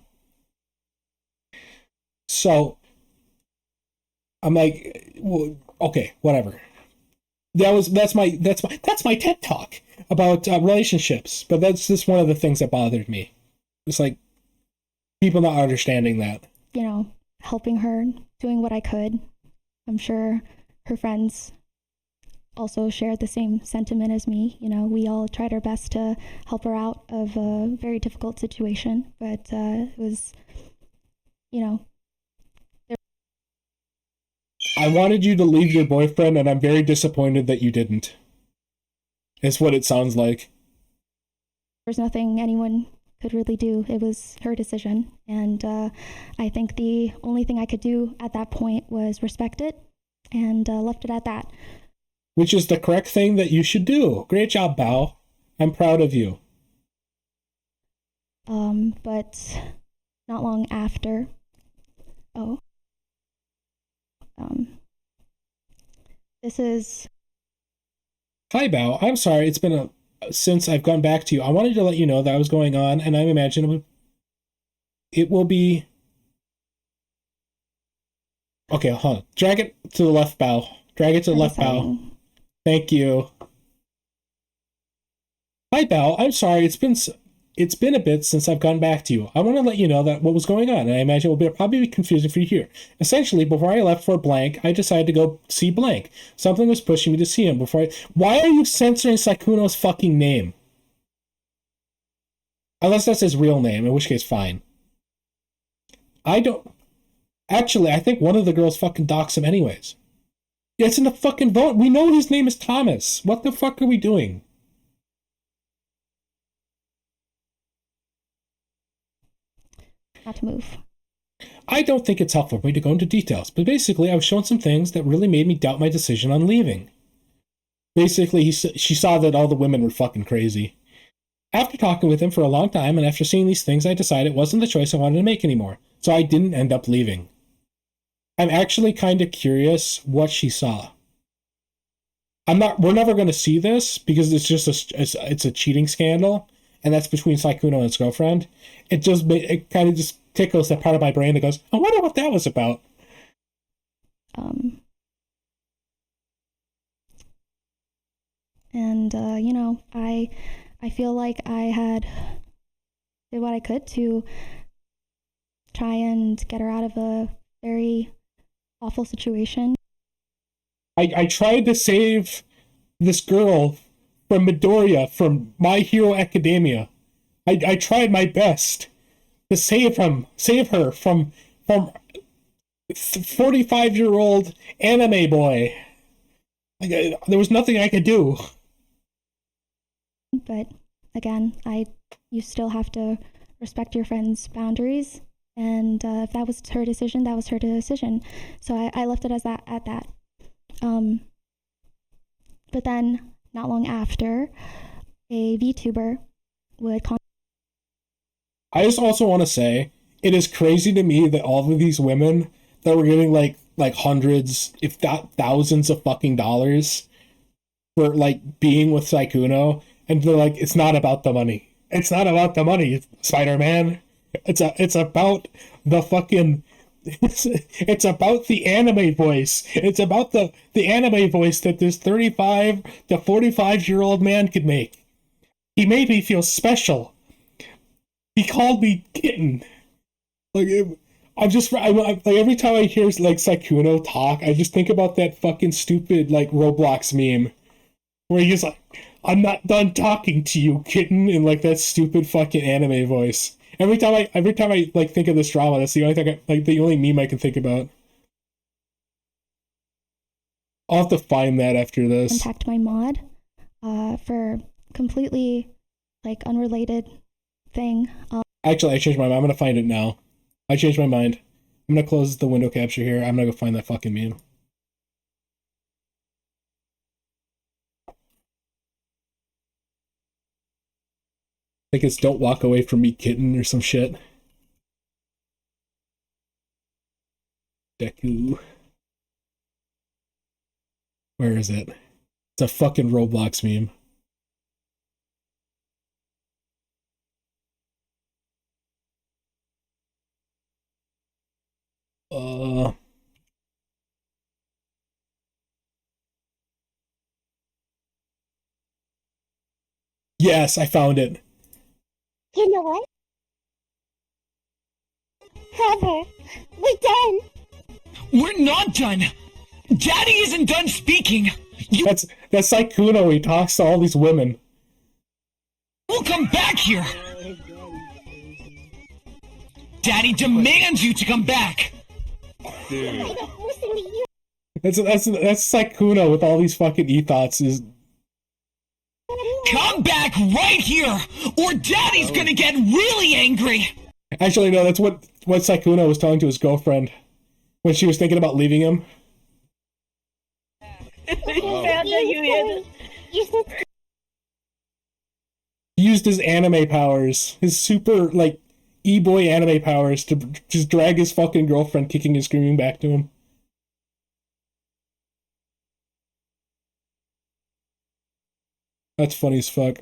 So I'm like, well, okay, whatever. That's my TED talk about relationships. But that's just one of the things that bothered me. It's like people not understanding that. You know, helping her, doing what I could. I'm sure her friends also shared the same sentiment as me. You know, we all tried our best to help her out of a very difficult situation, but it was, you know. I wanted you to leave your boyfriend, and I'm very disappointed that you didn't. It's what it sounds like. There's nothing anyone could really do. It was her decision, and I think the only thing I could do at that point was respect it, and left it at that. Which is the correct thing that you should do. Great job, Bao. I'm proud of you. But not long after. This is. Hi, Bao. I'm sorry. It's been since I've gone back to you. I wanted to let you know that was going on, and I imagine it will be. Okay, hold on. Drag it to the left, Bao. Drag it to the left, Bao. Thank you. Hi, Bao. I'm sorry. It's been a bit since I've gone back to you. I want to let you know that what was going on, and I imagine it will probably be confusing for you here. Essentially, before I left for blank, I decided to go see blank. Something was pushing me to see him Why are you censoring Sykkuno's fucking name? Unless that's his real name, in which case, fine. Actually, I think one of the girls fucking doxed him anyways. Yeah, it's in the fucking vote. We know his name is Thomas. What the fuck are we doing? Not to move. I don't think it's helpful for me to go into details, but basically I was shown some things that really made me doubt my decision on leaving. Basically, she saw that all the women were fucking crazy. After talking with him for a long time and after seeing these things, I decided it wasn't the choice I wanted to make anymore, so I didn't end up leaving. I'm actually kind of curious what she saw. We're never going to see this because it's just it's a cheating scandal, and that's between Sykkuno and his girlfriend. It kind of just tickles that part of my brain that goes, I wonder what that was about. And you know, I feel like I had did what I could to try and get her out of a very awful situation. I tried to save this girl from Midoriya, from My Hero Academia. I tried my best to save her from 45-year-old anime boy. There was nothing I could do. But again, you still have to respect your friend's boundaries. And if that was her decision, that was her decision. So I left it as that at that. But then, not long after, a VTuber would contact. I just also want to say, it is crazy to me that all of these women that were getting like hundreds, if not thousands of fucking dollars for like being with Sykkuno, and they're like, it's not about the money. It's not about the money, Spider-Man. It's about the fucking it's about the anime voice. It's about the anime voice that this 35 to 45-year-old man could make. He made me feel special. He called me kitten. Like like every time I hear like Sykkuno talk, I just think about that fucking stupid like Roblox meme where he's like, "I'm not done talking to you, kitten," in like that stupid fucking anime voice. Every time I like think of this drama, that's the only thing the only meme I can think about. I'll have to find that after this. Contact my mod for completely like unrelated thing. Actually, I changed my mind. I'm gonna find it now. I changed my mind. I'm gonna close the window capture here. I'm gonna go find that fucking meme. I think it's "Don't walk away from me, kitten" or some shit. Deku. Where is it? It's a fucking Roblox meme. Yes, I found it. You know what? However, we're done. We're not done. Daddy isn't done speaking. That's Sykkuno. He talks to all these women. We'll come back here. Daddy demands you to come back. I don't listen to you. That's Sykkuno with all these fucking e-thoughts. Is Come back right here, or Daddy's gonna get really angry. actually no, that's what Sykkuno was telling to his girlfriend when she was thinking about leaving him. He used his anime powers, his super like e-boy anime powers, to just drag his fucking girlfriend kicking and screaming back to him. That's funny as fuck.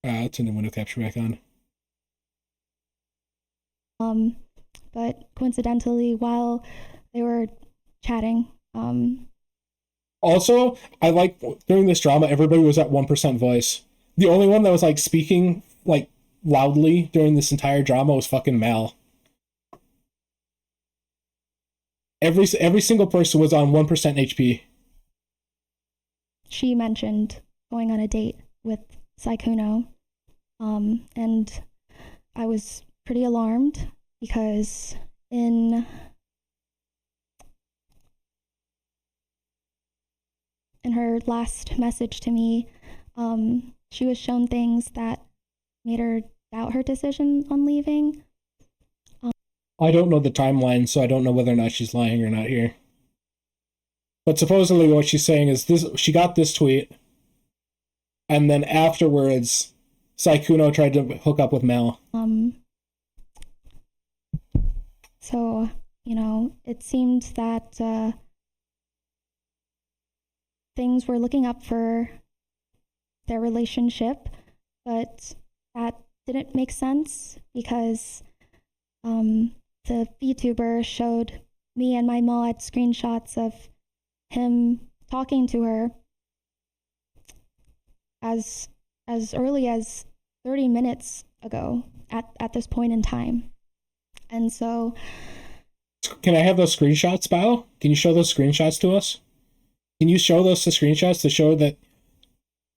Let's turn the window capture back on. But coincidentally, while they were chatting, Also, I like during this drama, everybody was at 1% voice. The only one that was like speaking like loudly during this entire drama was fucking Mal. Every single person was on 1% HP. she mentioned going on a date with Sykkuno, and I was pretty alarmed because in her last message to me, she was shown things that made her doubt her decision on leaving. I don't know the timeline, so I don't know whether or not she's lying or not here. But supposedly what she's saying is this: she got this tweet, and then afterwards, Sykkuno tried to hook up with Mel. So, you know, it seemed that things were looking up for their relationship, but that didn't make sense because the VTuber showed me and my mod screenshots of him talking to her as early as 30 minutes ago at this point in time. And so... Can I have those screenshots, Bao? Can you show those screenshots to us? Can you show those the screenshots to show that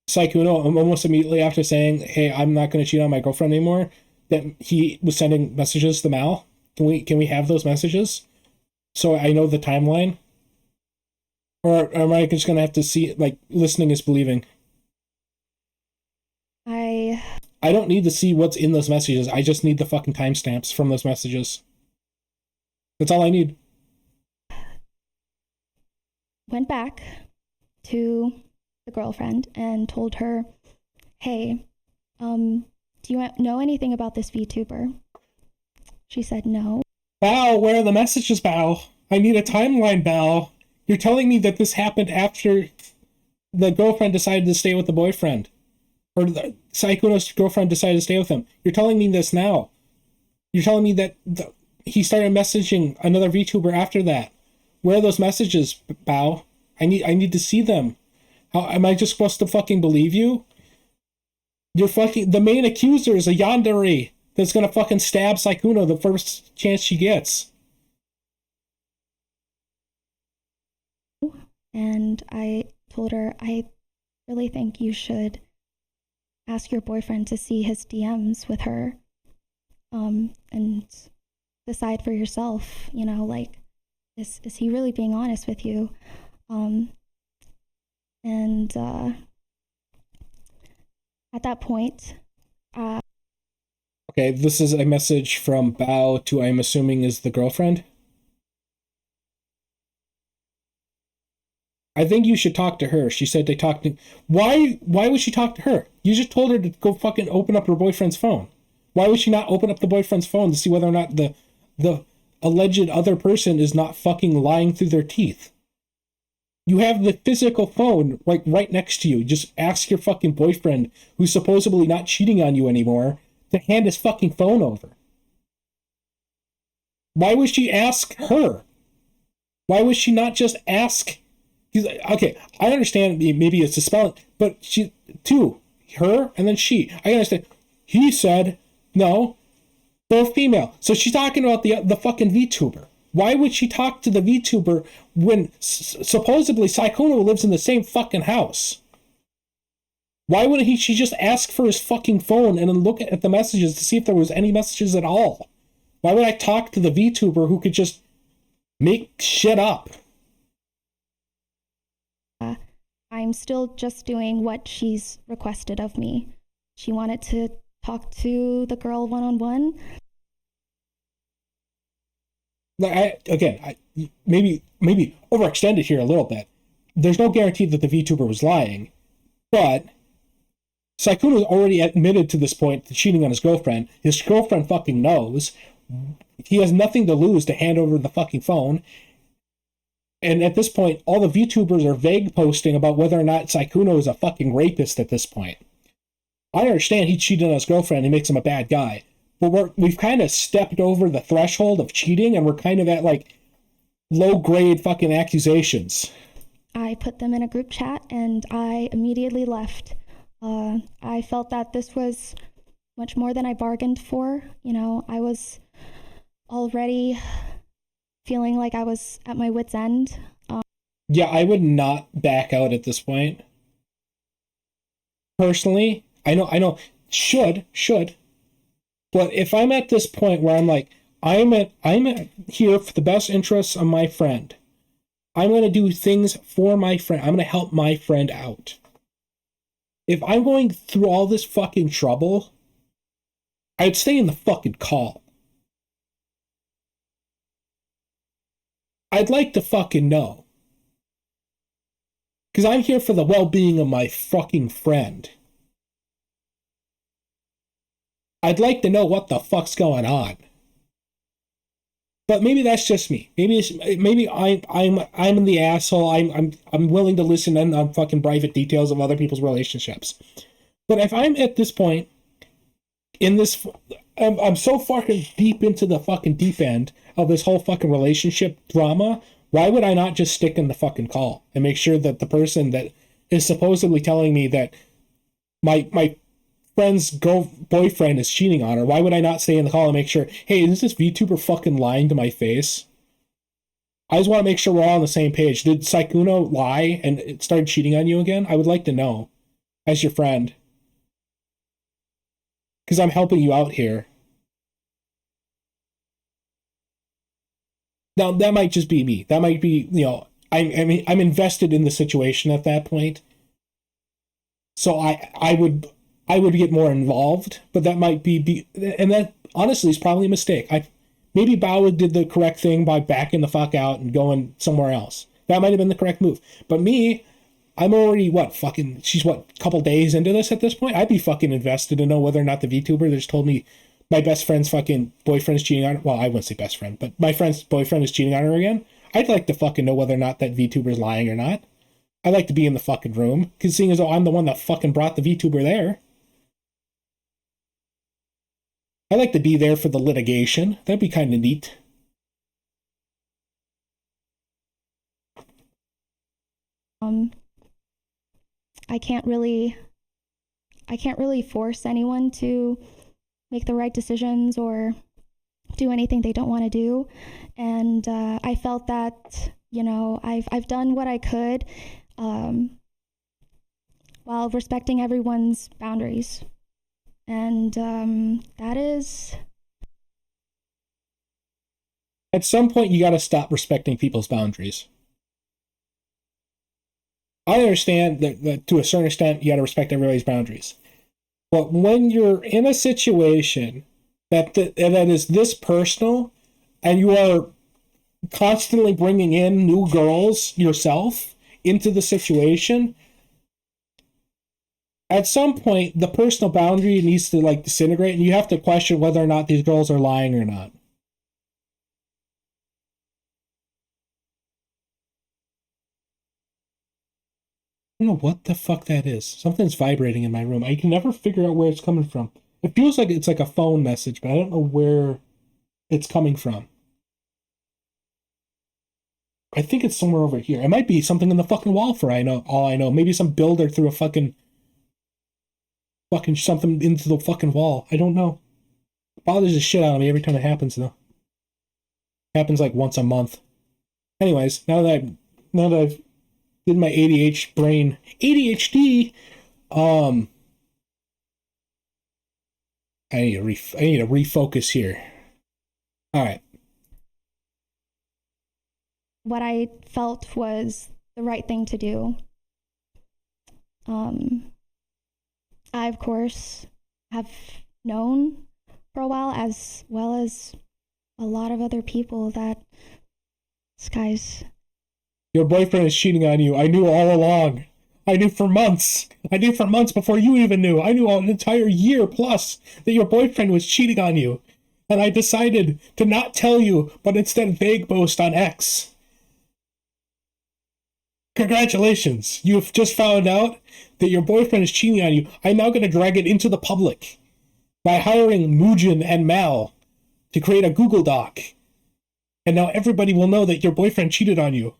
Sykkuno, almost immediately after saying, "Hey, I'm not going to cheat on my girlfriend anymore," that he was sending messages to Mal? Can we have those messages so I know the timeline? Or am I just going to have to see, like, listening is believing? I I don't need to see what's in those messages. I just need the fucking timestamps from those messages. That's all I need. Went back to the girlfriend and told her, hey, do you know anything about this VTuber? She said no. Bao, where are the messages, Bao? I need a timeline, Bao. You're telling me that this happened after the girlfriend decided to stay with the boyfriend. Or the Sykkuno's girlfriend decided to stay with him. You're telling me this now. You're telling me that he started messaging another VTuber after that. Where are those messages, Bao? I need to see them. How am I just supposed to fucking believe you? The main accuser is a yandere that's gonna fucking stab Sykkuno the first chance she gets. And I told her, I really think you should ask your boyfriend to see his DMs with her, and decide for yourself, you know, like, is he really being honest with you? At that point, okay, this is a message from Bao to, I'm assuming, is the girlfriend. I think you should talk to her. She said they talked to... Why would she talk to her? You just told her to go fucking open up her boyfriend's phone. Why would she not open up the boyfriend's phone to see whether or not the alleged other person is not fucking lying through their teeth? You have the physical phone like right next to you. Just ask your fucking boyfriend, who's supposedly not cheating on you anymore, to hand his fucking phone over. Why would she ask her? Why would she not just ask... Okay, I understand maybe it's a spell, but she, too, her, and then she. I understand. He said, no, both female. So she's talking about the fucking VTuber. Why would she talk to the VTuber when supposedly Sykkuno lives in the same fucking house? Why wouldn't she just ask for his fucking phone and then look at the messages to see if there was any messages at all? Why would I talk to the VTuber who could just make shit up? I'm still just doing what she's requested of me. She wanted to talk to the girl one-on-one. I maybe overextended here a little bit. There's no guarantee that the VTuber was lying, but Sykkuno's already admitted to this point to cheating on his girlfriend. His girlfriend fucking knows. He has nothing to lose to hand over the fucking phone. And at this point, all the VTubers are vague posting about whether or not Sykkuno is a fucking rapist at this point. I understand he cheated on his girlfriend and makes him a bad guy, but we've kind of stepped over the threshold of cheating, and we're kind of at like low-grade fucking accusations. I put them in a group chat and I immediately left. I felt that this was much more than I bargained for. You know, I was already feeling like I was at my wit's end. Yeah, I would not back out at this point. Personally, I know, should. But if I'm at this point where I'm like, I'm here for the best interests of my friend. I'm going to do things for my friend. I'm going to help my friend out. If I'm going through all this fucking trouble, I'd stay in the fucking call. I'd like to fucking know. Because I'm here for the well-being of my fucking friend. I'd like to know what the fuck's going on. But maybe that's just me. Maybe I'm the asshole. I'm willing to listen in on fucking private details of other people's relationships. But if I'm at this point in this, I'm so fucking deep into the fucking deep end of this whole fucking relationship drama. Why would I not just stick in the fucking call and make sure that the person that is supposedly telling me that my friend's boyfriend is cheating on her, why would I not stay in the call and make sure, hey, is this VTuber fucking lying to my face? I just want to make sure we're all on the same page. Did Sykkuno lie and start cheating on you again? I would like to know, as your friend. Because I'm helping you out here. Now, that might just be me. That might be, I'm invested in the situation at that point. So I would I would get more involved, but that might be and that honestly is probably a mistake. Maybe Bao did the correct thing by backing the fuck out and going somewhere else. That might have been the correct move. But me, I'm already, she's a couple days into this at this point? I'd be fucking invested to know whether or not the VTuber that just told me my best friend's fucking boyfriend's cheating on her. Well, I wouldn't say best friend, but my friend's boyfriend is cheating on her again. I'd like to fucking know whether or not that VTuber's lying or not. I'd like to be in the fucking room, because seeing as though I'm the one that fucking brought the VTuber there. I'd like to be there for the litigation. That'd be kind of neat. I can't really force anyone to make the right decisions or do anything they don't want to do. And I felt that, I've done what I could while respecting everyone's boundaries. And that is... At some point, you got to stop respecting people's boundaries. I understand that to a certain extent, you got to respect everybody's boundaries. But when you're in a situation that is this personal, and you are constantly bringing in new girls yourself into the situation, at some point, the personal boundary needs to disintegrate, and you have to question whether or not these girls are lying or not. I don't know what the fuck that is. Something's vibrating in my room. I can never figure out where it's coming from. It feels like it's like a phone message, but I don't know where it's coming from. I think it's somewhere over here. It might be something in the fucking wall for all I know. Maybe some builder threw a fucking something into the fucking wall. I don't know. It bothers the shit out of me every time it happens, though. It happens like once a month. Anyways, now that I've did my ADHD, I need to refocus here. All right. What I felt was the right thing to do. I, of course, have known for a while, as well as a lot of other people, that this guy's... Your boyfriend is cheating on you. I knew all along. I knew for months. I knew for months before you even knew. I knew an entire year plus that your boyfriend was cheating on you. And I decided to not tell you, but instead vague boast on X. Congratulations. You've just found out that your boyfriend is cheating on you. I'm now going to drag it into the public by hiring Muujin and Mal to create a Google Doc. And now everybody will know that your boyfriend cheated on you.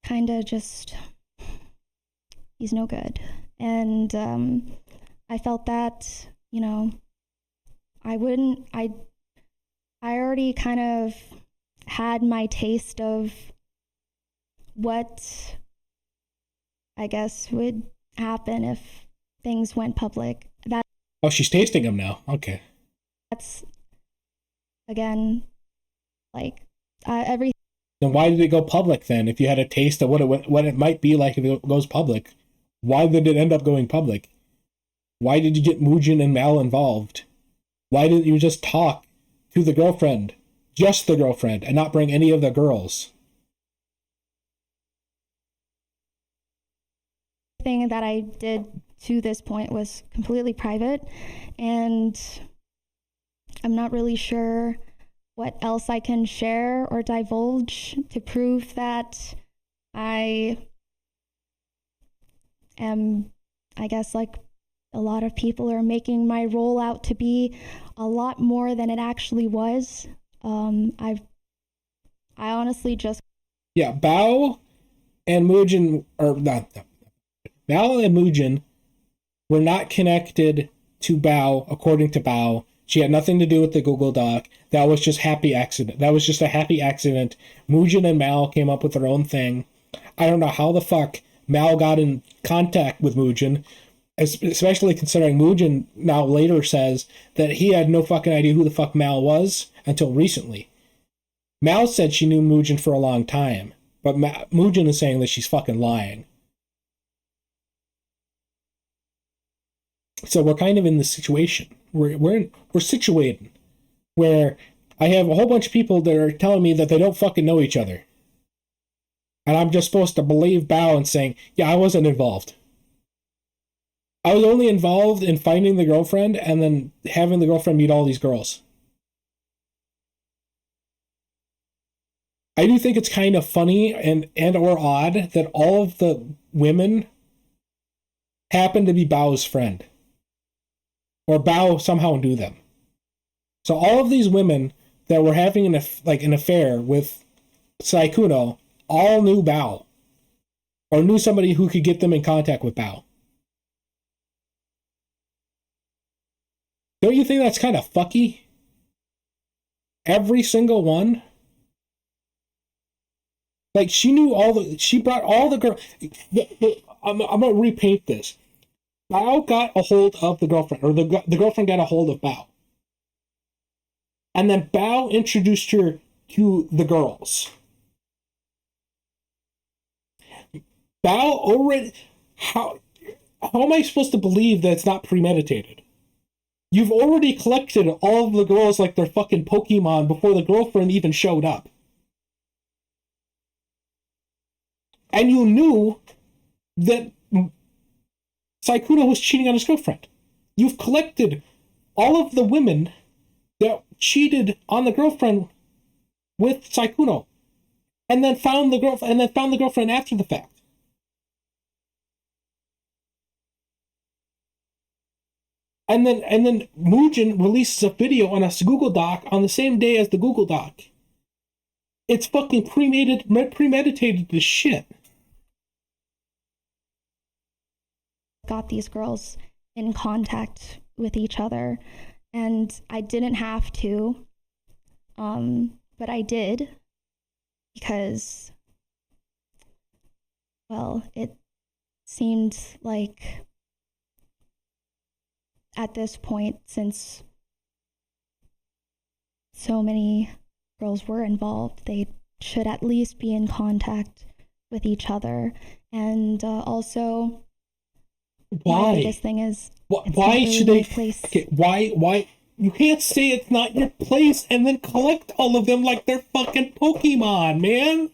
Kinda just... he's no good. And I felt that, I already kind of had my taste of what I guess would happen if things went public. Oh, she's tasting them now. Okay. That's, again, everything. Then why did it go public then? If you had a taste of what it might be like if it goes public, why did it end up going public? Why did you get Muujin and Mal involved? Why didn't you just talk to the girlfriend, just the girlfriend, and not bring any of the girls? Everything that I did to this point was completely private, and I'm not really sure what else I can share or divulge to prove that I am, I guess, like a lot of people are making my role out to be a lot more than it actually was. I honestly just... Yeah, Bao and Muujin, or not, Bao and Muujin were not connected to Bao, according to Bao. She had nothing to do with the Google Doc. That was just happy accident. That was just a happy accident. Muujin and Mal came up with their own thing. I don't know how the fuck Mal got in contact with Muujin, especially considering Muujin now later says that he had no fucking idea who the fuck Mal was until recently. Mal said she knew Muujin for a long time, but Muujin is saying that she's fucking lying. So we're kind of in this situation. We're situated where I have a whole bunch of people that are telling me that they don't fucking know each other. And I'm just supposed to believe Bao and saying, yeah, I wasn't involved. I was only involved in finding the girlfriend and then having the girlfriend meet all these girls. I do think it's kind of funny and or odd that all of the women happen to be Bao's friend. Or Bao somehow knew them. So all of these women that were having an affair with Sykkuno all knew Bao. Or knew somebody who could get them in contact with Bao. Don't you think that's kind of fucky? Every single one? Like, she brought all the girls. I'm going to repaint this. Bao got a hold of the girlfriend, or the girlfriend got a hold of Bao. And then Bao introduced her to the girls. Bao already... How am I supposed to believe that it's not premeditated? You've already collected all of the girls like they're fucking Pokemon before the girlfriend even showed up. And you knew that Sykkuno was cheating on his girlfriend. You've collected all of the women that cheated on the girlfriend with Sykkuno, and then found the girlfriend after the fact. And then Mugen releases a video on a Google Doc on the same day as the Google Doc. It's fucking premeditated this shit. Got these girls in contact with each other, and I didn't have to, but I did, because, well, it seemed like at this point, since so many girls were involved, they should at least be in contact with each other. And also, why? My biggest thing is, why should they? Okay, why? You can't say it's not your place and then collect all of them like they're fucking Pokemon, man.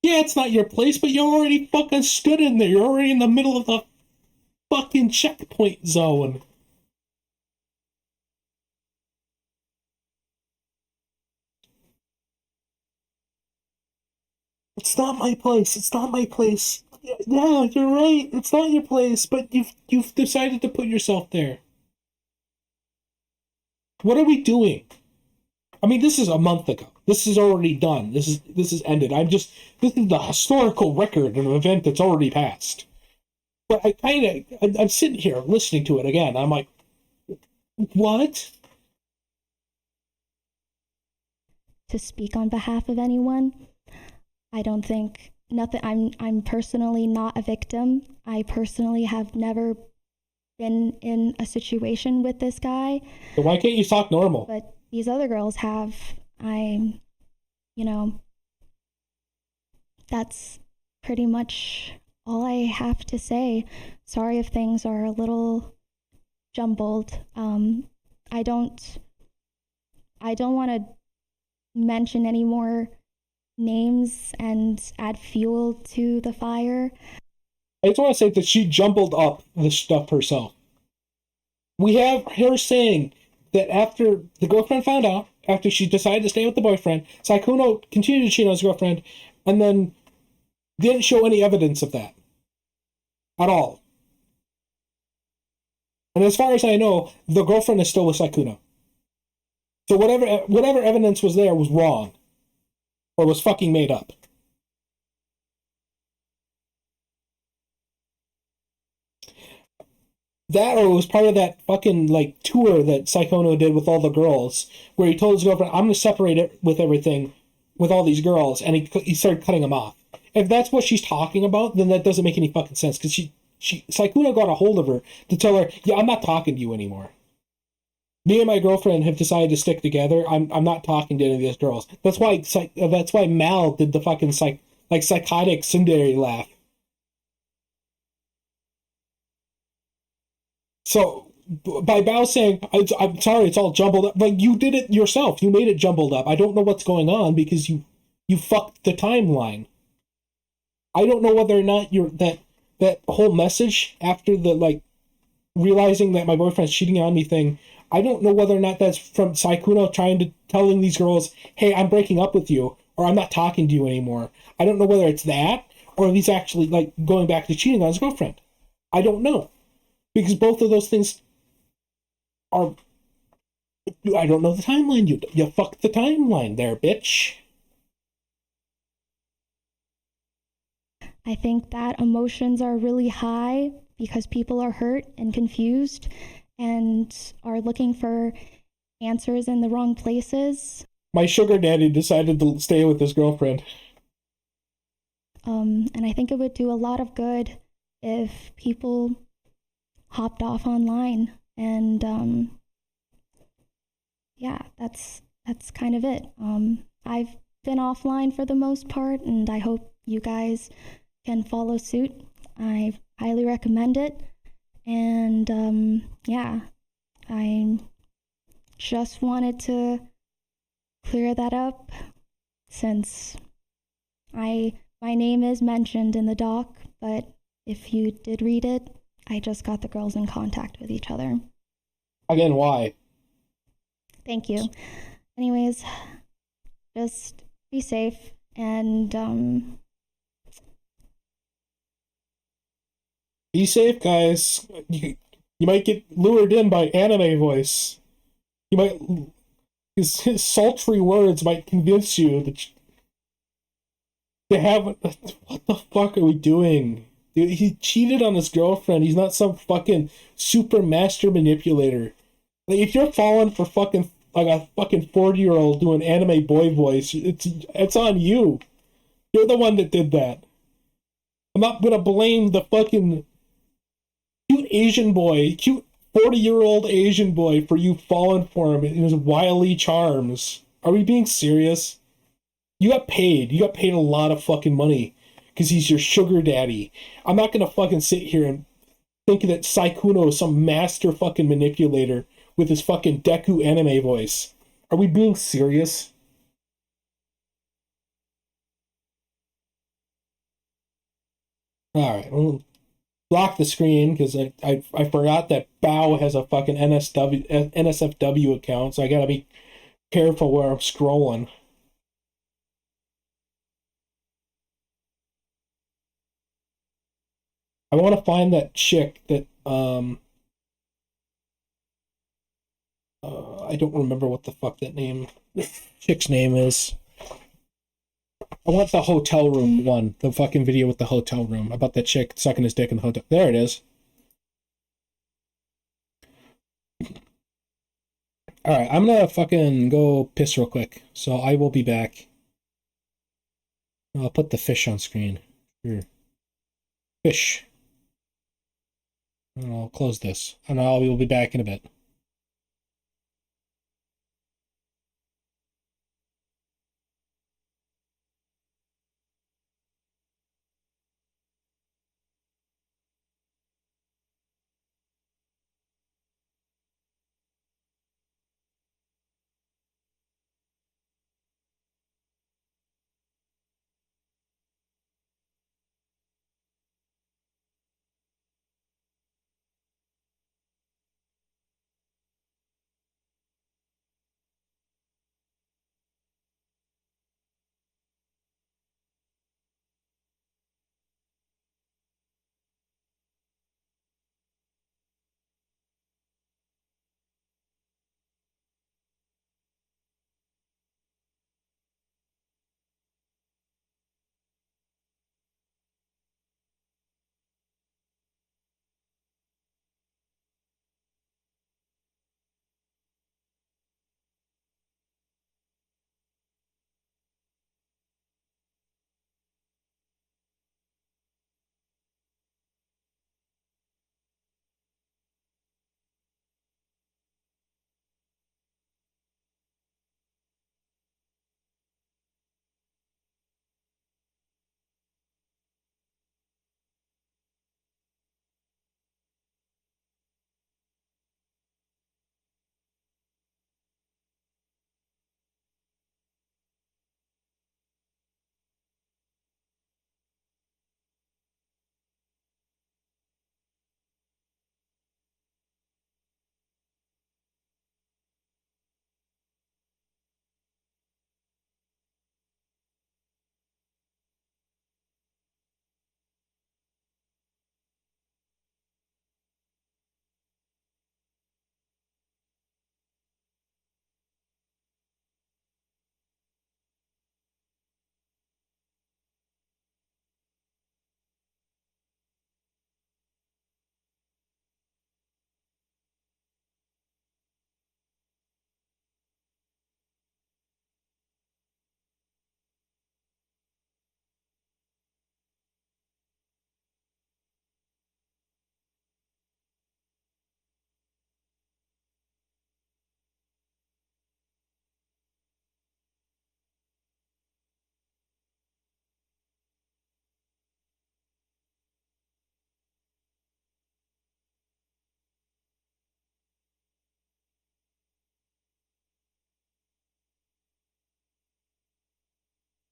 Yeah, it's not your place, but you already fucking stood in there. You're already in the middle of the fucking checkpoint zone. It's not my place. It's not my place. Yeah, you're right. It's not your place, but you've decided to put yourself there. What are we doing? I mean, this is a month ago. This is already done. This is ended. This is the historical record of an event that's already passed. But I'm sitting here listening to it again. I'm like, what? To speak on behalf of anyone, I don't think nothing. I'm personally not a victim. I personally have never been in a situation with this guy. So why can't you talk normal? But these other girls have. That's pretty much all I have to say. Sorry if things are a little jumbled. I don't want to mention any more names and add fuel to the fire. I just want to say that she jumbled up this stuff herself. We have her saying that after the girlfriend found out, after she decided to stay with the boyfriend, Sykkuno continued to cheat on his girlfriend, and then didn't show any evidence of that. At all. And as far as I know, the girlfriend is still with Sykkuno. So whatever evidence was there was wrong. Or was fucking made up. That, or it was part of that fucking, tour that Sykkuno did with all the girls, where he told his girlfriend, I'm going to separate it with everything, with all these girls, and he started cutting them off. If that's what she's talking about, then that doesn't make any fucking sense, because Sykkuno got a hold of her to tell her, yeah, I'm not talking to you anymore. Me and my girlfriend have decided to stick together. I'm not talking to any of these girls. That's why Mal did the fucking psychotic tsundere laugh So by Bao saying, I'm sorry, it's all jumbled up, like, you did it yourself. You made it jumbled up. I don't know what's going on because you fucked the timeline. I don't know whether or not that whole message after the, like, realizing that my boyfriend's cheating on me thing, I don't know whether or not that's from Sykkuno telling these girls, hey, I'm breaking up with you, or I'm not talking to you anymore. I don't know whether it's that, or if he's actually, like, going back to cheating on his girlfriend. I don't know. Because both of those things are... I don't know the timeline. You fucked the timeline there, bitch. I think that emotions are really high because people are hurt and confused and are looking for answers in the wrong places. My sugar daddy decided to stay with his girlfriend. And I think it would do a lot of good if people hopped off online. And yeah, that's kind of it. I've been offline for the most part, and I hope you guys can follow suit. I highly recommend it. And yeah, I just wanted to clear that up since my name is mentioned in the doc, but if you did read it, I just got the girls in contact with each other. Again, why? Thank you. Anyways, just be safe and be safe, guys. You might get lured in by anime voice. You might... His sultry words might convince you that to have... What the fuck are we doing? Dude, he cheated on his girlfriend. He's not some fucking super master manipulator. Like, if you're falling for fucking... like a fucking 40-year-old doing anime boy voice, it's on you. You're the one that did that. I'm not gonna blame the fucking cute 40-year-old Asian boy for you falling for him in his wily charms. Are we being serious? You got paid. You got paid a lot of fucking money because he's your sugar daddy. I'm not gonna fucking sit here and think that Sykkuno is some master fucking manipulator with his fucking Deku anime voice. Are we being serious? Alright, well, block the screen because I forgot that Bao has a fucking NSFW account, so I gotta be careful where I'm scrolling. I want to find that chick that I don't remember what the fuck that chick's name is. I want the hotel room one, the fucking video with the hotel room about that chick sucking his dick in the hotel. There it is. Alright, I'm gonna fucking go piss real quick, so I will be back. I'll put the fish on screen. Here. Fish. And I'll close this, and I will be back in a bit.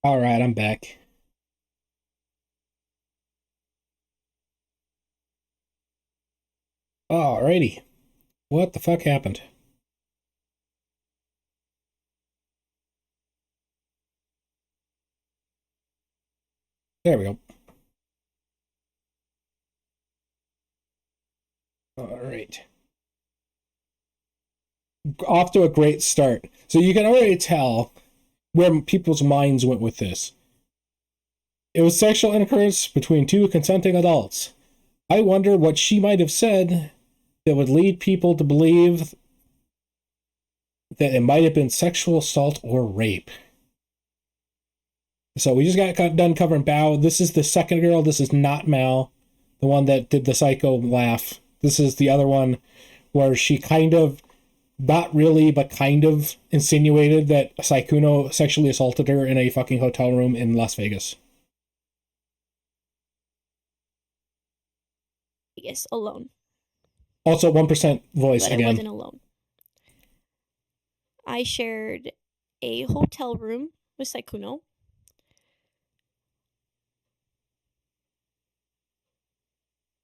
All right, I'm back. Alrighty. What the fuck happened? There we go. All right. Off to a great start. So you can already tell where people's minds went with this. It was sexual intercourse between two consenting adults. I wonder what she might have said that would lead people to believe that it might have been sexual assault or rape. So we just got done covering Bao. This is the second girl. This is not Mal, the one that did the psycho laugh. This is the other one where she kind of, not really, but kind of insinuated that Sykkuno sexually assaulted her in a fucking hotel room in Las Vegas. Yes, alone. Also, 1% voice But again. I wasn't alone. I shared a hotel room with Sykkuno.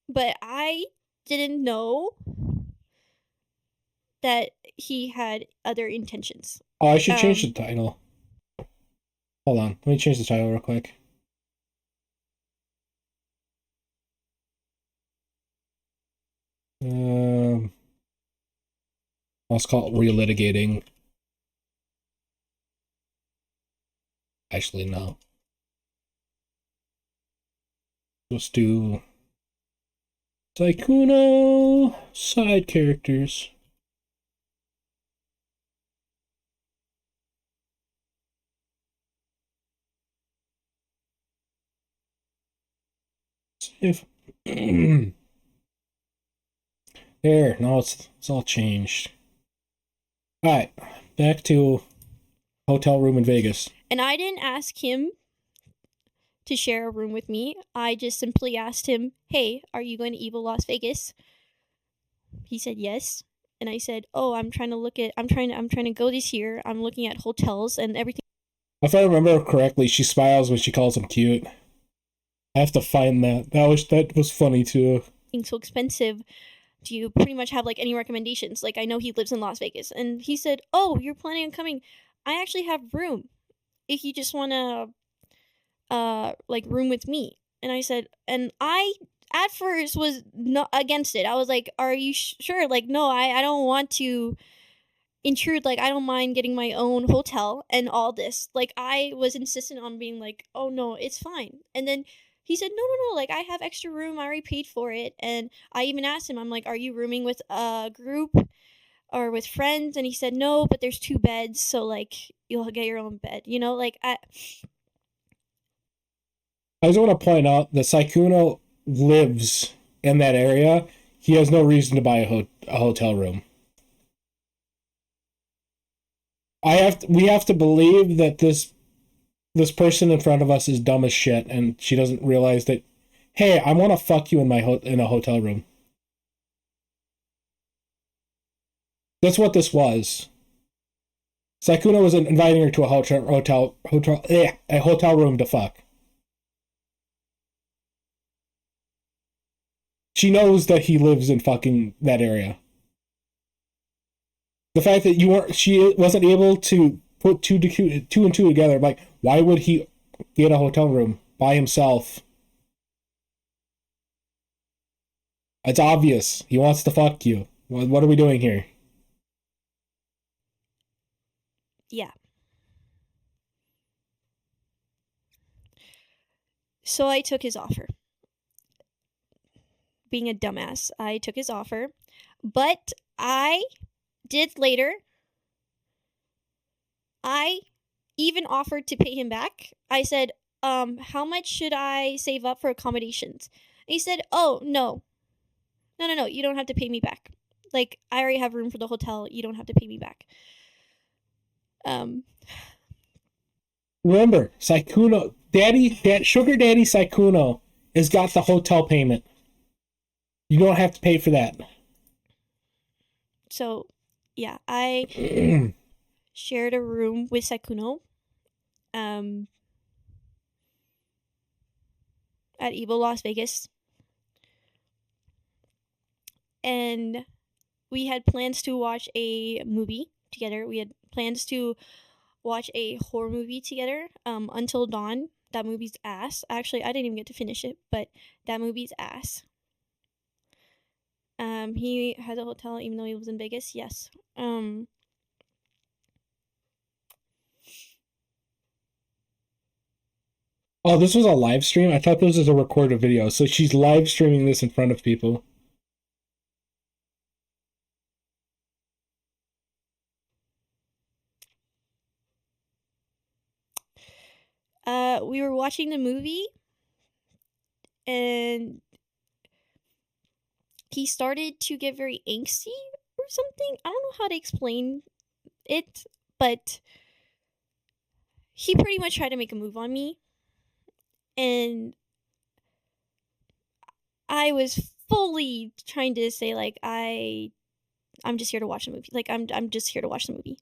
But I didn't know that he had other intentions. Oh, I should change the title. Hold on. Let me change the title real quick. Let's call it relitigating. Actually, no. Let's do Sykkuno side characters. If there, no, it's all changed. All right, back to hotel room in Vegas. And I didn't ask him to share a room with me. I just simply asked him, "Hey, are you going to Evil Las Vegas?" He said yes. And I said, "Oh, I'm trying to go this year. I'm looking at hotels and everything." If I remember correctly, she smiles when she calls him cute. I have to find that. That was funny too. So expensive. Do you pretty much have like any recommendations? Like, I know he lives in Las Vegas. And he said, "Oh, you're planning on coming. I actually have room if you just want to like room with me." And I said, and I at first was not against it. I was like, "Are you sure?" Like, no, I don't want to intrude. Like, I don't mind getting my own hotel and all this. Like, I was insistent on being like, "Oh no, it's fine." And then he said, no, like, I have extra room. I already paid for it. And I even asked him, I'm like, "Are you rooming with a group or with friends?" And he said, "No, but there's 2 beds, so like you'll get your own bed." You know, like I just want to point out that Sykkuno lives in that area. He has no reason to buy a hotel room. We have to believe that this person in front of us is dumb as shit, and she doesn't realize that, hey, I want to fuck you in in a hotel room. That's what this was. Sykkuno was inviting her to a hotel room to fuck. She knows that he lives in fucking that area. The fact that she wasn't able to put two and two together, like, why would he get a hotel room by himself? It's obvious. He wants to fuck you. What are we doing here? Yeah. So I took his offer. Being a dumbass, I took his offer. But I did later. I even offered to pay him back. I said, how much should I save up for accommodations? And he said, "Oh, no. No, you don't have to pay me back. Like, I already have room for the hotel. You don't have to pay me back." Remember, Sykkuno, Sugar Daddy Sykkuno has got the hotel payment. You don't have to pay for that. So, yeah, I shared a room with Sykkuno. at Evo Las Vegas. And we had plans to watch a movie together. We had plans to watch a horror movie together, Until Dawn. That movie's ass. Actually, I didn't even get to finish it, but that movie's ass. He has a hotel even though he lives in Vegas. Yes. Oh, this was a live stream? I thought this was a recorded video. So she's live streaming this in front of people. We were watching the movie, and he started to get very angsty or something. I don't know how to explain it, but he pretty much tried to make a move on me, and I was fully trying to say like I'm just here to watch the movie. Like I'm just here to watch the movie.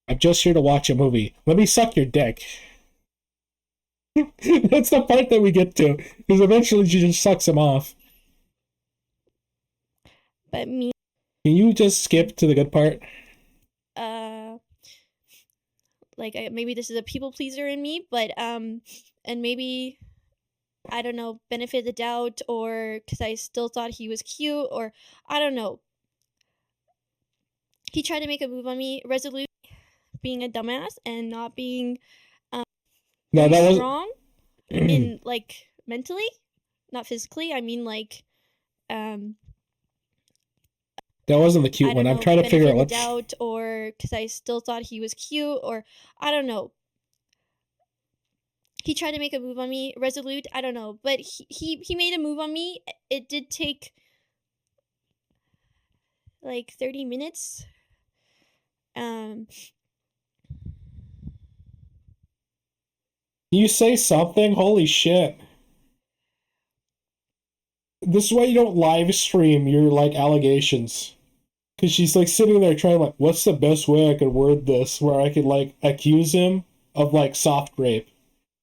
I'm just here to watch a movie. Let me suck your dick. That's the part that we get to, because eventually she just sucks him off. But me. Can you just skip to the good part? Like maybe this is a people pleaser in me, but and maybe I don't know, benefit of the doubt, or because I still thought he was cute, or I don't know. He tried to make a move on me, resolute, being a dumbass and not being No, that was strong in like mentally, not physically. I mean like that wasn't the cute one. I'm trying to figure out what. Doubt, or because I still thought he was cute, or I don't know. He tried to make a move on me, resolute. I don't know, but he made a move on me. It did take like 30 minutes. Can you say something? Holy shit. This is why you don't live stream your like allegations. Because she's like sitting there trying like, what's the best way I could word this where I could like accuse him of like soft rape?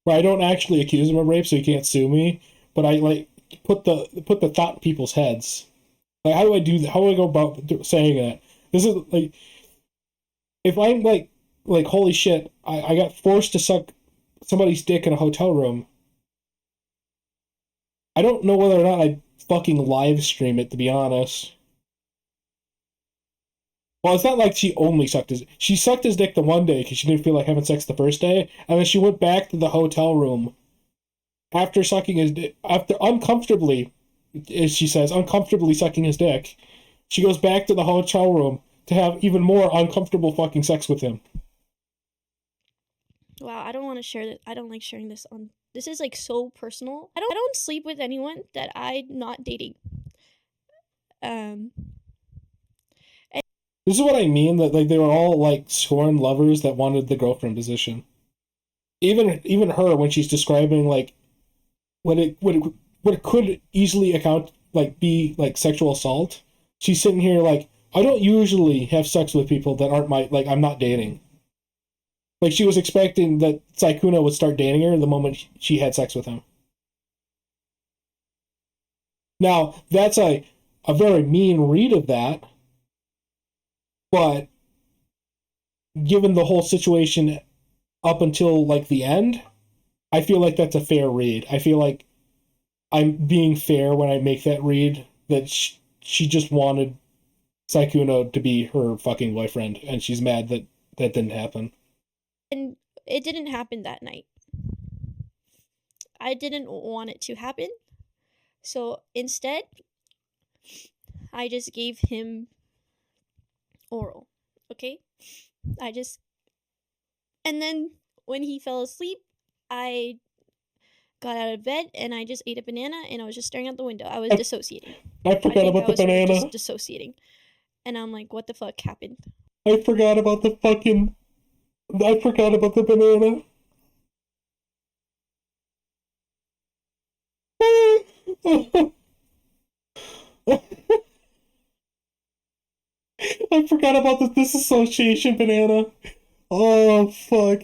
Where I don't actually accuse him of rape so he can't sue me, but I like put the thought in people's heads. Like how do I do that? How do I go about saying that? This is like if I'm like holy shit, I got forced to suck somebody's dick in a hotel room. I don't know whether or not I'd fucking live stream it, to be honest. Well, it's not like she only sucked she sucked his dick the one day because she didn't feel like having sex the first day, and then she went back to the hotel room after sucking his dick, after uncomfortably, as she says, uncomfortably sucking his dick. She goes back to the hotel room to have even more uncomfortable fucking sex with him. Wow, I don't want to share this. I don't like sharing this on. This is like so personal. I don't sleep with anyone that I'm not dating. This is what I mean, that like they were all like scorned lovers that wanted the girlfriend position. Even her, when she's describing like what it could easily account like be like sexual assault, she's sitting here like, I don't usually have sex with people that aren't I'm not dating. Like she was expecting that Sykkuno would start dating her the moment she had sex with him. Now, that's a very mean read of that. But given the whole situation up until like the end, I feel like that's a fair read. I feel like I'm being fair when I make that read that she just wanted Sykkuno to be her fucking boyfriend, and she's mad that that didn't happen. And it didn't happen that night. I didn't want it to happen. So instead, I just gave him oral. Okay? And then when he fell asleep, I got out of bed and I just ate a banana and I was just staring out the window. I was dissociating. I forgot about the banana. Just dissociating. And I'm like, what the fuck happened? I forgot about the banana. I forgot about the disassociation banana. Oh, fuck.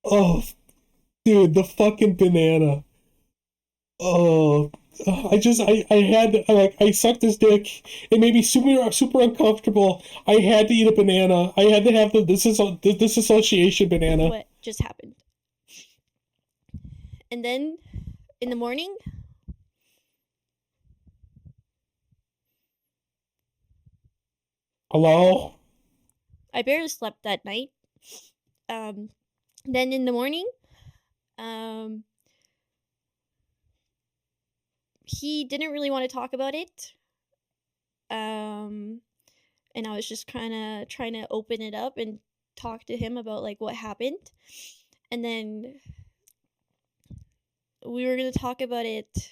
Oh, dude, the fucking banana. Oh, I had to, like, I sucked his dick. It made me super uncomfortable. I had to eat a banana. I had to have the disassociation banana. What just happened. And then in the morning, Hello? I barely slept that night. Then in the morning, he didn't really want to talk about it. And I was just kind of trying to open it up and talk to him about like what happened. And then we were going to talk about it,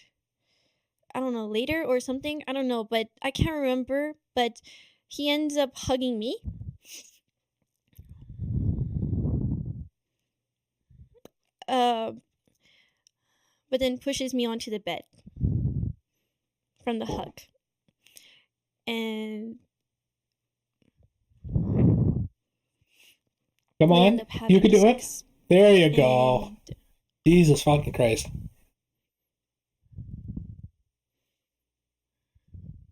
I don't know, later or something. I don't know, but I can't remember. But he ends up hugging me. But then pushes me onto the bed from the hug. And Come we on, end up having you can do sex. it. There you go. Jesus fucking Christ.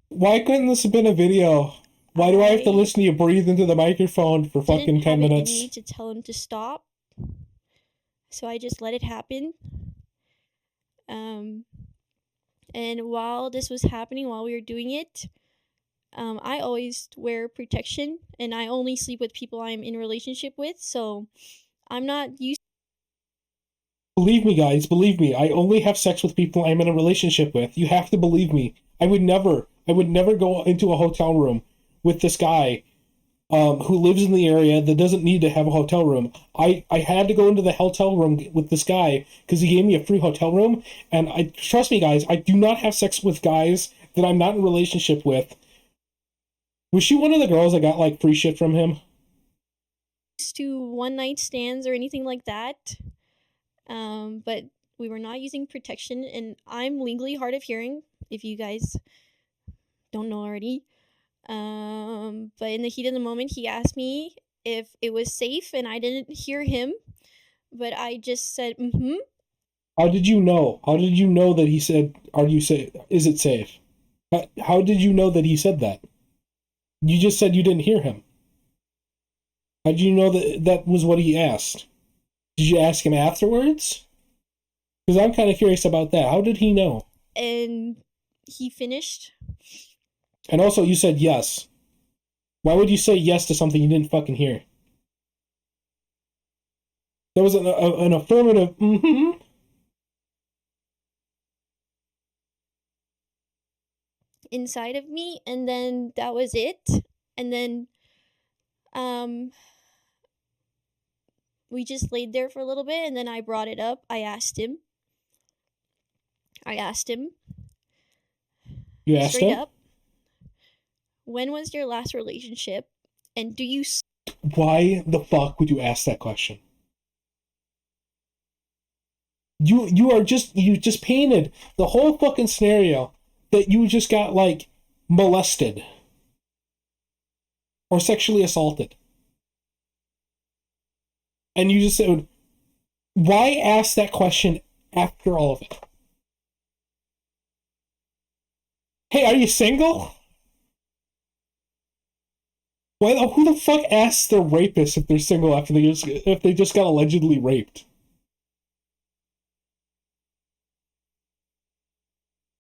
Why couldn't this have been a video? Why do I have to listen to you breathe into the microphone for fucking 10 minutes? I didn't need to tell him to stop. So I just let it happen. And while this was happening, while we were doing it, I always wear protection, and I only sleep with people I'm in a relationship with, so I'm not used. Believe me, guys, believe me. I only have sex with people I'm in a relationship with. You have to believe me. I would never go into a hotel room with this guy who lives in the area that doesn't need to have a hotel room. I had to go into the hotel room with this guy because he gave me a free hotel room. And trust me, guys, I do not have sex with guys that I'm not in a relationship with. Was she one of the girls that got like free shit from him? To one night stands or anything like that. But we were not using protection, and I'm legally hard of hearing, if you guys don't know already. But in the heat of the moment, he asked me if it was safe, and I didn't hear him, but I just said, mm-hmm. How did you know? How did you know that he said, are you safe? Is it safe? How did you know that he said that? You just said you didn't hear him. How did you know that that was what he asked? Did you ask him afterwards? Because I'm kind of curious about that. How did he know? And he finished. And also, you said yes. Why would you say yes to something you didn't fucking hear? There was an affirmative, mm-hmm. Inside of me, and then that was it. And then we just laid there for a little bit, and then I brought it up. I asked him. You asked straight him? up, when was your last relationship, and do you... Why the fuck would you ask that question? You just painted the whole fucking scenario that you just got like molested or sexually assaulted. And you just said, why ask that question after all of it? Hey, are you single? Who the fuck asks their rapist if they're single after if they just got allegedly raped?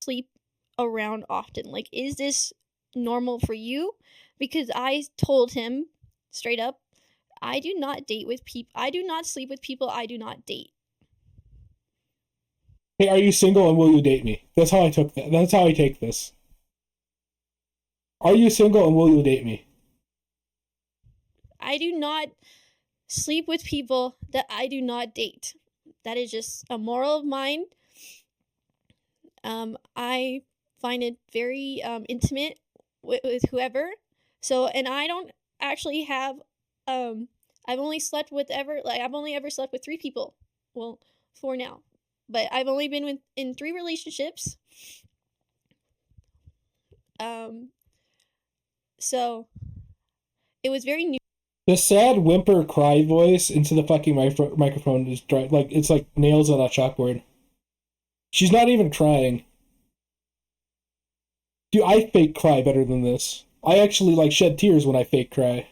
Sleep around often. Like, is this normal for you? Because I told him straight up, I do not date with people. I do not sleep with people I do not date. Hey, are you single and will you date me? That's how I took that. That's how I take this. Are you single and will you date me? I do not sleep with people that I do not date. That is just a moral of mine. I find it very intimate with whoever. So, and I don't actually have, I've only ever slept with 3 people. Well, 4 now. But I've only been in 3 relationships. So it was very new. The sad whimper cry voice into the fucking microphone is like it's like nails on a chalkboard. She's not even trying. Dude, I fake cry better than this. I actually like shed tears when I fake cry.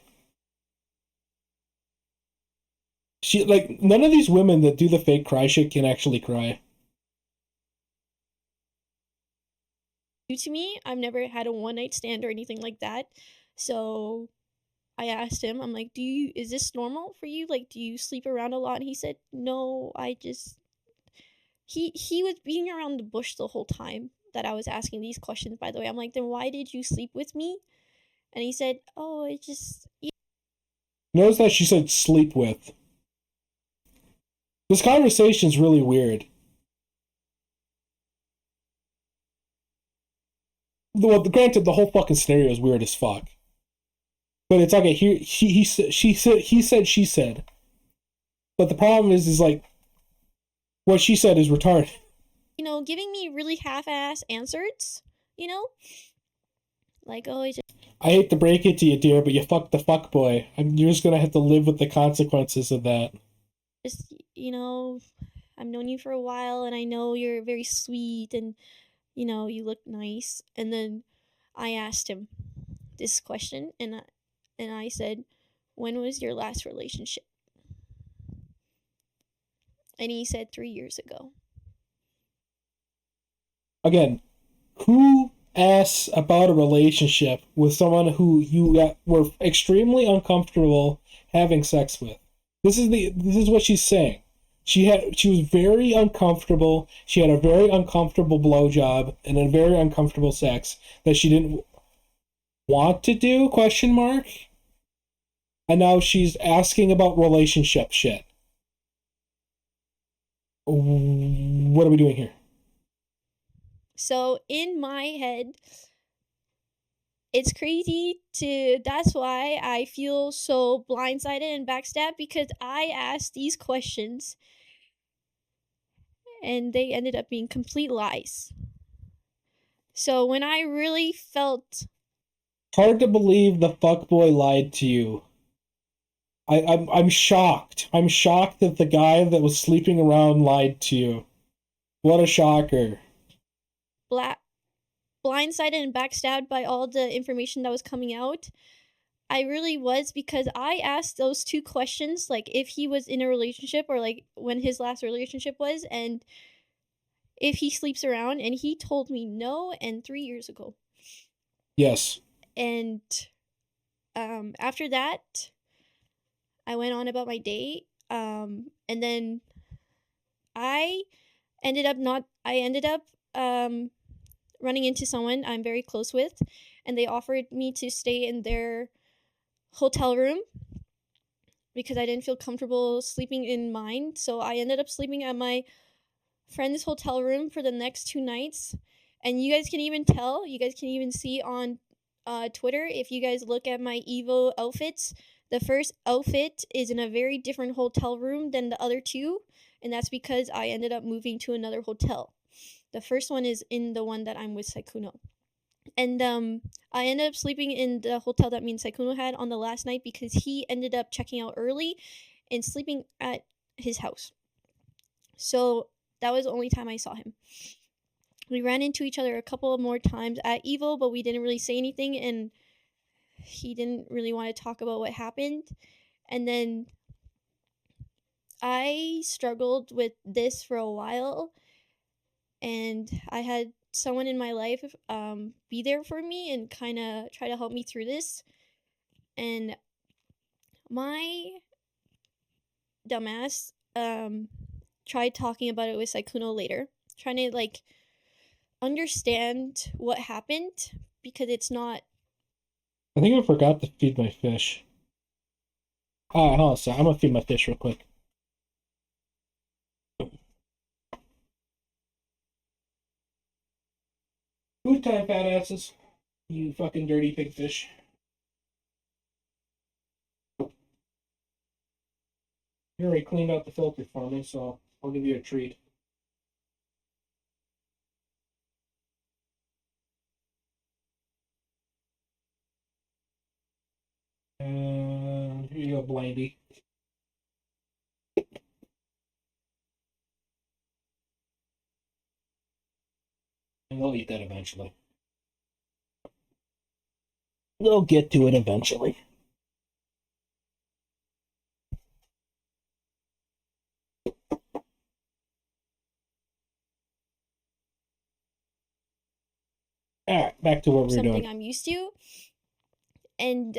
She like none of these women that do the fake cry shit can actually cry. New to me. I've never had a one night stand or anything like that. So I asked him, I'm like, is this normal for you? Like, do you sleep around a lot? And he said, no, he was being around the bush the whole time that I was asking these questions, by the way. I'm like, then why did you sleep with me? And he said, oh, it just... Notice that she said sleep with. This conversation's really weird. Well, granted, the whole fucking scenario is weird as fuck. But it's like he said, she said. But the problem is like, what she said is retarded. You know, giving me really half-ass answers, you know? Like, oh, I hate to break it to you, dear, but you fucked the fuck boy. You're just gonna have to live with the consequences of that. Just, you know, I've known you for a while, and I know you're very sweet, and, you know, you look nice. And then I asked him this question, and I said, when was your last relationship? And he said 3 years ago. Again, who asks about a relationship with someone who were extremely uncomfortable having sex with? This is what she's saying. She was very uncomfortable. She had a very uncomfortable blowjob and a very uncomfortable sex that she didn't want to do, question mark. And now she's asking about relationship shit. What are we doing here? So in my head, it's crazy that's why I feel so blindsided and backstabbed, because I asked these questions and they ended up being complete lies. So when I really felt... Hard to believe the fuckboy lied to you. I'm shocked. I'm shocked that the guy that was sleeping around lied to you. What a shocker. Blindsided and backstabbed by all the information that was coming out. I really was, because I asked those two questions, like if he was in a relationship or like when his last relationship was, and if he sleeps around, and he told me no, and 3 years ago. Yes. And after that, I went on about my day, and then I ended up running into someone I'm very close with, and they offered me to stay in their hotel room because I didn't feel comfortable sleeping in mine. So I ended up sleeping at my friend's hotel room for the next 2 nights. And you guys can even see on Twitter, if you guys look at my Evo outfits, the first outfit is in a very different hotel room than the other two, and that's because I ended up moving to another hotel. The first one is in the one that I'm with Sykkuno. And I ended up sleeping in the hotel that me and Sykkuno had on the last night because he ended up checking out early and sleeping at his house. So that was the only time I saw him. We ran into each other a couple of more times at Evo, but we didn't really say anything, and he didn't really want to talk about what happened. And then I struggled with this for a while, and I had someone in my life be there for me and kind of try to help me through this. And my dumbass tried talking about it with Sykkuno later, trying to like understand what happened, because it's not... I think I forgot to feed my fish. Alright, hold on a sec. I'm gonna feed my fish real quick. Food time, fat asses. You fucking dirty pig fish. You already cleaned out the filter for me, so I'll give you a treat. you a blindy. And they'll eat that eventually. They'll get to it eventually. All right, back to what we're something doing. I'm used to. And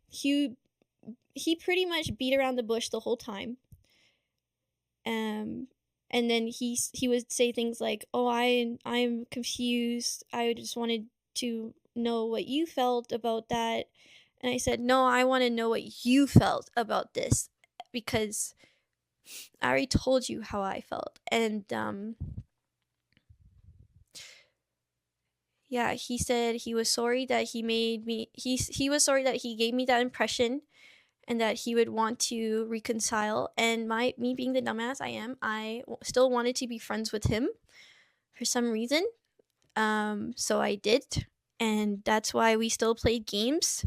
he pretty much beat around the bush the whole time. And then he would say things like, "Oh, I'm confused. I just wanted to know what you felt about that." And I said, "No, I want to know what you felt about this, because I already told you how I felt." And yeah, he said he was sorry that he made me he was sorry that he gave me that impression, and that he would want to reconcile. And me being the dumbass I am, still wanted to be friends with him for some reason. So I did, and that's why we still played games.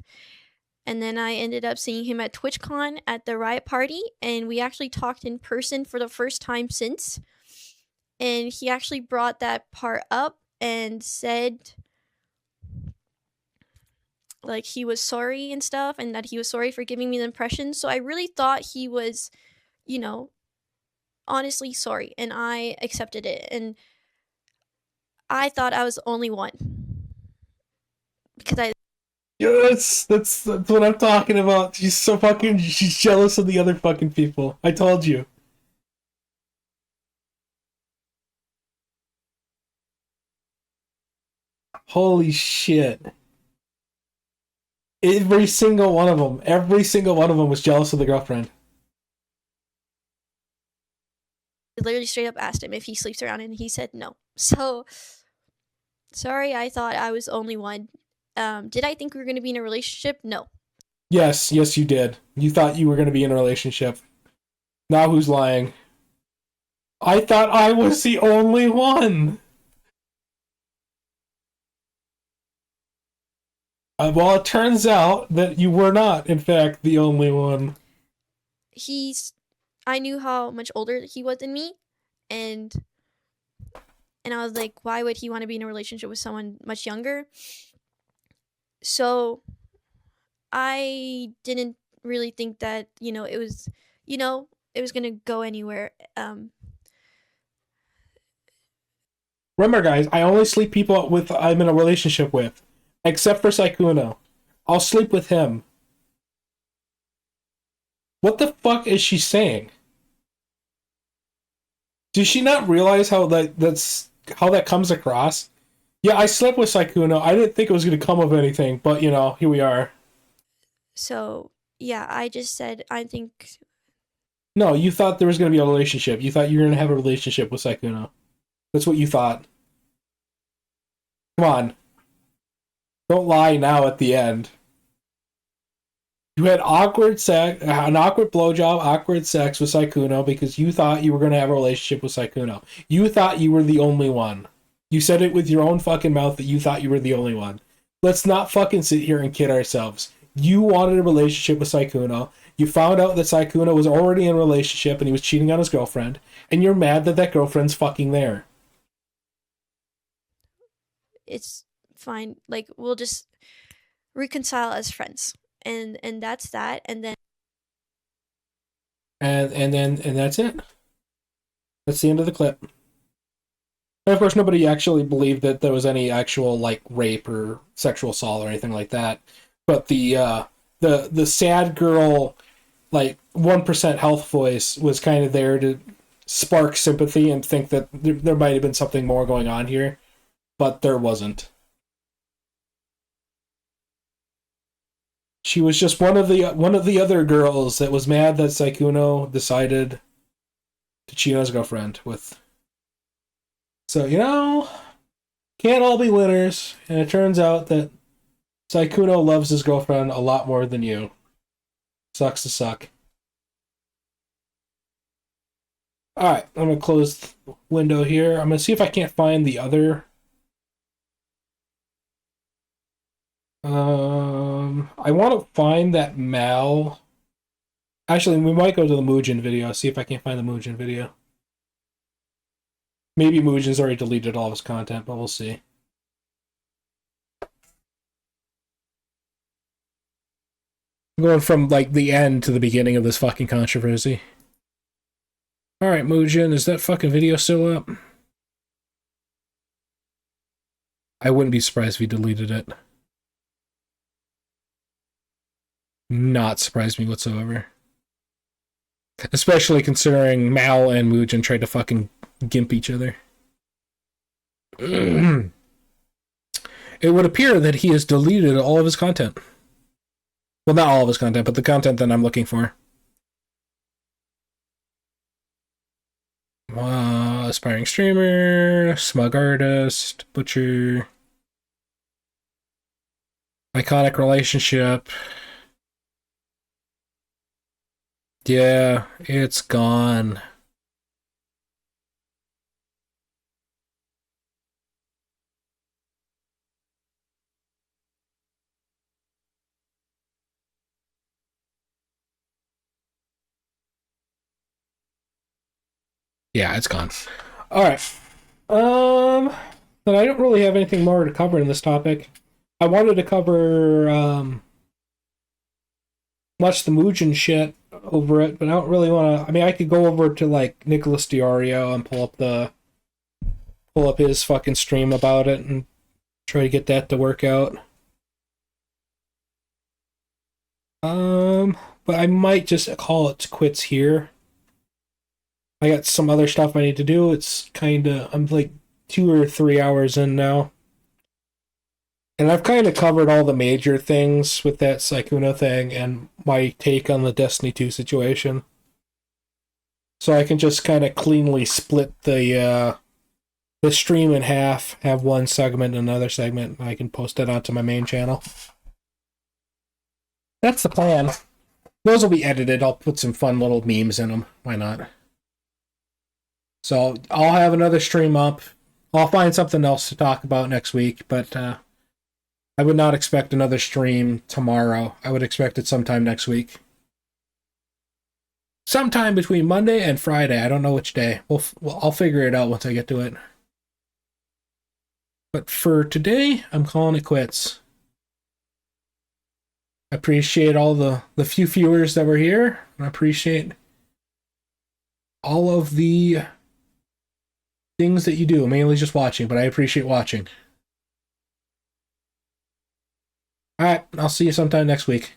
And then I ended up seeing him at TwitchCon at the Riot Party, and we actually talked in person for the first time since. And he actually brought that part up and said, like, he was sorry and stuff, and that he was sorry for giving me the impression. So I really thought he was, you know, honestly sorry, and I accepted it. And I thought I was the only one, because I Yes, that's what I'm talking about. She's jealous of the other fucking people. I told you. Holy shit. Every single one of them was jealous of the girlfriend. literally straight up asked him if he sleeps around, and he said no. So sorry, I thought I was the only one. Did I think we were going to be in a relationship? No. Yes, you did. You thought you were going to be in a relationship. Now who's lying? I thought I was the only one. Well, it turns out that you were not, in fact, the only one. I knew how much older he was than me, and I was like, why would he want to be in a relationship with someone much younger? So I didn't really think that, it was, going to go anywhere. Remember, guys, I only sleep people I'm in a relationship with. Except for Sykkuno. I'll sleep with him. What the fuck is she saying? Does she not realize how how that comes across? Yeah, I slept with Sykkuno. I didn't think it was going to come of anything, but, here we are. So, yeah, I just said, I think... No, you thought there was going to be a relationship. You thought you were going to have a relationship with Sykkuno. That's what you thought. Come on. Don't lie now at the end. You had an awkward blowjob, awkward sex with Sykkuno because you thought you were going to have a relationship with Sykkuno. You thought you were the only one. You said it with your own fucking mouth that you thought you were the only one. Let's not fucking sit here and kid ourselves. You wanted a relationship with Sykkuno. You found out that Sykkuno was already in a relationship and he was cheating on his girlfriend, and you're mad that girlfriend's fucking there. It's fine. Like, we'll just reconcile as friends. And that's that. And then and that's it. That's the end of the clip. And of course, nobody actually believed that there was any actual rape or sexual assault or anything like that. But the sad girl, 1% health voice was kind of there to spark sympathy and think that there might have been something more going on here, but there wasn't. She was just one of the other girls that was mad that Sykkuno decided to cheat on his girlfriend with. So, can't all be winners, and it turns out that Sykkuno loves his girlfriend a lot more than you. Sucks to suck. Alright, I'm going to close the window here. I'm going to see if I can't find the other... I want to find that Mal Actually, we might go to the Muujin video, see if I can find the Muujin video. Maybe Muujin's already deleted all of his content, but we'll see. I'm going from, like, the end to the beginning of this fucking controversy. Alright, Muujin, is that fucking video still up? I wouldn't be surprised if he deleted it. Not surprised me whatsoever. Especially considering Mal and Muujin tried to fucking gimp each other. It would appear that he has deleted all of his content. Well, not all of his content, but the content that I'm looking for. Aspiring streamer, smug artist, butcher, iconic relationship. Yeah, it's gone. Yeah, it's gone. Alright. But I don't really have anything more to cover in this topic. I wanted to cover, watch the Muujin shit over it, but I don't really want to. I mean, I could go over to, like, Nicholas Diorio and pull up his fucking stream about it and try to get that to work out. But I might just call it quits here. I got some other stuff I need to do. It's I'm like 2 or 3 hours in now. And I've kind of covered all the major things with that Sykkuno thing and my take on the Destiny 2 situation. So I can just kind of cleanly split the stream in half, have one segment and another segment, and I can post it onto my main channel. That's the plan. Those will be edited. I'll put some fun little memes in them. Why not? So I'll have another stream up. I'll find something else to talk about next week, but I would not expect another stream tomorrow. I would expect it sometime next week. Sometime between Monday and Friday. I don't know which day. I'll figure it out once I get to it. But for today, I'm calling it quits. I appreciate all the few viewers that were here. I appreciate all of the things that you do. Mainly just watching, but I appreciate watching. Alright, I'll see you sometime next week.